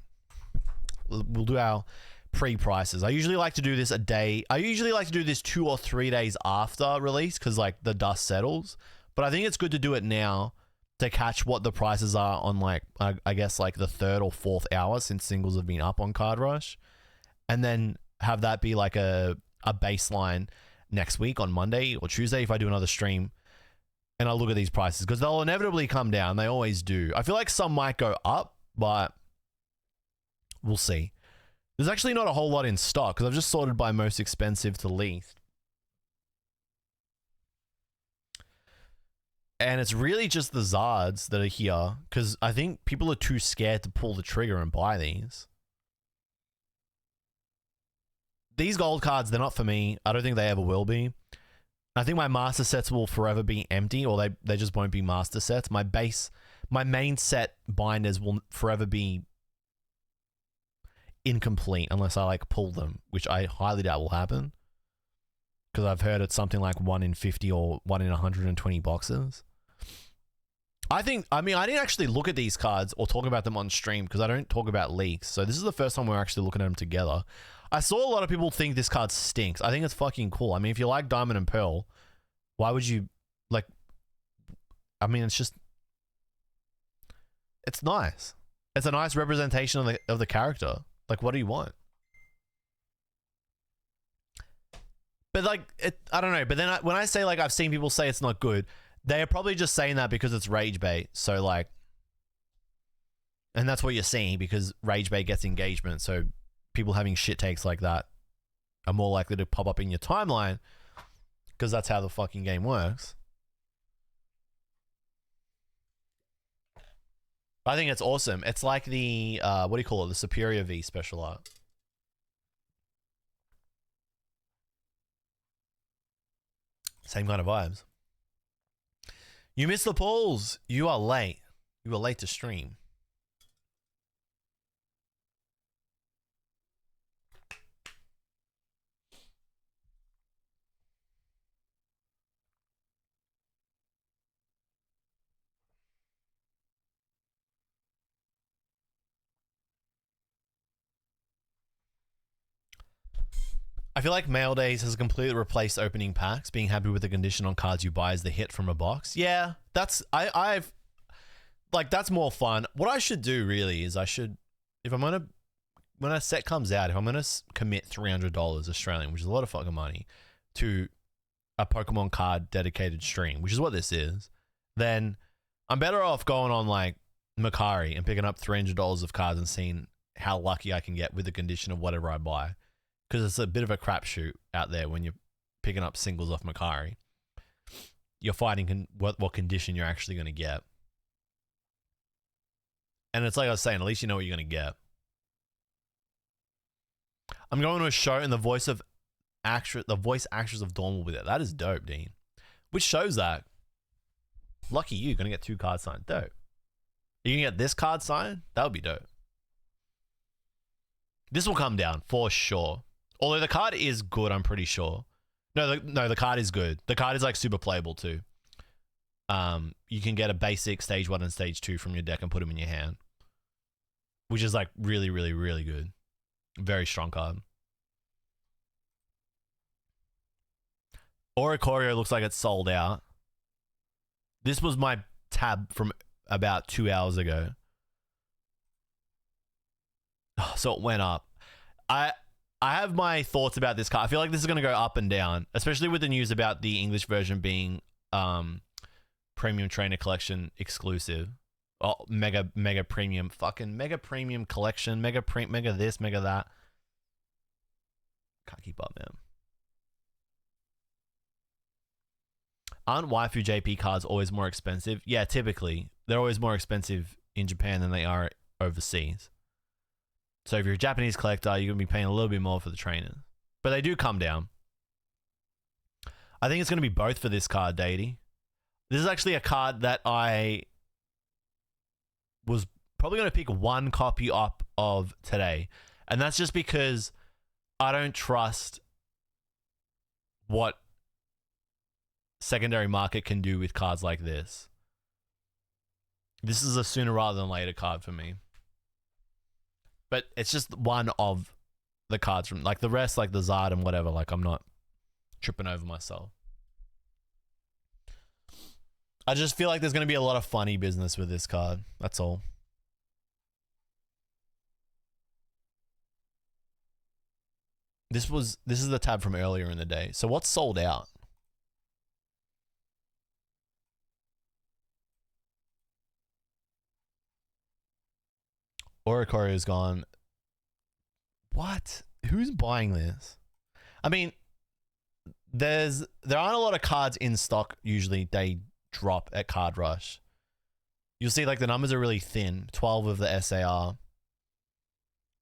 We'll do our pre-prices. I usually like to do this a day. I usually like to do this 2 or 3 days after release because, like, the dust settles. But I think it's good to do it now to catch what the prices are on, like, I guess, like, the 3rd or 4th hour since singles have been up on Card Rush. And then have that be, like, a baseline next week on Monday or Tuesday if I do another stream. And I'll look at these prices because they'll inevitably come down. They always do. I feel like some might go up, but we'll see. There's actually not a whole lot in stock because I've just sorted by most expensive to least. And it's really just the Zards that are here because I think people are too scared to pull the trigger and buy these. These gold cards, they're not for me. I don't think they ever will be. I think my master sets will forever be empty, or they just won't be master sets. My main set binders will forever be incomplete unless I, like, pull them, which I highly doubt will happen. Because I've heard it's something like 1 in 50 or 1 in 120 boxes. I didn't actually look at these cards or talk about them on stream because I don't talk about leaks. So this is the first time we're actually looking at them together. I saw a lot of people think this card stinks. I think it's fucking cool. I mean, if you like Diamond and Pearl, why would you, like, I mean, it's nice. It's a nice representation of the character. Like, what do you want? But, like, I don't know. But then when I say, like, I've seen people say it's not good, they are probably just saying that because it's rage bait. So, like, and that's what you're seeing because rage bait gets engagement. So people having shit takes like that are more likely to pop up in your timeline because that's how the fucking game works. I think it's awesome. It's like the, what do you call it? The Superior V special art. Same kind of vibes. You missed the polls. You are late. You were late to stream. I feel like Mail Days has completely replaced opening packs. Being happy with the condition on cards you buy as the hit from a box. Yeah, that's I've like that's more fun. What I should do really is if I'm gonna when a set comes out, if I'm gonna commit $300 Australian, which is a lot of fucking money, to a Pokemon card dedicated stream, which is what this is, then I'm better off going on like Mercari and picking up $300 of cards and seeing how lucky I can get with the condition of whatever I buy. Because it's a bit of a crapshoot out there when you're picking up singles off Mercari. You're fighting what condition you're actually going to get. And it's like I was saying, at least you know what you're going to get. I'm going to a show and the voice actress of Dawn will be there. That is dope, Dean. Which shows that. Lucky you, going to get 2 cards signed. Dope. You can get this card signed? That would be dope. This will come down for sure. Although the card is good, I'm pretty sure. No, the card is good. The card is like super playable too. You can get a basic stage 1 and stage 2 from your deck and put them in your hand, which is like really, really, really good. Very strong card. Oricorio looks like it's sold out. This was my tab from about 2 hours ago. So it went up. I have my thoughts about this card. I feel like this is going to go up and down, especially with the news about the English version being premium trainer collection exclusive. Oh, mega premium, fucking mega premium collection, mega this, mega that. Can't keep up, man. Aren't waifu JP cards always more expensive? Yeah, typically. They're always more expensive in Japan than they are overseas. So if you're a Japanese collector, you're going to be paying a little bit more for the trainers. But they do come down. I think it's going to be both for this card, Deity. This is actually a card that I was probably going to pick one copy up of today. And that's just because I don't trust what secondary market can do with cards like this. This is a sooner rather than later card for me. But it's just one of the cards from, like, the rest, like the Zard and whatever, like, I'm not tripping over myself. I just feel like there's going to be a lot of funny business with this card. That's all. This is the tab from earlier in the day. So what's sold out? Oricorio is gone. What? Who's buying this? I mean, there aren't a lot of cards in stock usually. They drop at Card Rush. You'll see like the numbers are really thin. 12 of the SAR,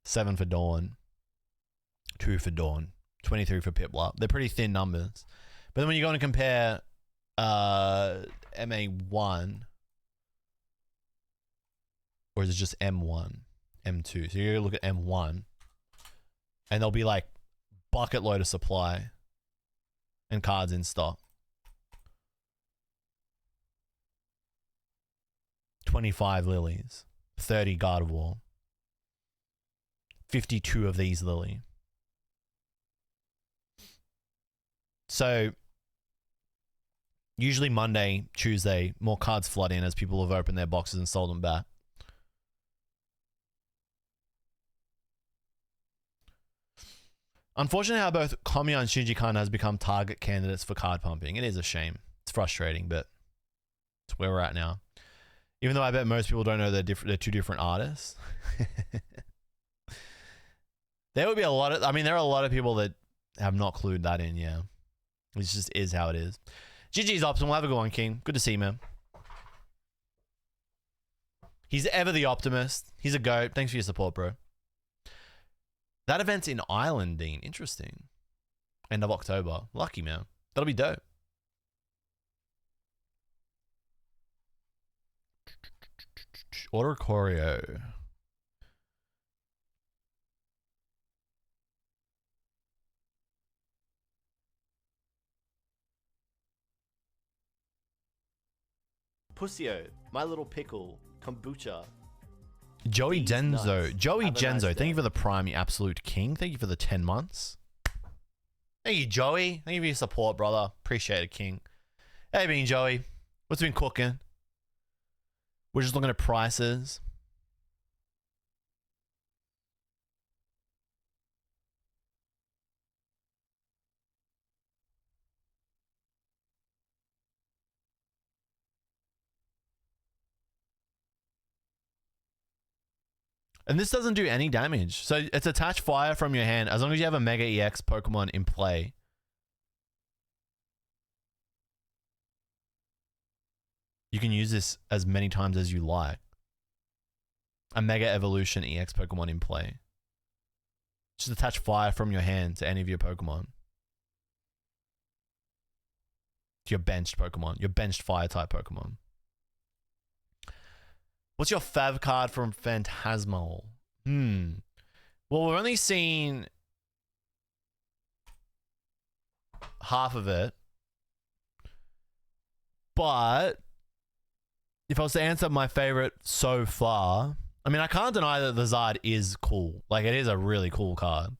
7 for Dawn, 2 for Dawn, 23 for Piplup. They're pretty thin numbers. But then when you go and compare MA1, or is it just M1, M2? So you look at M1, and there'll be like bucket load of supply and cards in stock. 25 lilies, 30 Gardevoir, 52 of these lily. So usually Monday, Tuesday, more cards flood in as people have opened their boxes and sold them back. Unfortunately, how both Komiya and Shinji-kan has become target candidates for card pumping. It is a shame. It's frustrating, but it's where we're at now. Even though I bet most people don't know they're two different artists. There would be a lot of, I mean, there are a lot of people that have not clued that in, yeah. It just is how it is. GG's Optimal. Have a good one, King. Good to see you, man. He's ever the optimist. He's a goat. Thanks for your support, bro. That event's in Ireland, Dean. Interesting. End of October. Lucky, man. That'll be dope. Order choreo. Pussio, My Little Pickle, Kombucha. Joey These Genzo. nuts. Joey Have a Genzo. nice Thank day. you for the Prime, you absolute king. Thank you for the 10 months. Thank you, Joey. Thank you for your support, brother. Appreciate it, King. Hey, been Joey. What's been cooking? We're just looking at prices. And this doesn't do any damage. So it's attach fire from your hand as long as you have a Mega EX Pokemon in play. You can use this as many times as you like. A Mega Evolution EX Pokemon in play. Just attach fire from your hand to any of your Pokemon. To your benched Pokemon. Your benched fire type Pokemon. What's your fav card from Phantasmal? Well, we've only seen half of it. But if I was to answer my favorite so far, I mean, I can't deny that the Zard is cool. Like, it is a really cool card.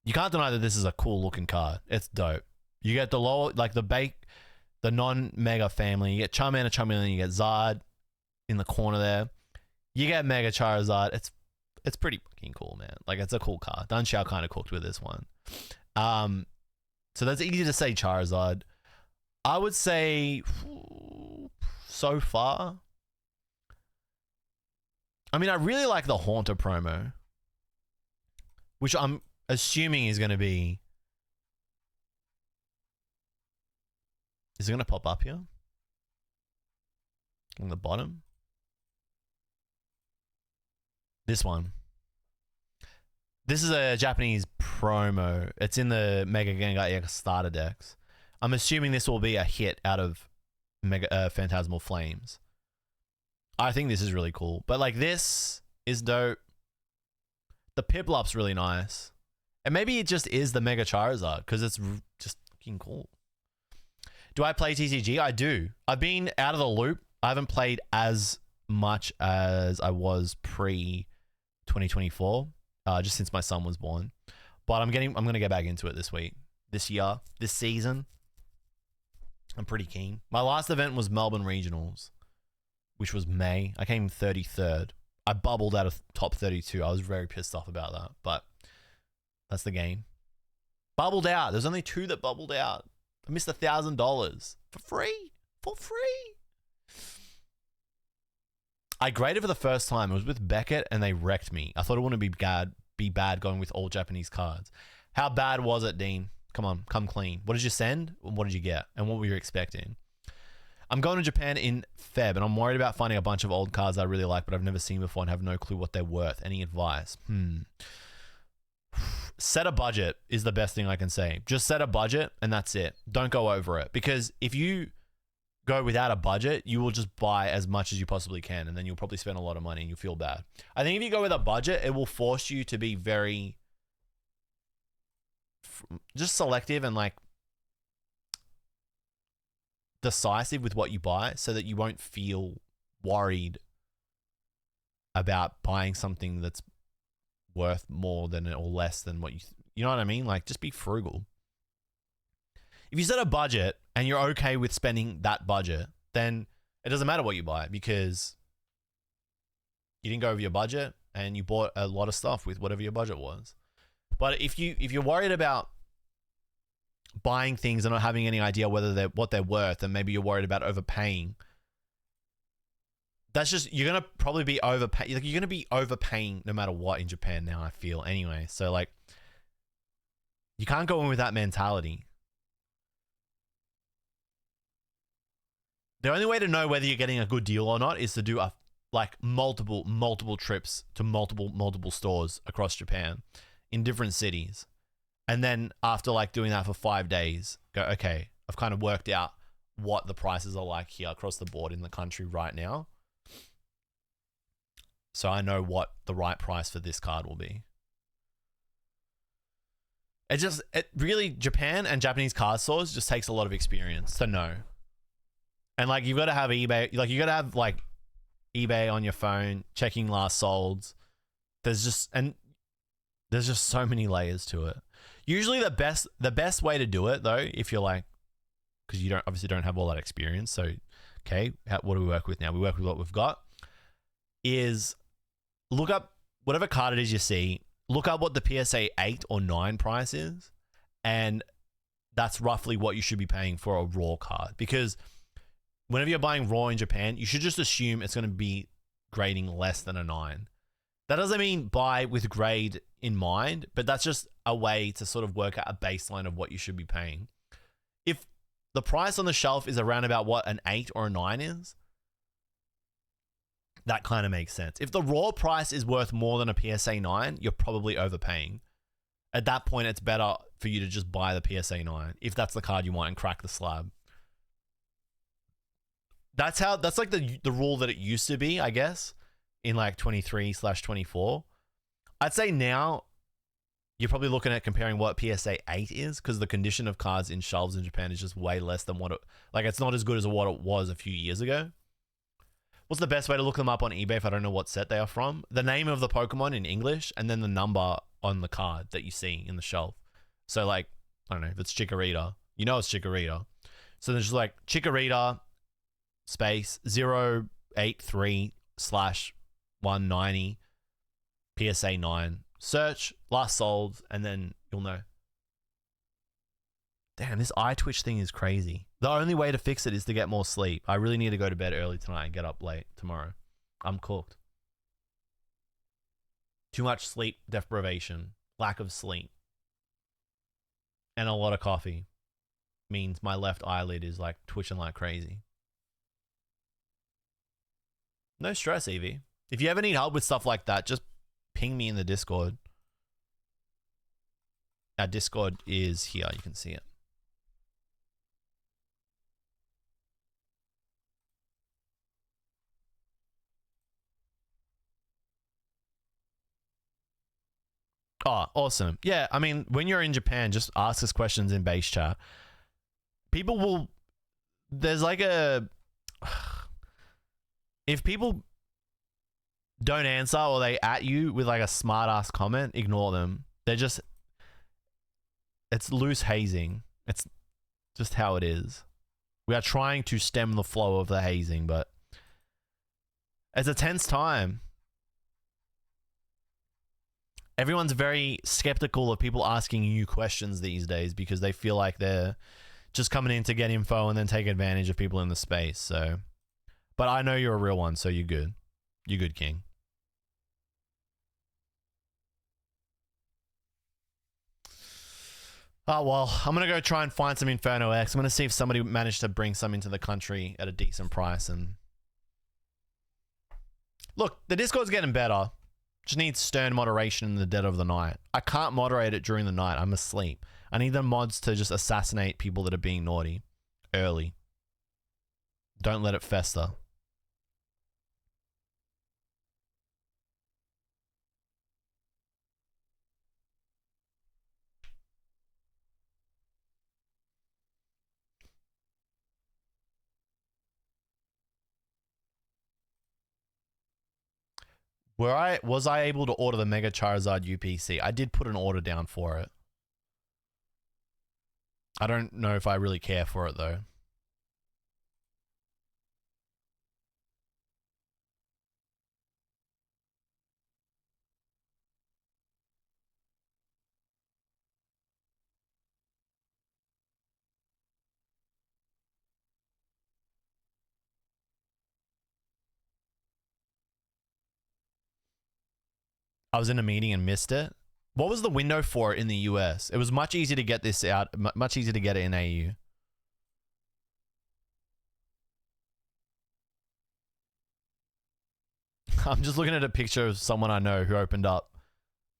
You can't deny that this is a cool looking card. It's dope. You get the lower, like the non-mega family. You get Charmander, you get Zard in the corner there. You get Mega Charizard. It's pretty fucking cool, man. Like, it's a cool card. Dunshao kind of cooked with this one. So that's easy to say Charizard. I would say so far. I mean, I really like the Haunter promo, which I'm assuming is going to be. Is it going to pop up here? On the bottom? This one. This is a Japanese promo. It's in the Mega Gengar EX starter decks. I'm assuming this will be a hit out of Mega Phantasmal Flames. I think this is really cool. But like, this is dope. The Piplup's really nice. And maybe it just is the Mega Charizard because it's just fucking cool. Do I play TCG? I do. I've been out of the loop. I haven't played as much as I was pre-2024, just since my son was born. But I'm going to get back into it this week, this year, this season. I'm pretty keen. My last event was Melbourne Regionals, which was May. I came 33rd. I bubbled out of top 32. I was very pissed off about that, but that's the game. Bubbled out. There's only 2 that bubbled out. I missed $1,000 for free. For free. I graded for the first time. It was with Beckett and they wrecked me. I thought it wouldn't be bad going with all Japanese cards. How bad was it, Dean? Come on, come clean. What did you send? What did you get? And what were you expecting? I'm going to Japan in Feb and I'm worried about finding a bunch of old cards I really like but I've never seen before and have no clue what they're worth. Any advice? Set a budget is the best thing I can say. Just set a budget and that's it. Don't go over it. Because if you go without a budget, you will just buy as much as you possibly can and then you'll probably spend a lot of money and you'll feel bad. I think if you go with a budget, it will force you to be very just selective and like decisive with what you buy so that you won't feel worried about buying something that's worth more than or less than what you know what I mean? Like, just be frugal. If you set a budget and you're okay with spending that budget, then it doesn't matter what you buy because you didn't go over your budget and you bought a lot of stuff with whatever your budget was. But if you're worried about buying things and not having any idea whether what they're worth, and maybe you're worried about overpaying, that's just, you're gonna probably be overpaying. Like, you're gonna be overpaying no matter what in Japan now, I feel, anyway. So like, you can't go in with that mentality. The only way to know whether you're getting a good deal or not is to do multiple trips to multiple stores across Japan in different cities. And then after like doing that for 5 days, go, okay, I've kind of worked out what the prices are like here across the board in the country right now. So I know what the right price for this card will be. It really, Japan and Japanese card stores just takes a lot of experience to know. And like, you've got to have eBay, like you got to have like eBay on your phone, checking last solds. There's just so many layers to it. Usually the best way to do it though, if you're like, because you obviously don't have all that experience. So, okay, what do we work with now? We work with what we've got. Is look up whatever card it is you see, look up what the PSA 8 or 9 price is, and that's roughly what you should be paying for a raw card. Because whenever you're buying raw in Japan, you should just assume it's going to be grading less than a 9. That doesn't mean buy with grade in mind, but that's just a way to sort of work out a baseline of what you should be paying. If the price on the shelf is around about what an 8 or a 9 is, that kind of makes sense. If the raw price is worth more than a PSA 9, you're probably overpaying. At that point, it's better for you to just buy the PSA 9 if that's the card you want and crack the slab. That's like the rule that it used to be, I guess, in like 23/24. I'd say now you're probably looking at comparing what PSA 8 is, because the condition of cards in shelves in Japan is just way less than it's not as good as what it was a few years ago. What's the best way to look them up on eBay if I don't know what set they are from? The name of the Pokemon in English and then the number on the card that you see in the shelf. So like, I don't know, if it's Chikorita, you know it's Chikorita. So there's just like Chikorita space 083/1 190, PSA 9. Search last sold, and then you'll know. Damn, this eye twitch thing is crazy. The only way to fix it is to get more sleep. I really need to go to bed early tonight and get up late tomorrow. I'm cooked. Too much sleep deprivation, lack of sleep, and a lot of coffee means my left eyelid is like twitching like crazy. No stress, Evie. If you ever need help with stuff like that, just ping me in the Discord. Our Discord is here. You can see it. Oh, awesome. Yeah, I mean, when you're in Japan, just ask us questions in base chat. People will... There's like a... If people don't answer or they at you with like a smart ass comment, ignore them. They're just... It's loose hazing. It's just how it is. We are trying to stem the flow of the hazing, but... It's a tense time. Everyone's very skeptical of people asking you questions these days because they feel like they're just coming in to get info and then take advantage of people in the space. So, but I know you're a real one, so you're good. You're good, King. Oh, well, I'm going to go try and find some Inferno X. I'm going to see if somebody managed to bring some into the country at a decent price. And look, the Discord's getting better. Just needs stern moderation in the dead of the night. I can't moderate it during the night. I'm asleep. I need the mods to just assassinate people that are being naughty early. Don't let it fester. Was I able to order the Mega Charizard UPC? I did put an order down for it. I don't know if I really care for it though. I was in a meeting and missed it. What was the window for it in the US? It was much easier to get this out, much easier to get it in AU. I'm just looking at a picture of someone I know who opened up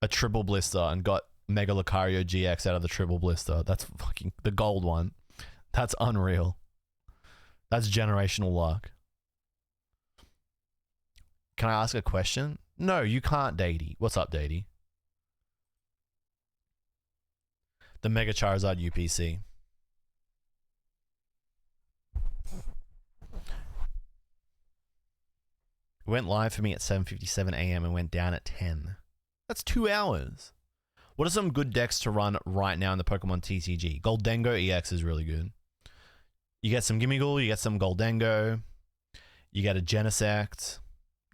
a triple blister and got Mega Lucario GX out of the triple blister. That's fucking the gold one. That's unreal. That's generational luck. Can I ask a question? No, you can't, Datey. What's up, Datey? The Mega Charizard UPC. It went live for me at 7:57 AM and went down at 10. That's 2 hours. What are some good decks to run right now in the Pokemon TCG? Goldengo EX is really good. You get some Gimmighoul, you get some Goldengo, you get a Genesect.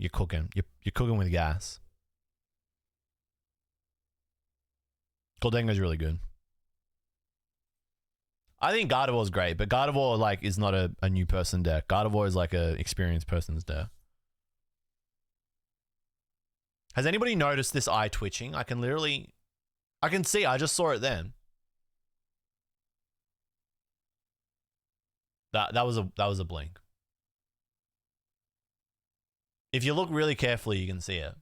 You're cooking. You're cooking with gas. Goldengo's really good. I think Gardevoir's great, but Gardevoir like is not a new person deck. Gardevoir is like a experienced person's deck. Has anybody noticed this eye twitching? I can see. I just saw it then. That was a blink. If you look really carefully, you can see it.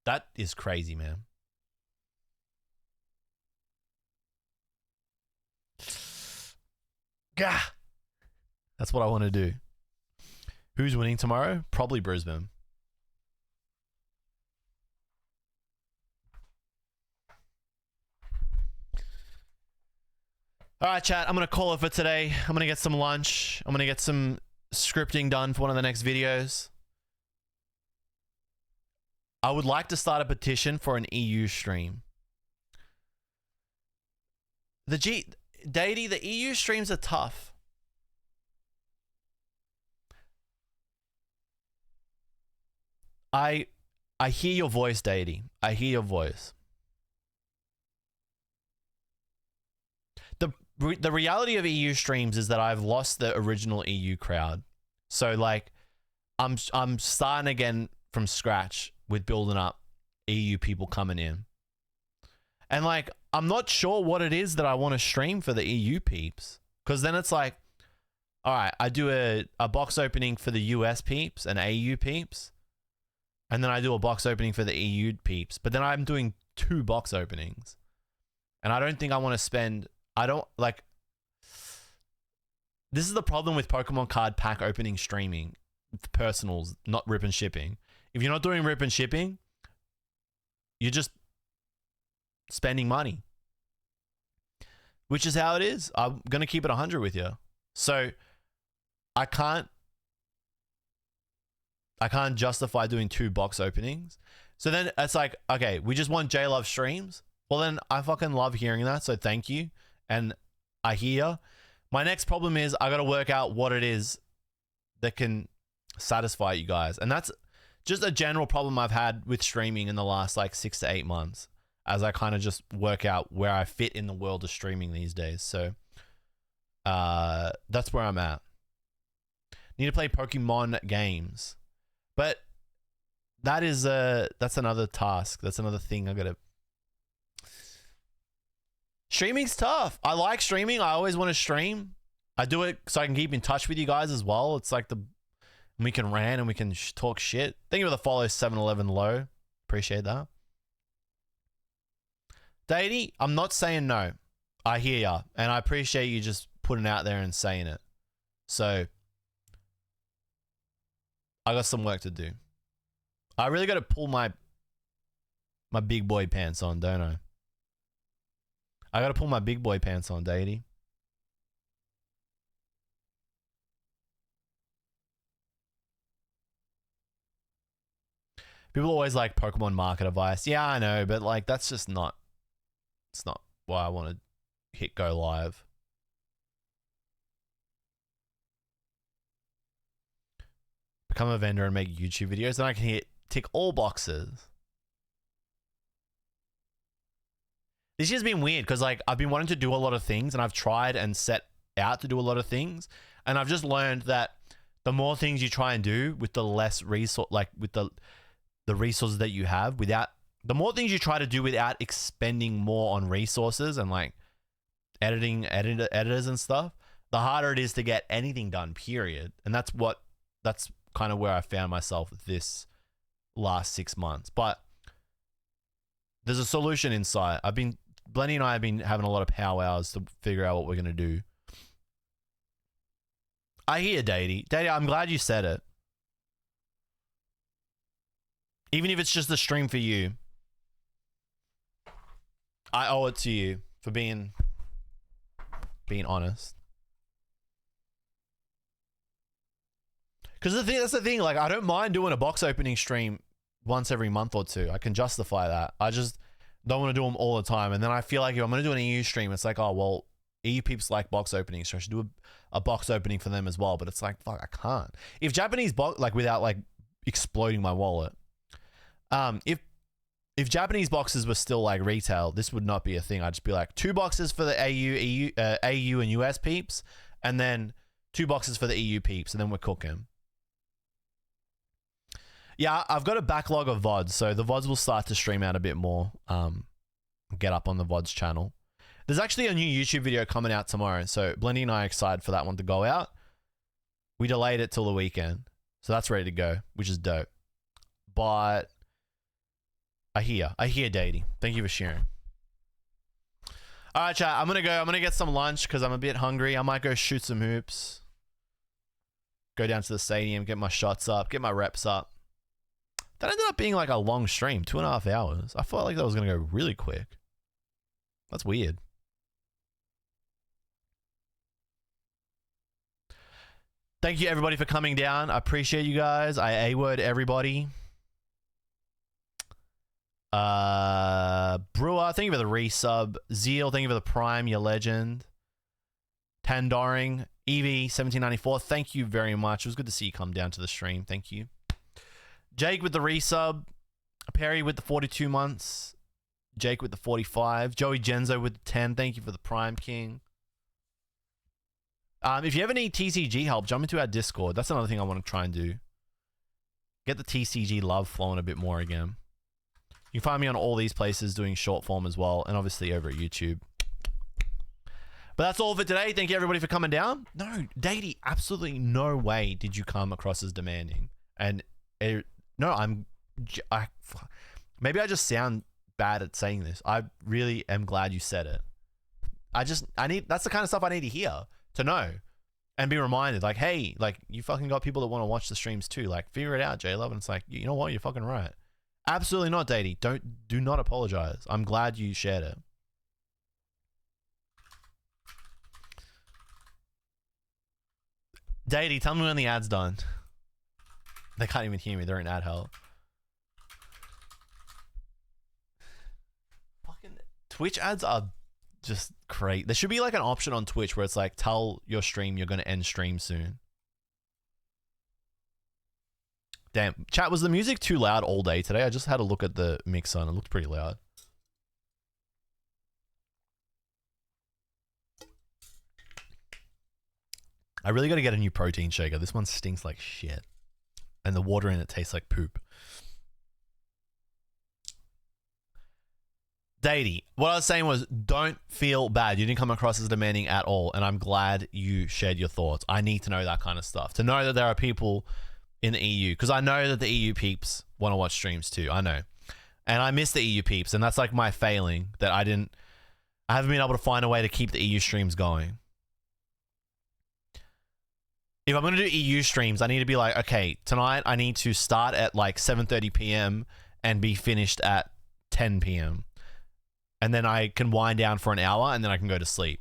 That is crazy, man. Gah! That's what I want to do. Who's winning tomorrow? Probably Brisbane. All right, chat. I'm going to call it for today. I'm going to get some lunch. I'm going to get some scripting done for one of the next videos. I would like to start a petition for an EU stream. The EU streams are tough. I hear your voice, Deity. I hear your voice. The reality of EU streams is that I've lost the original EU crowd. So like I'm starting again from scratch with building up EU people coming in. And like I'm not sure what it is that I want to stream for the EU peeps. Because then it's like, all right, I do a box opening for the US peeps and AU peeps. And then I do a box opening for the EU peeps. But then I'm doing 2 box openings. And I don't think I want to spend... I don't like. This is the problem with Pokemon card pack opening streaming, personals, not rip and shipping. If you're not doing rip and shipping, you're just spending money, which is how it is. I'm gonna keep it 100 with you. So I can't justify doing 2 box openings. So then it's like, okay, we just want jluv streams. Well, then I fucking love hearing that. So thank you. And I hear. My next problem is I got to work out what it is that can satisfy you guys. And that's just a general problem I've had with streaming in the last like 6 to 8 months as I kind of just work out where I fit in the world of streaming these days. So that's where I'm at. Need to play Pokemon games. But that's another task. That's another thing I got to... Streaming's tough. I like streaming. I always want to stream. I do it so I can keep in touch with you guys as well. It's like we can rant and we can talk shit. Thank you for the follow, 711 low. Appreciate that. Deity, I'm not saying no. I hear ya. And I appreciate you just putting it out there and saying it. So I got some work to do. I really got to pull my big boy pants on, don't I? I gotta pull my big boy pants on, Deity. People always like Pokemon market advice. Yeah, I know, but like that's just not... It's not why I want to hit go live. Become a vendor and make YouTube videos. Then I can tick all boxes. This year's been weird because like I've been wanting to do a lot of things and I've tried and set out to do a lot of things. And I've just learned that the more things you try and do with the less resource, like with the resources that you have the more things you try to do without expending more on resources and like editors and stuff, the harder it is to get anything done, period. And that's kind of where I found myself this last 6 months. But there's a solution in sight. Blenny and I have been having a lot of powwows to figure out what we're going to do. I hear Deity. Deity, I'm glad you said it. Even if it's just a stream for you, I owe it to you for being honest. Because that's the thing. Like, I don't mind doing a box opening stream once every month or 2. I can justify that. I just don't want to do them all the time. And then I feel like if I'm going to do an EU stream, it's like, oh, well, EU peeps like box openings, so I should do a box opening for them as well. But it's like, fuck, I can't. If Japanese box, like without like exploding my wallet, if Japanese boxes were still like retail, this would not be a thing. I'd just be like 2 boxes for the AU and US peeps, and then 2 boxes for the EU peeps, and then we're cooking. Yeah, I've got a backlog of VODs, so the VODs will start to stream out a bit more. Get up on the VODs channel. There's actually a new YouTube video coming out tomorrow, so Blendy and I are excited for that one to go out. We delayed it till the weekend, so that's ready to go, which is dope. But I hear Deity. Thank you for sharing. All right, chat, I'm gonna get some lunch because I'm a bit hungry. I might go shoot some hoops. Go down to the stadium, get my shots up, get my reps up. That ended up being like a long stream, 2.5 hours. I felt like that was going to go really quick. That's weird. Thank you everybody for coming down. I appreciate you guys. I A-word everybody. Brewer, thank you for the resub. Zeal, thank you for the prime, your legend. Tandaring, Evie, 1794, thank you very much. It was good to see you come down to the stream. Thank you. Jake with the resub. Perry with the 42 months. Jake with the 45. Joey Genzo with the 10. Thank you for the Prime King. If you ever need TCG help, jump into our Discord. That's another thing I want to try and do. Get the TCG love flowing a bit more again. You can find me on all these places doing short form as well, and obviously over at YouTube. But that's all for today. Thank you everybody for coming down. No, Datey, absolutely no way did you come across as demanding. And no, maybe I just sound bad at saying this. I really am glad you said it. That's the kind of stuff I need to hear, to know, and be reminded, like, hey, like, you fucking got people that want to watch the streams too. Like, figure it out, jluv. And it's like, you know what? You're fucking right. Absolutely not, Datey. Do not apologize. I'm glad you shared it. Datey, tell me when the ad's done. They can't even hear me. They're in ad hell. Fucking Twitch ads are just great. There should be like an option on Twitch where it's like, tell your stream you're going to end stream soon. Damn. Chat, was the music too loud all day today? I just had a look at the mixer and it looked pretty loud. I really got to get a new protein shaker. This one stinks like shit. And the water in it tastes like poop. Datey, what I was saying was, don't feel bad. You didn't come across as demanding at all. And I'm glad you shared your thoughts. I need to know that kind of stuff. To know that there are people in the EU. Because I know that the EU peeps want to watch streams too. I know. And I miss the EU peeps. And that's like my failing. That I haven't been able to find a way to keep the EU streams going. If I'm going to do EU streams, I need to be like, okay, tonight I need to start at like 7:30 p.m. and be finished at 10 p.m. And then I can wind down for an hour and then I can go to sleep.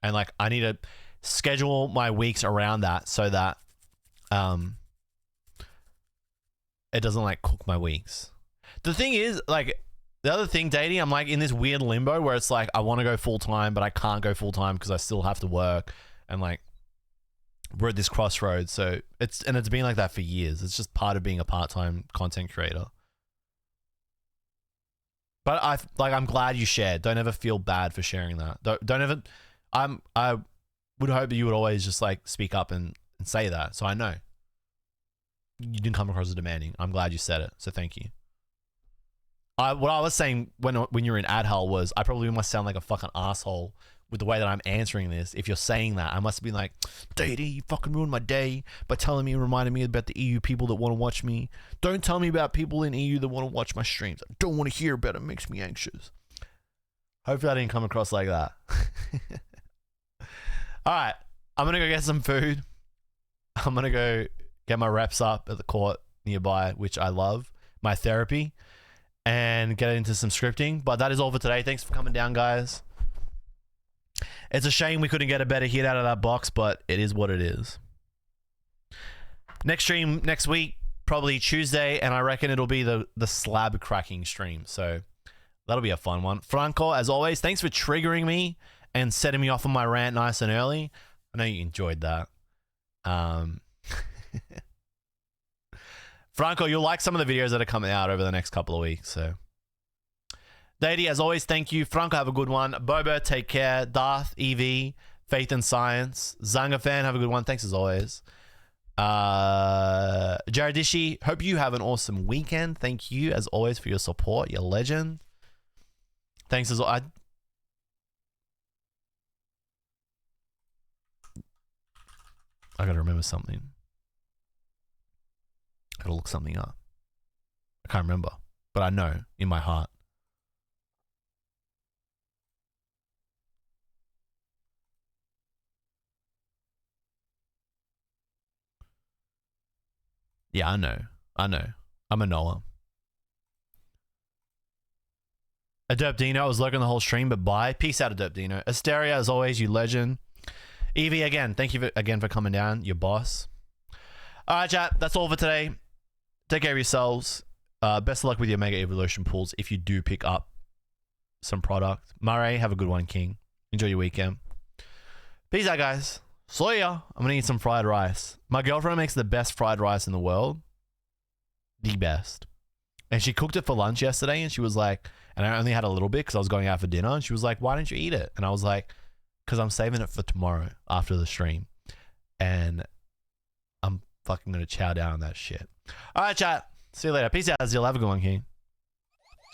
And like, I need to schedule my weeks around that so that it doesn't like cook my weeks. The thing is, like, the other thing, Datey, I'm like in this weird limbo where it's like, I want to go full time, but I can't go full time because I still have to work. And like, we're at this crossroads. So it's been like that for years. It's just part of being a part-time content creator. But I'm glad you shared. Don't ever feel bad for sharing that. Don't ever. I would hope that you would always just like speak up and say that. So I know you didn't come across as demanding. I'm glad you said it. So thank you. What I was saying when you're in ad hell was, I probably must sound like a fucking asshole with the way that I'm answering this. If you're saying that, I must be like, Datey, you fucking ruined my day by telling me and reminding me about the EU people that want to watch me. Don't tell me about people in EU that want to watch my streams. I don't want to hear about it. It makes me anxious. Hopefully I didn't come across like that. All right. I'm going to go get some food. I'm going to go get my reps up at the court nearby, which I love. My therapy. And get into some scripting. But that is all for today. Thanks for coming down, guys. It's a shame we couldn't get a better hit out of that box, but it is what it is. Next stream next week, probably Tuesday, and I reckon it'll be the slab cracking stream. So that'll be a fun one. Franco, as always, thanks for triggering me and setting me off on my rant nice and early. I know you enjoyed that. Franco, you'll like some of the videos that are coming out over the next couple of weeks. So, Datey, as always, thank you. Franco, have a good one. Boba, take care. Darth, EV, Faith and Science. Zanga fan, have a good one. Thanks as always. Jaradishi, hope you have an awesome weekend. Thank you as always for your support. You're a legend. Thanks as always. I gotta remember something. I gotta look something up. I can't remember, but I know in my heart. Yeah, I know. I'm a Noah. Adopt Dino, I was lurking the whole stream, but bye. Peace out, Adopt Dino. Asteria, as always, you legend. Evie, again, thank you again for coming down, your boss. All right, chat, that's all for today. Take care of yourselves. Best of luck with your Mega Evolution pools if you do pick up some product. Murray, have a good one, King. Enjoy your weekend. Peace out, guys. See ya. I'm going to eat some fried rice. My girlfriend makes the best fried rice in the world. the best. And she cooked it for lunch yesterday, and she was like, and I only had a little bit because I was going out for dinner, and she was like, why don't you eat it? And I was like, because I'm saving it for tomorrow after the stream. And I'm fucking going to chow down on that shit. All right, chat. See you later. Peace out. You'll have a good one, King.